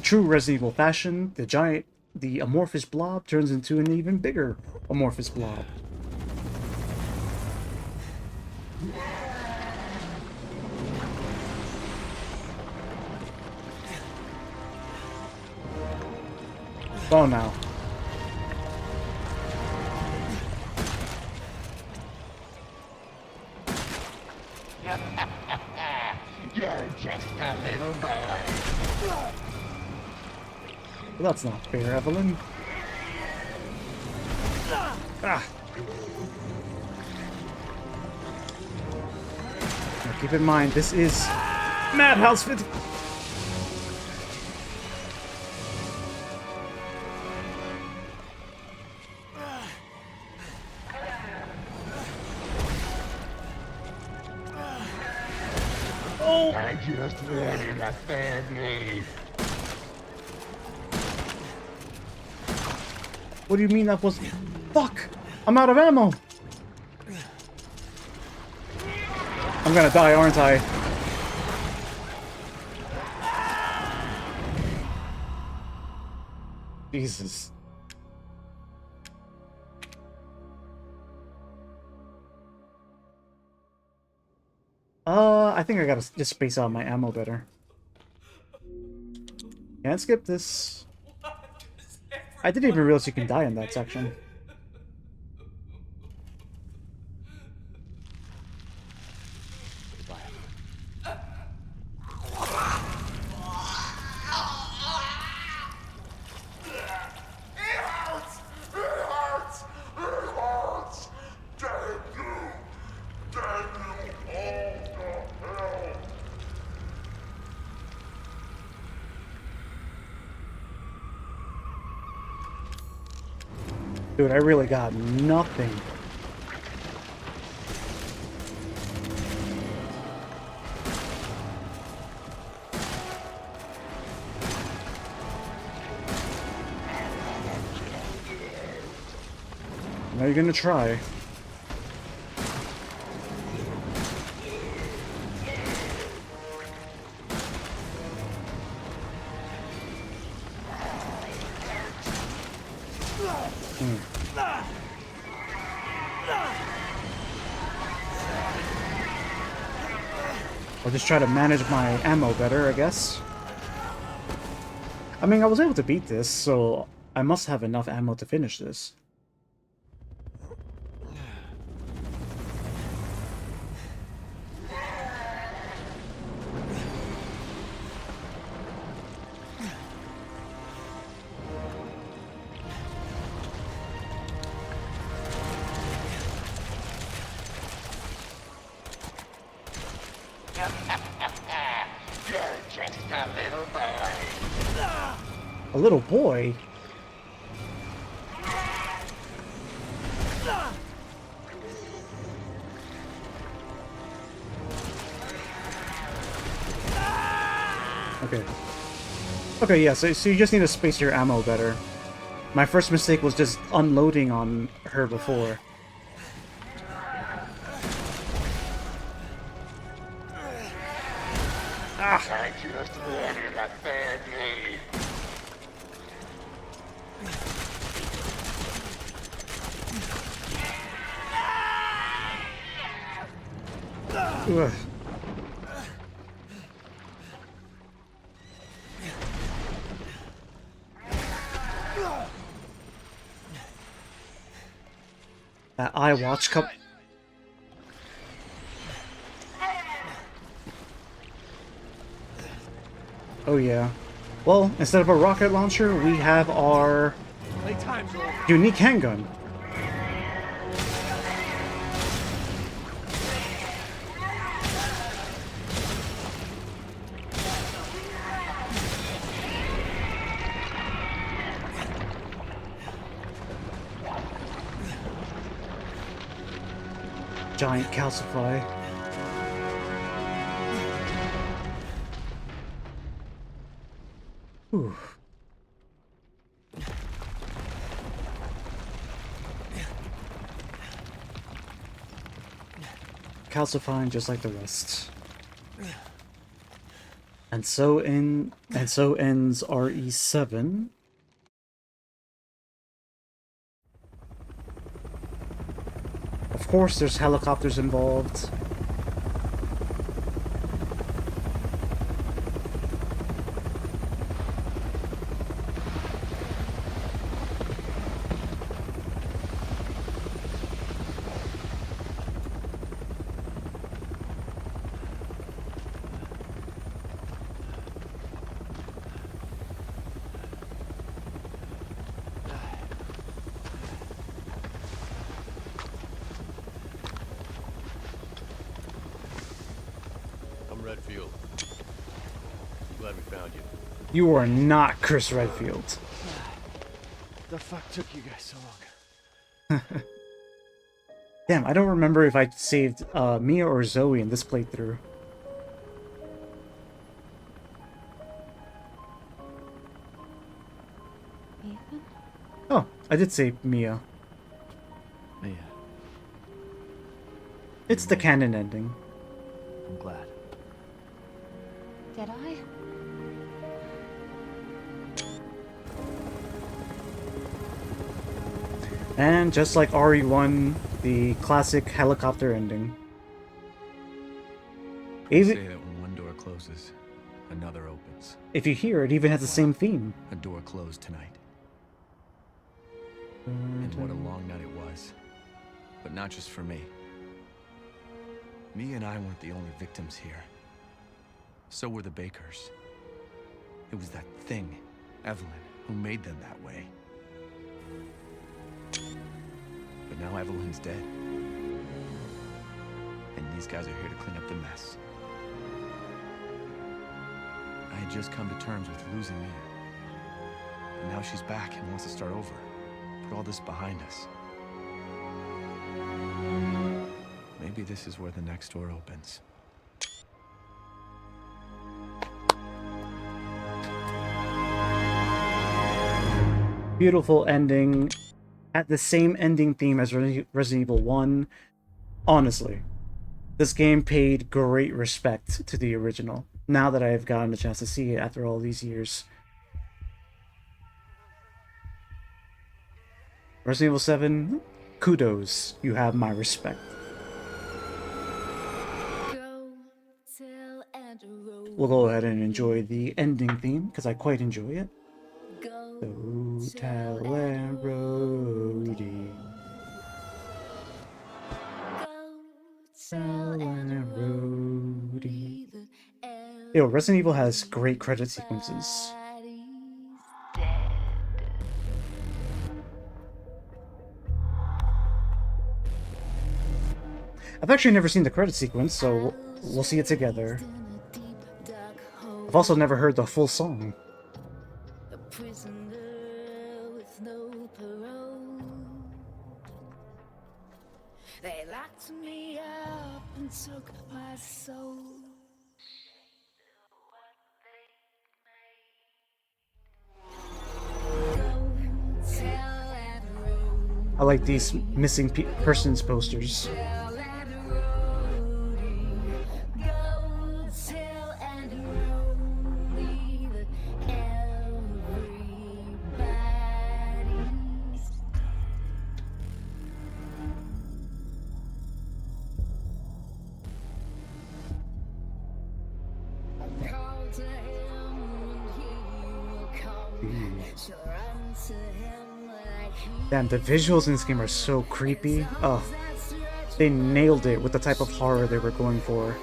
true Resident Evil fashion, the amorphous blob turns into an even bigger amorphous blob. Oh no. You're just a little boy. Well, that's not fair, Eveline. Ah. Now keep in mind, this is Madhouse 50. Oh! I just wanted a family. What do you mean that was... Fuck! I'm out of ammo! I'm gonna die, aren't I? Jesus. I think I gotta just space out my ammo better. Can't skip this. I didn't even realize you can die in that section. Dude, I really got nothing. Now you're gonna try. I'll just try to manage my ammo better, I guess. I mean, I was able to beat this, so I must have enough ammo to finish this. A little boy? Okay. Okay, yeah, so you just need to space your ammo better. My first mistake was just unloading on her before. Ah! I just wanted a family. Ugh. That iWatch cup. Oh yeah. Well, instead of a rocket launcher, we have our unique handgun. Giant calcify. Whew. calcifying just like the rest. And so ends RE7. Of course, there's helicopters involved. Redfield. I'm glad we found you. You are not Chris Redfield. The fuck took you guys so long? Damn, I don't remember if I saved Mia or Zoe in this playthrough. Ethan? Oh, I did save Mia. Mia. It's the canon ending. I'm glad. Did I? And just like RE1, the classic helicopter ending. They say that when one door closes, another opens. If you hear it, even has the same theme. A door closed tonight. And what a long night it was. But not just for me. Me and I weren't the only victims here. So were the Bakers. It was that thing, Eveline, who made them that way. But now Eveline's dead. And these guys are here to clean up the mess. I had just come to terms with losing Mia. But now she's back and wants to start over. Put all this behind us. Maybe this is where the next door opens. Beautiful ending. At the same ending theme as Resident Evil 1. Honestly, this game paid great respect to the original, now that I have gotten a chance to see it after all these years. Resident Evil 7, kudos, you have my respect. We'll go ahead and enjoy the ending theme, because I quite enjoy it. Go tell and Rhodey. Yo, Resident Evil has great credit sequences. I've actually never seen the credit sequence, so we'll see it together. I've also never heard the full song. They locked me up and took my soul. I like these missing persons posters. Damn, the visuals in this game are so creepy. Oh, they nailed it with the type of horror they were going for.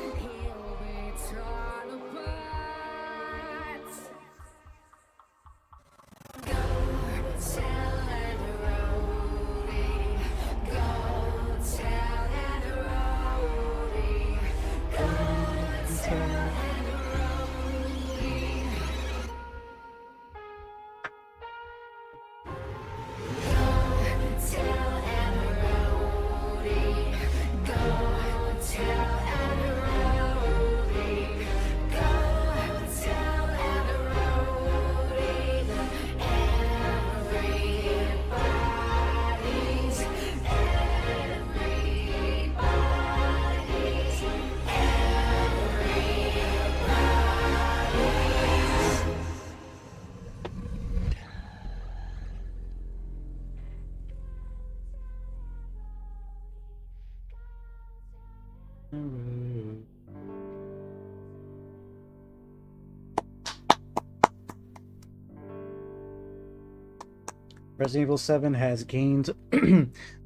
Resident Evil 7 has gained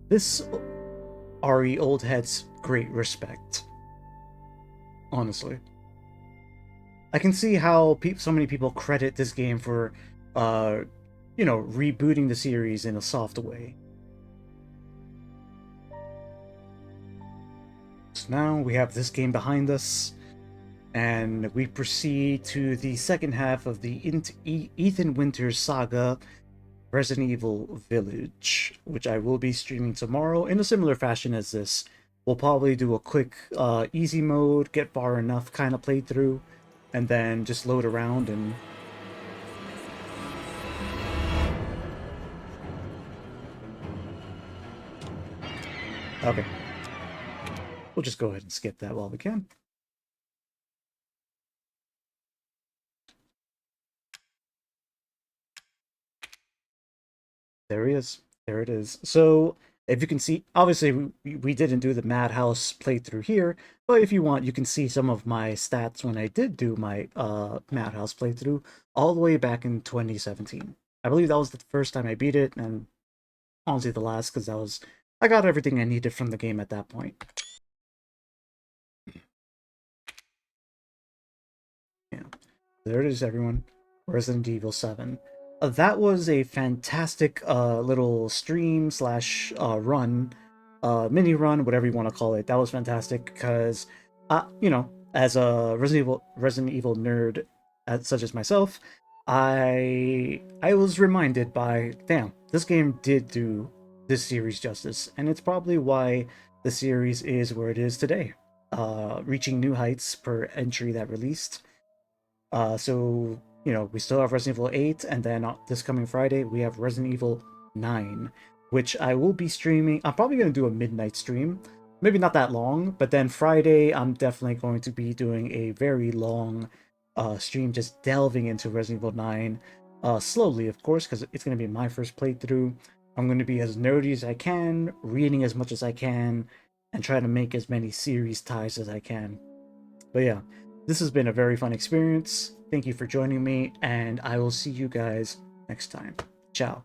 this RE old head's great respect. Honestly. I can see how so many people credit this game for, rebooting the series in a soft way. So now we have this game behind us, and we proceed to the second half of the Ethan Winters saga, Resident Evil Village, which I will be streaming tomorrow in a similar fashion as this. We'll probably do a quick easy mode, get far enough kind of playthrough, and then just load around and... Okay. We'll just go ahead and skip that while we can. There he is. There it is. So, if you can see, obviously we didn't do the Madhouse playthrough here, but if you want, you can see some of my stats when I did do my Madhouse playthrough all the way back in 2017. I believe that was the first time I beat it, and honestly the last, because I got everything I needed from the game at that point. Yeah, there it is, everyone. Resident Evil 7. That was a fantastic little stream slash run, mini run, whatever you want to call it. That was fantastic because, as a Resident Evil nerd, such as myself, I was reminded by, damn, this game did do this series justice, and it's probably why the series is where it is today, reaching new heights per entry that released. So, we still have Resident Evil 8, and then this coming Friday, we have Resident Evil 9, which I will be streaming. I'm probably going to do a midnight stream. Maybe not that long, but then Friday, I'm definitely going to be doing a very long stream, just delving into Resident Evil 9, slowly, of course, because it's going to be my first playthrough. I'm going to be as nerdy as I can, reading as much as I can, and try to make as many series ties as I can. But yeah, this has been a very fun experience. Thank you for joining me, and I will see you guys next time. Ciao.